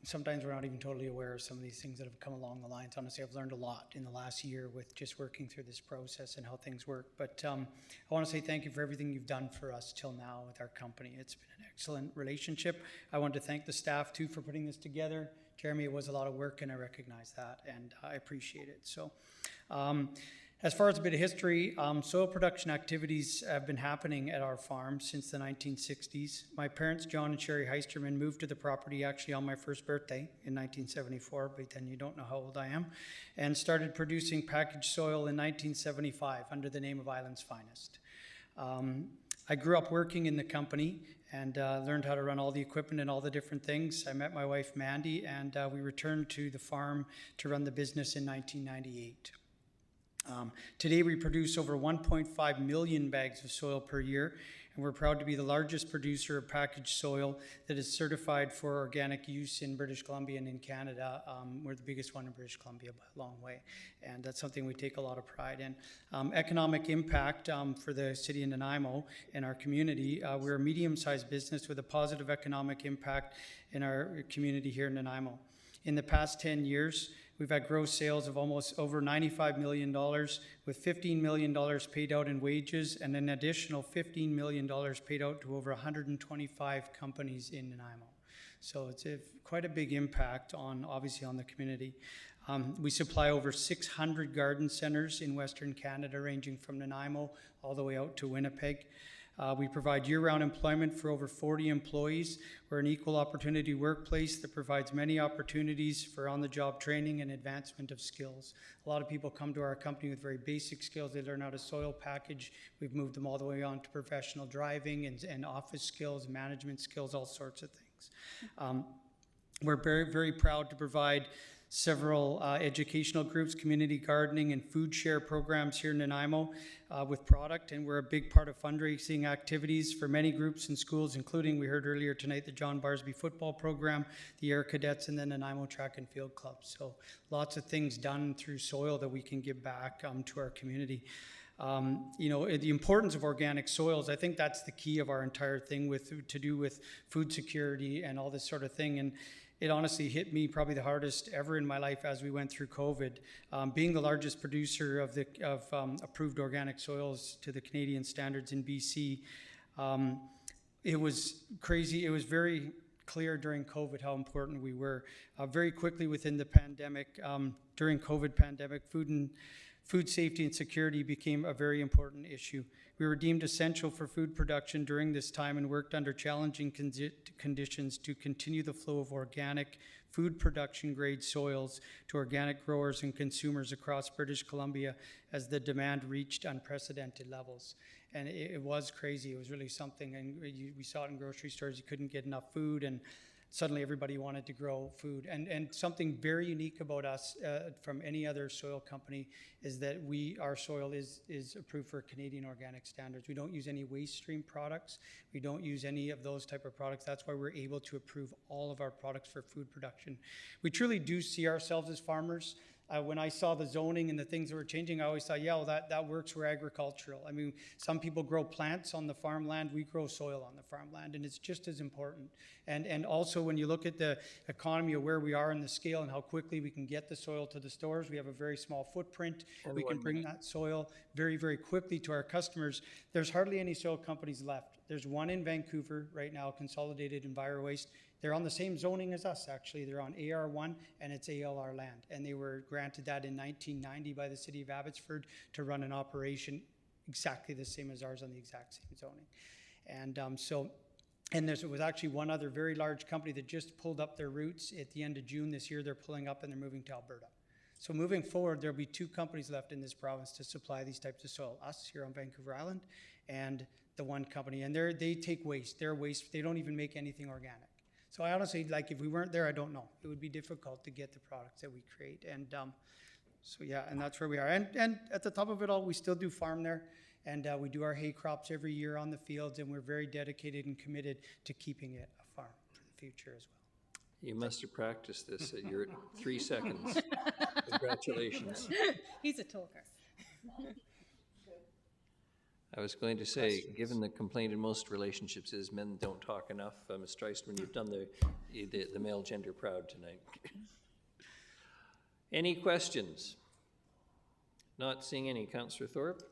Sometimes we're not even totally aware of some of these things that have come along the lines. Honestly, I've learned a lot in the last year with just working through this process and how things work. But I want to say thank you for everything you've done for us till now with our company. It's been an excellent relationship. I want to thank the staff too for putting this together. Jeremy, it was a lot of work and I recognize that and I appreciate it. So as far as a bit of history, soil production activities have been happening at our farm since the 1960s. My parents, John and Sherry Heisterman, moved to the property actually on my first birthday in 1974, but then you don't know how old I am, and started producing packaged soil in 1975 under the name of Island's Finest. I grew up working in the company and learned how to run all the equipment and all the different things. I met my wife, Mandy, and we returned to the farm to run the business in 1998. Today we produce over 1.5 million bags of soil per year, and we're proud to be the largest producer of packaged soil that is certified for organic use in British Columbia and in Canada. We're the biggest one in British Columbia by a long way, and that's something we take a lot of pride in. Economic impact for the city of Nanaimo and our community. We're a medium-sized business with a positive economic impact in our community here in Nanaimo. In the past 10 years, we've had gross sales of almost over $95 million, with $15 million paid out in wages and an additional $15 million paid out to over 125 companies in Nanaimo. So it's quite a big impact obviously on the community. We supply over 600 garden centers in Western Canada, ranging from Nanaimo all the way out to Winnipeg. We provide year-round employment for over 40 employees. We're an equal opportunity workplace that provides many opportunities for on-the-job training and advancement of skills. A lot of people come to our company with very basic skills. They learn how to soil package. We've moved them all the way on to professional driving and office skills, management skills, all sorts of things. We're very, very proud to provide several educational groups, community gardening and food share programs here in Nanaimo with product, and we're a big part of fundraising activities for many groups and schools, including, we heard earlier tonight, the John Barsby football program, the Air Cadets, and the Nanaimo Track and Field Club. So lots of things done through soil that we can give back to our community. You know, the importance of organic soils, I think that's the key of our entire thing to do with food security and all this sort of thing. And it honestly hit me probably the hardest ever in my life as we went through COVID. Being the largest producer of approved organic soils to the Canadian standards in BC, it was crazy. It was very clear during COVID how important we were. Very quickly within the pandemic, during COVID pandemic, food safety and security became a very important issue. We were deemed essential for food production during this time and worked under challenging conditions to continue the flow of organic food production grade soils to organic growers and consumers across British Columbia as the demand reached unprecedented levels. And it was crazy. It was really something. And we saw it in grocery stores. You couldn't get enough food, and suddenly everybody wanted to grow food. And something very unique about us from any other soil company is that our soil is approved for Canadian organic standards. We don't use any waste stream products. We don't use any of those type of products. That's why we're able to approve all of our products for food production. We truly do see ourselves as farmers. When I saw the zoning and the things that were changing, I always thought, yeah, well, that works for agricultural. I mean, some people grow plants on the farmland, we grow soil on the farmland, and it's just as important. And also when you look at the economy of where we are in the scale and how quickly we can get the soil to the stores, we have a very small footprint. We can bring that soil very, very quickly to our customers. There's hardly any soil companies left. There's one in Vancouver right now, Consolidated EnviroWaste. They're on the same zoning as us, actually. They're on AR1, and it's ALR land. And they were granted that in 1990 by the city of Abbotsford to run an operation exactly the same as ours on the exact same zoning. And and there was actually one other very large company that just pulled up their roots at the end of June this year. They're pulling up and they're moving to Alberta. So moving forward, there'll be 2 companies left in this province to supply these types of soil, us here on Vancouver Island and the one company. And they take waste, their waste, they don't even make anything organic. So I honestly, like, if we weren't there, I don't know. It would be difficult to get the products that we create. And so yeah, and that's where we are. And at the top of it all, we still do farm there. And we do our hay crops every year on the fields, and we're very dedicated and committed to keeping it a farm for the future as well. You must have practiced this. You're at 3 seconds. Congratulations. He's a talker. I was going to say, given the complaint in most relationships is men don't talk enough, Ms. Treisman, you've done the male gender proud tonight. Any questions? Not seeing any. Councillor Thorpe?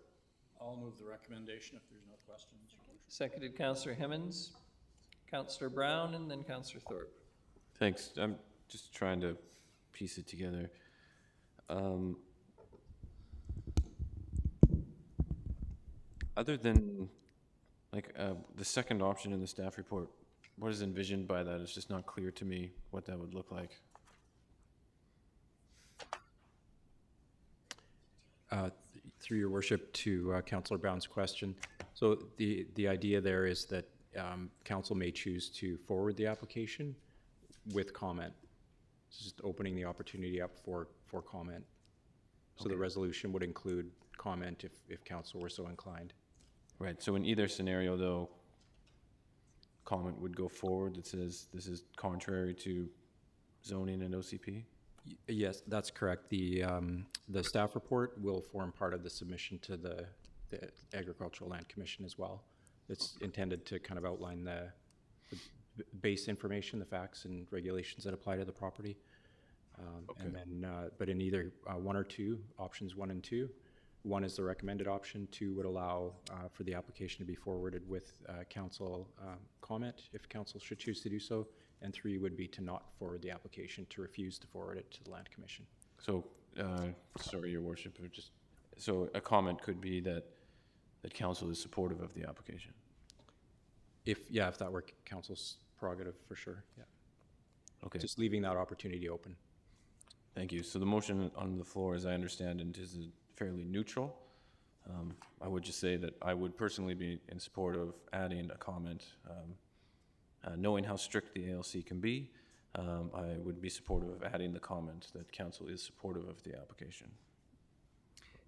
I'll move the recommendation if there's no questions. Seconded Councillor Hemmons, Councillor Brown, and then Councillor Thorpe. Thanks. I'm just trying to piece it together. Other than the second option in the staff report, what is envisioned by that? It's just not clear to me what that would look like. Through your worship, to Councillor Brown's question. So the idea there is that council may choose to forward the application with comment. It's just opening the opportunity up for comment. So the resolution would include comment if council were so inclined. Right, so in either scenario though, comment would go forward that says this is contrary to zoning and OCP? Yes, that's correct. The staff report will form part of the submission to the Agricultural Land Commission as well. It's intended to kind of outline the base information, the facts and regulations that apply to the property. And then, but in either 1 or 2, options 1 and 2, 1 is the recommended option, 2 would allow for the application to be forwarded with council comment if council should choose to do so, and 3 would be to not forward the application, to refuse to forward it to the Land Commission. So, sorry, Your Worship, so a comment could be that council is supportive of the application? If that were council's prerogative, for sure, yeah. Okay. Just leaving that opportunity open. Thank you. So the motion on the floor, as I understand it, is fairly neutral. I would just say that I would personally be in support of adding a comment. Knowing how strict the ALC can be, I would be supportive of adding the comment that council is supportive of the application.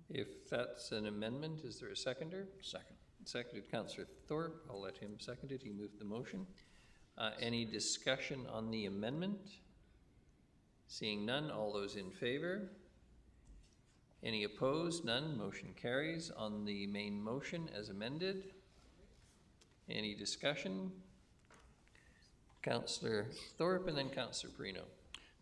If that's an amendment, is there a seconder? Second. Seconded Councillor Thorpe. I'll let him second it. He moved the motion. Any discussion on the amendment? Seeing none, all those in favor? Any opposed? None. Motion carries. On the main motion as amended. Any discussion? Councillor Thorpe and then Councillor Perino.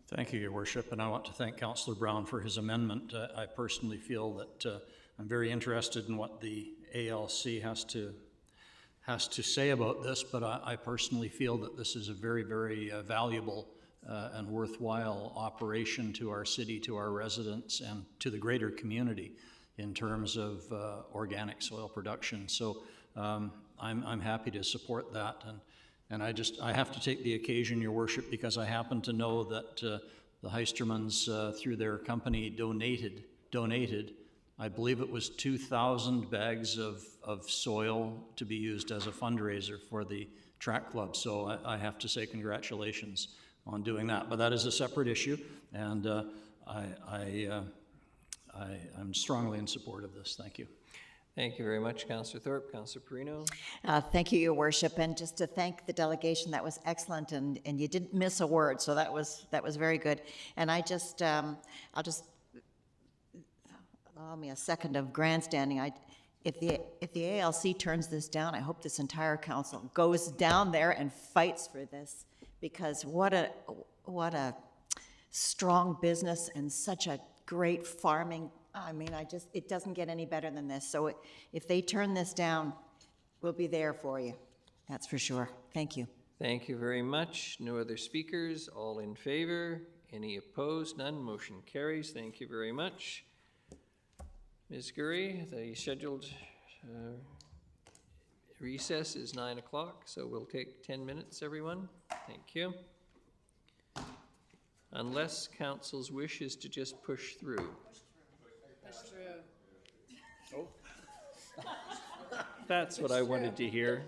Thank you, Your Worship, and I want to thank Councillor Brown for his amendment. I personally feel that I'm very interested in what the ALC has to say about this, but I personally feel that this is a very, very valuable and worthwhile operation to our city, to our residents, and to the greater community in terms of organic soil production. So I'm happy to support that, and I have to take the occasion, Your Worship, because I happen to know that the Heistermans, through their company, donated, I believe it was 2,000 bags of soil to be used as a fundraiser for the track club. So I have to say congratulations on doing that. But that is a separate issue, and I'm strongly in support of this. Thank you. Thank you very much, Councillor Thorpe. Councillor Perino. Thank you, Your Worship, and just to thank the delegation, that was excellent, and you didn't miss a word, so that was very good. And I'll just allow me a second of grandstanding. If the ALC turns this down, I hope this entire council goes down there and fights for this, because what a strong business and such a great farming. I mean, it doesn't get any better than this. So if they turn this down, we'll be there for you. That's for sure. Thank you. Thank you very much. No other speakers. All in favor? Any opposed? None. Motion carries. Thank you very much. Ms. Gurry, the scheduled Recess is 9 o'clock, so we'll take 10 minutes, everyone. Thank you. Unless council's wish is to just push through. Oh. That's what I wanted to hear.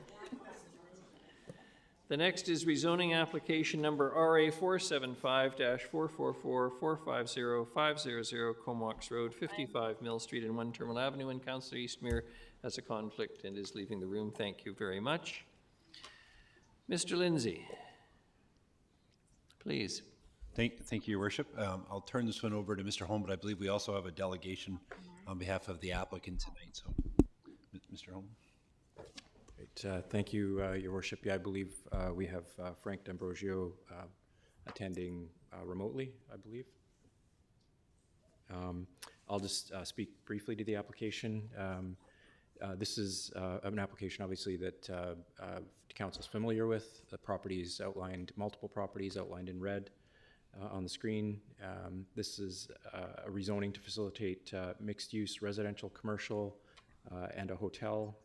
The next is rezoning application number RA 475-444-450-500 Comox Road, 55 Mill Street and 1 Terminal Avenue, and Councillor Eastmere has a conflict and is leaving the room. Thank you very much. Mr. Lindsay, please. Thank you, Your Worship. I'll turn this one over to Mr. Holm, but I believe we also have a delegation on behalf of the applicant tonight. So, Mr. Holm. Great. Thank you, Your Worship. Yeah, I believe we have Frank D'Ambrosio attending remotely, I believe. I'll just speak briefly to the application. This is an application, obviously, that Council's familiar with. The properties outlined, multiple properties outlined in red on the screen. This is a rezoning to facilitate mixed-use residential, commercial, and a hotel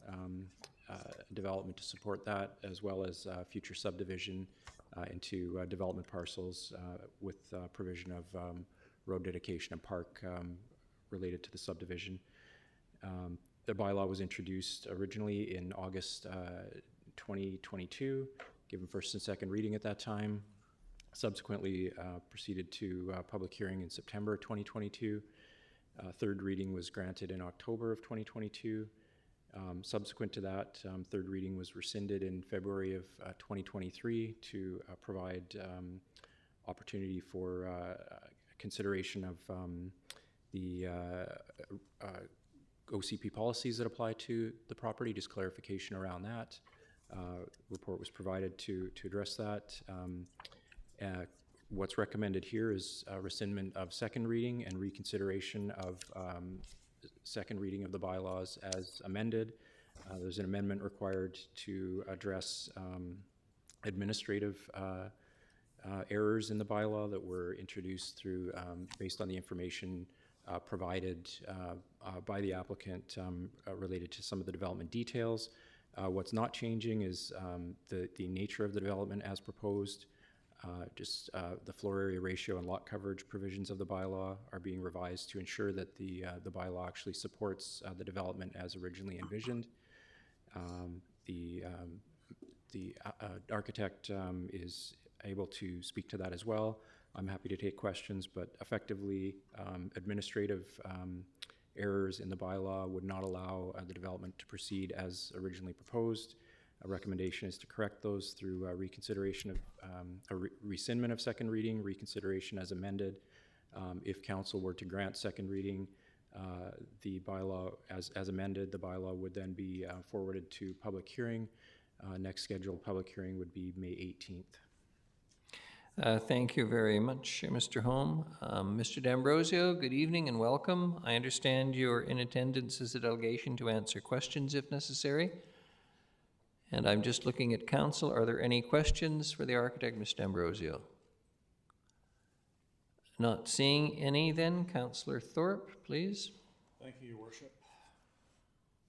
development to support that, as well as future subdivision into development parcels with provision of road dedication and park related to the subdivision. The bylaw was introduced originally in August 2022, given first and second reading at that time. Subsequently proceeded to public hearing in September 2022. Third reading was granted in October of 2022. Subsequent to that, third reading was rescinded in February of 2023 to provide opportunity for consideration of the OCP policies that apply to the property, just clarification around that. Report was provided to address that. What's recommended here is rescindment of second reading and reconsideration of second reading of the bylaws as amended. There's an amendment required to address administrative errors in the bylaw that were introduced through based on the information provided by the applicant related to some of the development details. What's not changing is the nature of the development as proposed. The floor area ratio and lot coverage provisions of the bylaw are being revised to ensure that the bylaw actually supports the development as originally envisioned. The architect is able to speak to that as well. I'm happy to take questions, but effectively administrative errors in the bylaw would not allow the development to proceed as originally proposed. A recommendation is to correct those through reconsideration of rescindment of second reading, reconsideration as amended. If council were to grant second reading, the bylaw as amended, the bylaw would then be forwarded to public hearing. Next scheduled public hearing would be May 18th. Thank you very much, Mr. Holm. Mr. D'Ambrosio, good evening and welcome. I understand you're in attendance as a delegation to answer questions if necessary. And I'm just looking at council. Are there any questions for the architect, Mr. D'Ambrosio? Not seeing any then. Councillor Thorpe, please. Thank you, Your Worship.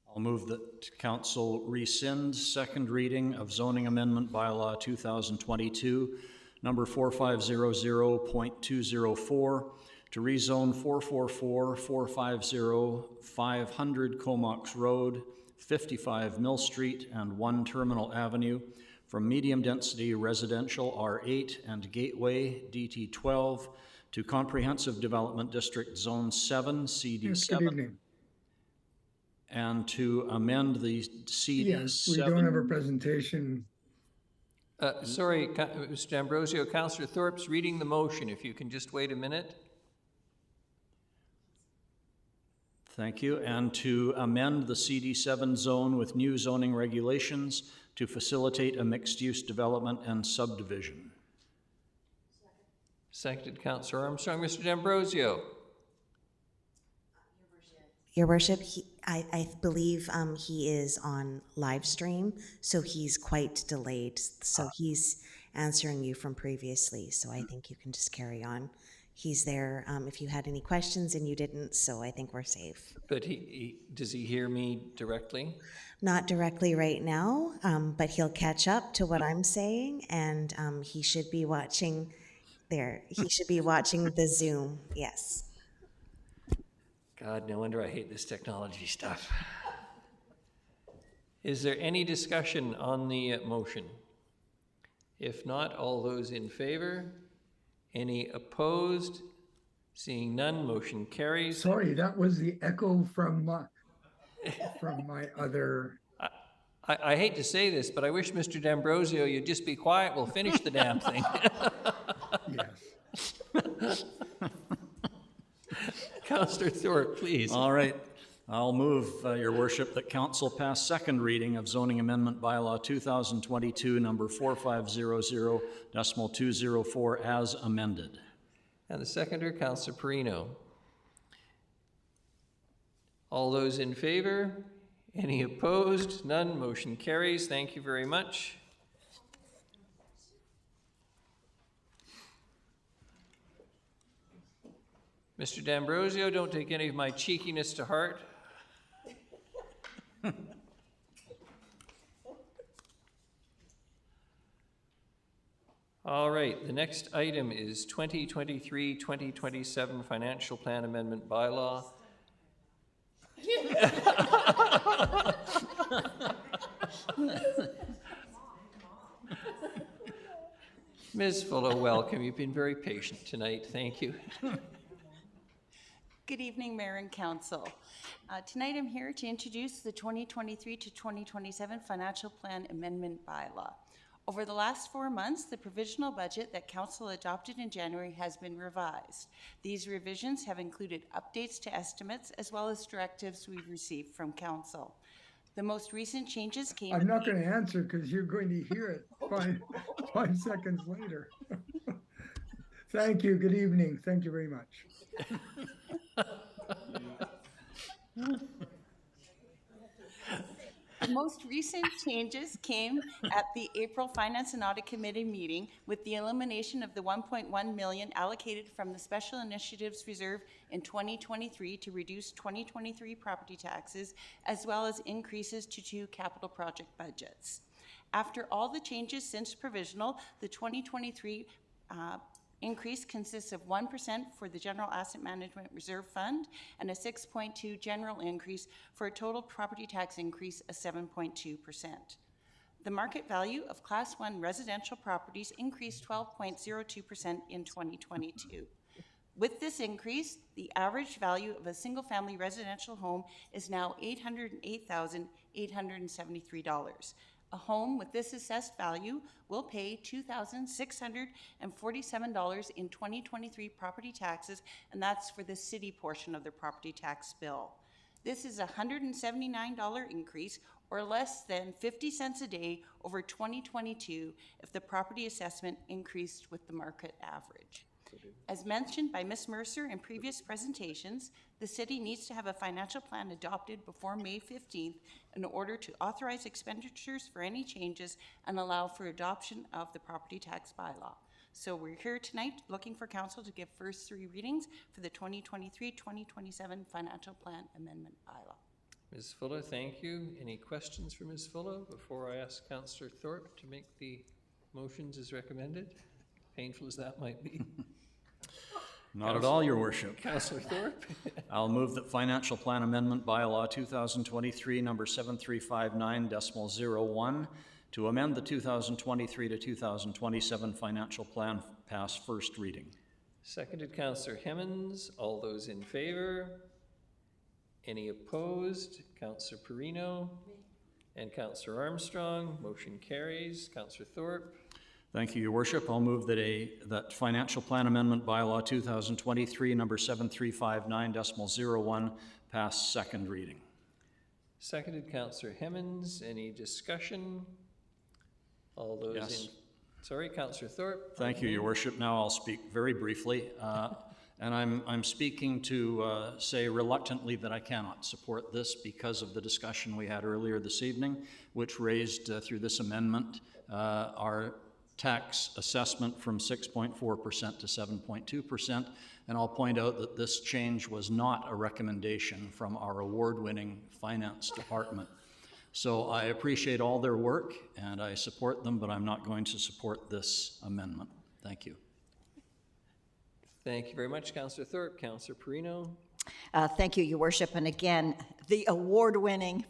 I'll move that council rescind second reading of zoning amendment bylaw 2022, number 4500.204, to rezone 444-450-500 Comox Road, 55 Mill Street and 1 Terminal Avenue from medium-density residential R8 and Gateway DT12 to Comprehensive Development District Zone 7 CD7. Yes, good evening. And to amend the CD7. Yes, we don't have a presentation. Sorry, Mr. D'Ambrosio, Councillor Thorpe's reading the motion. If you can just wait a minute. Thank you. And to amend the CD7 zone with new zoning regulations to facilitate a mixed-use development and subdivision. Seconded, Councillor Armstrong. Mr. D'Ambrosio. Your Worship, I believe he is on live stream, so he's quite delayed. So he's answering you from previously, so I think you can just carry on. he's there if you had any questions, and you didn't, so I think we're safe. But does he hear me directly? Not directly right now, but he'll catch up to what I'm saying, and he should be watching there. He should be watching the Zoom, yes. God, no wonder I hate this technology stuff. Is there any discussion on the motion? If not, all those in favor? Any opposed? Seeing none, motion carries. Sorry, that was the echo from my other. I hate to say this, but I wish Mr. D'Ambrosio, you'd just be quiet. We'll finish the damn thing. Yes. Councillor Thorpe, please. All right. I'll move, Your Worship, that Council pass second reading of Zoning Amendment Bylaw 2022, number 4500.204 as amended. And the seconder, Councillor Perino. All those in favor? Any opposed? None. Motion carries. Thank you very much. Mr. D'Ambrosio, don't take any of my cheekiness to heart. All right, the next item is 2023-2027 Financial Plan Amendment Bylaw. Ms. Fuller, welcome. You've been very patient tonight. Thank you. Good evening, Mayor and Council. Tonight I'm here to introduce the 2023 to 2027 Financial Plan Amendment Bylaw. Over the last 4 months, the provisional budget that Council adopted in January has been revised. These revisions have included updates to estimates as well as directives we've received from Council. The most recent changes came... I'm not going to answer because you're going to hear it 5 seconds later. Thank you. Good evening. Thank you very much. The most recent changes came at the April Finance and Audit Committee meeting with the elimination of the $1.1 million allocated from the Special Initiatives Reserve in 2023 to reduce 2023 property taxes, as well as increases to 2 capital project budgets. After all the changes since provisional, the 2023 increase consists of 1% for the General Asset Management Reserve Fund and a 6.2% general increase for a total property tax increase of 7.2%. The market value of Class 1 residential properties increased 12.02% in 2022. With this increase, the average value of a single-family residential home is now $808,873. A home with this assessed value will pay $2,647 in 2023 property taxes, and that's for the city portion of the property tax bill. This is a $179 increase, or less than 50 cents a day over 2022 if the property assessment increased with the market average. As mentioned by Ms. Mercer in previous presentations, the city needs to have a financial plan adopted before May 15th in order to authorize expenditures for any changes and allow for adoption of the property tax bylaw. So we're here tonight looking for council to give first 3 readings for the 2023-2027 financial plan amendment bylaw. Ms. Fuller, thank you. Any questions for Ms. Fuller before I ask Councillor Thorpe to make the motions as recommended? Painful as that might be. Not at all, Your Worship. Councillor Thorpe. I'll move that Financial Plan Amendment Bylaw 2023, number 7359.01, to amend the 2023 to 2027 financial plan pass first reading. Seconded, Councillor Hemmens. All those in favor? Any opposed? Councillor Perino and Councillor Armstrong. Motion carries. Councillor Thorpe. Thank you, Your Worship. I'll move that Financial Plan Amendment Bylaw 2023, number 7359.01, pass second reading. Seconded, Councillor Hemmens. Any discussion? All those Yes. Sorry, Councillor Thorpe. Thank you, Your Worship. Now I'll speak very briefly. And I'm speaking to say reluctantly that I cannot support this because of the discussion we had earlier this evening, which raised through this amendment our tax assessment from 6.4% to 7.2%. And I'll point out that this change was not a recommendation from our award-winning finance department. So I appreciate all their work and I support them, but I'm not going to support this amendment. Thank you. Thank you very much, Councillor Thorpe. Councillor Perino. Thank you, Your Worship. And again, the award-winning,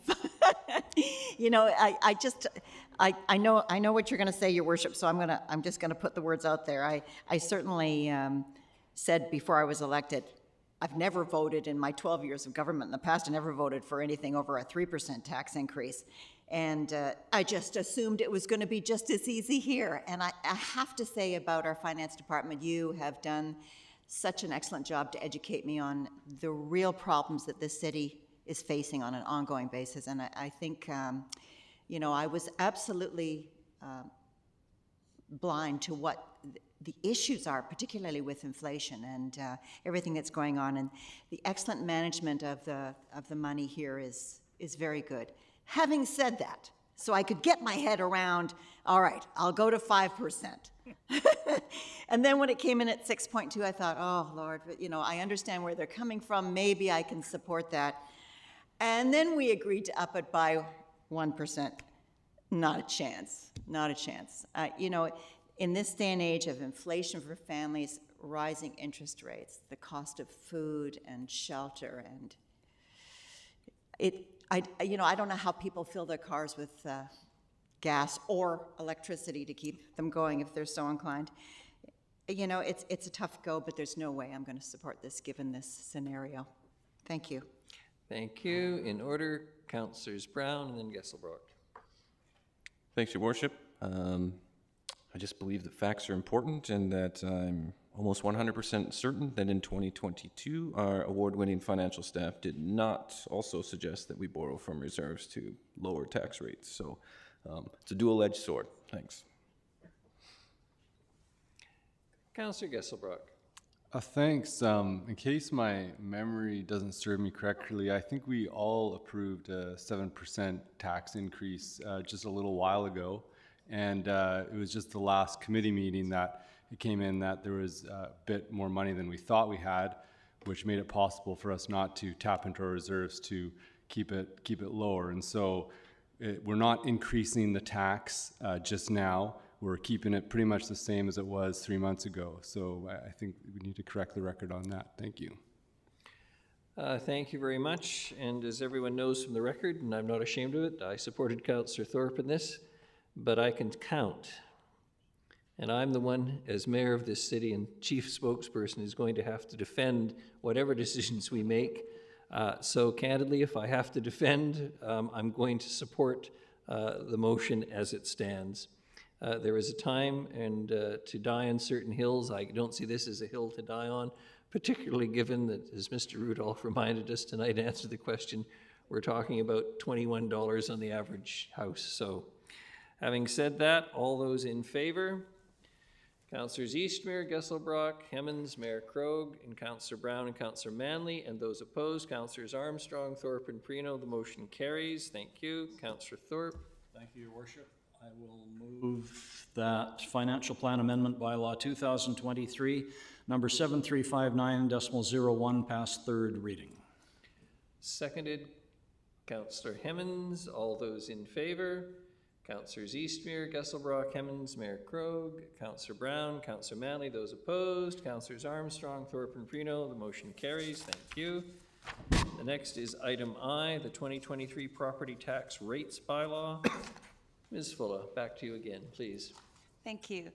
you know, I know what you're going to say, Your Worship. So I'm just going to put the words out there. I certainly said before I was elected, I've never voted in my 12 years of government in the past. I never voted for anything over a 3% tax increase. And I just assumed it was going to be just as easy here. And I have to say about our finance department, you have done such an excellent job to educate me on the real problems that this city is facing on an ongoing basis. And I think, you know, I was absolutely blind to what the issues are, particularly with inflation and everything that's going on. And the excellent management of the money here is very good. Having said that, so I could get my head around, all right, I'll go to 5%. And then when it came in at 6.2, I thought, oh, Lord, you know, I understand where they're coming from. Maybe I can support that. And then we agreed to up it by 1%. Not a chance, not a chance. You know, in this day and age of inflation for families, rising interest rates, the cost of food and shelter, and you know, I don't know how people fill their cars with gas or electricity to keep them going if they're so inclined. You know, it's a tough go, but there's no way I'm going to support this given this scenario. Thank you. Thank you. In order, Councillors Brown and then Gesselbrock. Thanks, Your Worship. I just believe that facts are important and that I'm almost 100% certain that in 2022, our award-winning financial staff did not also suggest that we borrow from reserves to lower tax rates. So it's a dual-edged sword. Thanks. Councillor Gesselbrock. Thanks. In case my memory doesn't serve me correctly, I think we all approved a 7% tax increase just a little while ago. And it was just the last committee meeting that it came in that there was a bit more money than we thought we had, which made it possible for us not to tap into our reserves to keep it lower. And so we're not increasing the tax just now. We're keeping it pretty much the same as it was 3 months ago. So I think we need to correct the record on that. Thank you. Thank you very much. And as everyone knows from the record, and I'm not ashamed of it, I supported Councillor Thorpe in this, but I can count. And I'm the one, as mayor of this city and chief spokesperson, who's going to have to defend whatever decisions we make. So candidly, if I have to defend, I'm going to support the motion as it stands. There is a time and to die on certain hills. I don't see this as a hill to die on, particularly given that, as Mr. Rudolph reminded us tonight, to answer the question, we're talking about $21 on the average house. So having said that, all those in favor? Councillors Eastmere, Gesselbrock, Hemmens, Mayor Krogh, and Councillor Brown and Councillor Manley, and those opposed, Councillors Armstrong, Thorpe, and Perino. The motion carries. Thank you. Councillor Thorpe. Thank you, Your Worship. I will move that Financial Plan Amendment Bylaw 2023, number 7359.01, pass third reading. Seconded. Councillor Hemmens. All those in favor? Councillors Eastmere, Gesselbrock, Hemmens, Mayor Krogh, Councillor Brown, Councillor Manley. Those opposed, Councillors Armstrong, Thorpe, and Perino. The motion carries. Thank you. The next is item I, the 2023 Property Tax Rates Bylaw. Ms. Fulla, back to you again, please. Thank you.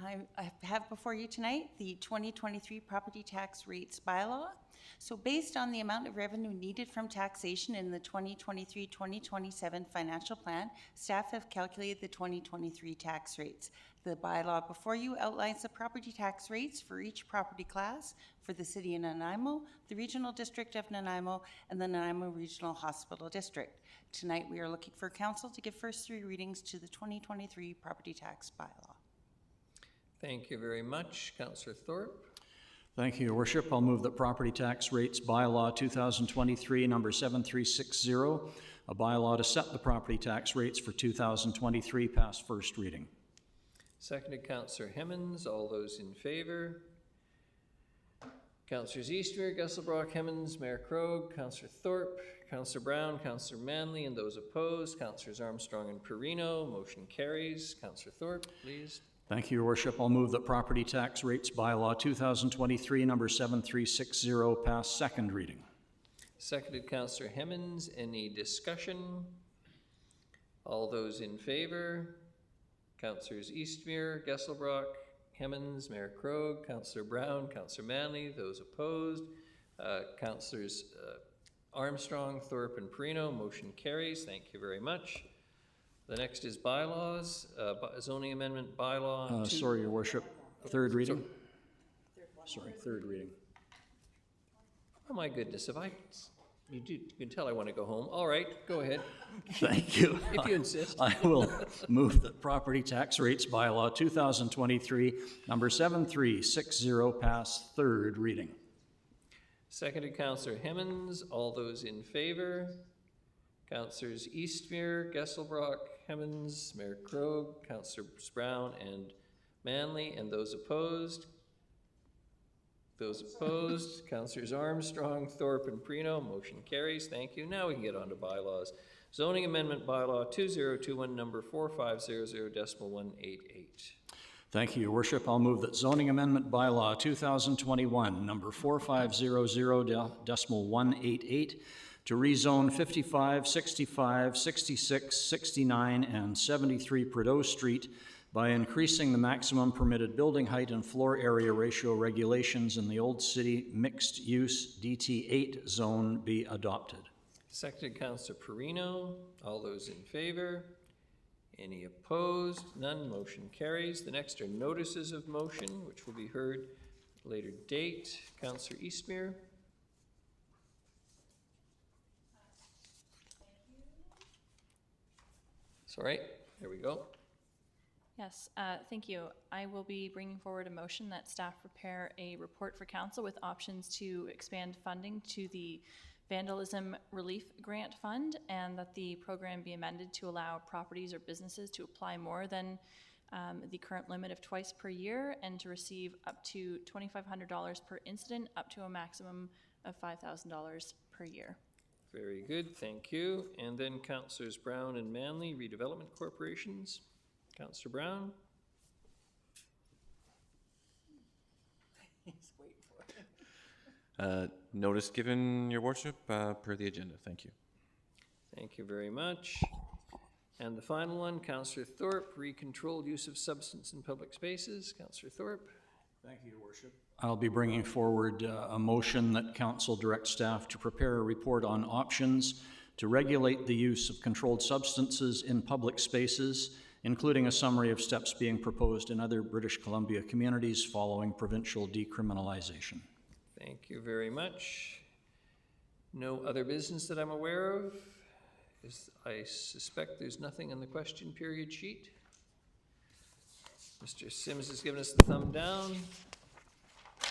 I have before you tonight the 2023 Property Tax Rates Bylaw. So based on the amount of revenue needed from taxation in the 2023-2027 financial plan, staff have calculated the 2023 tax rates. The bylaw before you outlines the property tax rates for each property class for the City of Nanaimo, the Regional District of Nanaimo, and the Nanaimo Regional Hospital District. Tonight we are looking for council to give first three readings to the 2023 property tax bylaw. Thank you very much. Councillor Thorpe. Thank you, Your Worship. I'll move that Property Tax Rates Bylaw 2023, number 7360, a bylaw to set the property tax rates for 2023, pass first reading. Seconded Councillor Hemmons. All those in favor? Councillors Eastmer, Gesselbrock, Hemmons, Mayor Krog, Councillor Thorpe, Councillor Brown, Councillor Manley, and those opposed, Councillors Armstrong and Perino. Motion carries. Councillor Thorpe, please. Thank you, Your Worship. I'll move that property tax rates bylaw 2023, number 7360, pass second reading. Seconded Councillor Hemmons. Any discussion? All those in favor? Councillors Eastmere, Gesselbrock, Hemmons, Mayor Krog, Councillor Brown, Councillor Manley. Those opposed, Councillors Armstrong, Thorpe, and Perino. Motion carries. Thank you very much. The next is bylaws, zoning amendment bylaw. Sorry, Your Worship. Third reading. Sorry, third reading. Oh my goodness, you can tell I want to go home. All right, go ahead. Thank you. If you insist. I will move that property tax rates bylaw 2023, number 7360, pass third reading. Seconded Councillor Hemmons. All those in favor? Councillors Eastmere, Gesselbrock, Hemmons, Mayor Krog, Councillors Brown and Manley, and those opposed? Those opposed, Councillors Armstrong, Thorpe, and Perino. Motion carries. Thank you. Now we can get on to bylaws. Zoning Amendment Bylaw 2021, number 4500.188. Thank you, Your Worship. I'll move that zoning amendment bylaw 2021, number 4500.188, to rezone 55, 65, 66, 69, and 73 Prideaux Street by increasing the maximum permitted building height and floor area ratio regulations in the Old City mixed-use DT8 zone be adopted. Seconded Councillor Perino. All those in favor? Any opposed? None. Motion carries. The next are notices of motion, which will be heard at a later date. Councillor Eastmere. It's all right. There we go. Yes, thank you. I will be bringing forward a motion that staff prepare a report for council with options to expand funding to the Vandalism Relief Grant Fund, and that the program be amended to allow properties or businesses to apply more than the current limit of twice per year, and to receive up to $2,500 per incident, up to a maximum of $5,000 per year. Very good. Thank you. And then Councillors Brown and Manley, Redevelopment Corporations. Councillor Brown. He's waiting for it. Notice given, Your Worship, per the agenda. Thank you. Thank you very much. And the final one, Councillor Thorpe, Recontrolled Use of Substance in Public Spaces. Councillor Thorpe. Thank you, Your Worship. I'll be bringing forward a motion that council direct staff to prepare a report on options to regulate the use of controlled substances in public spaces, including a summary of steps being proposed in other British Columbia communities following provincial decriminalization. Thank you very much. No other business that I'm aware of. I suspect there's nothing in the question period sheet. Mr. Sims has given us the thumb down.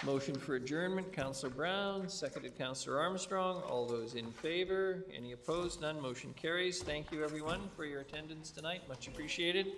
Motion for adjournment, Councillor Brown, seconded Councillor Armstrong. All those in favor? Any opposed? None. Motion carries. Thank you, everyone, for your attendance tonight. Much appreciated.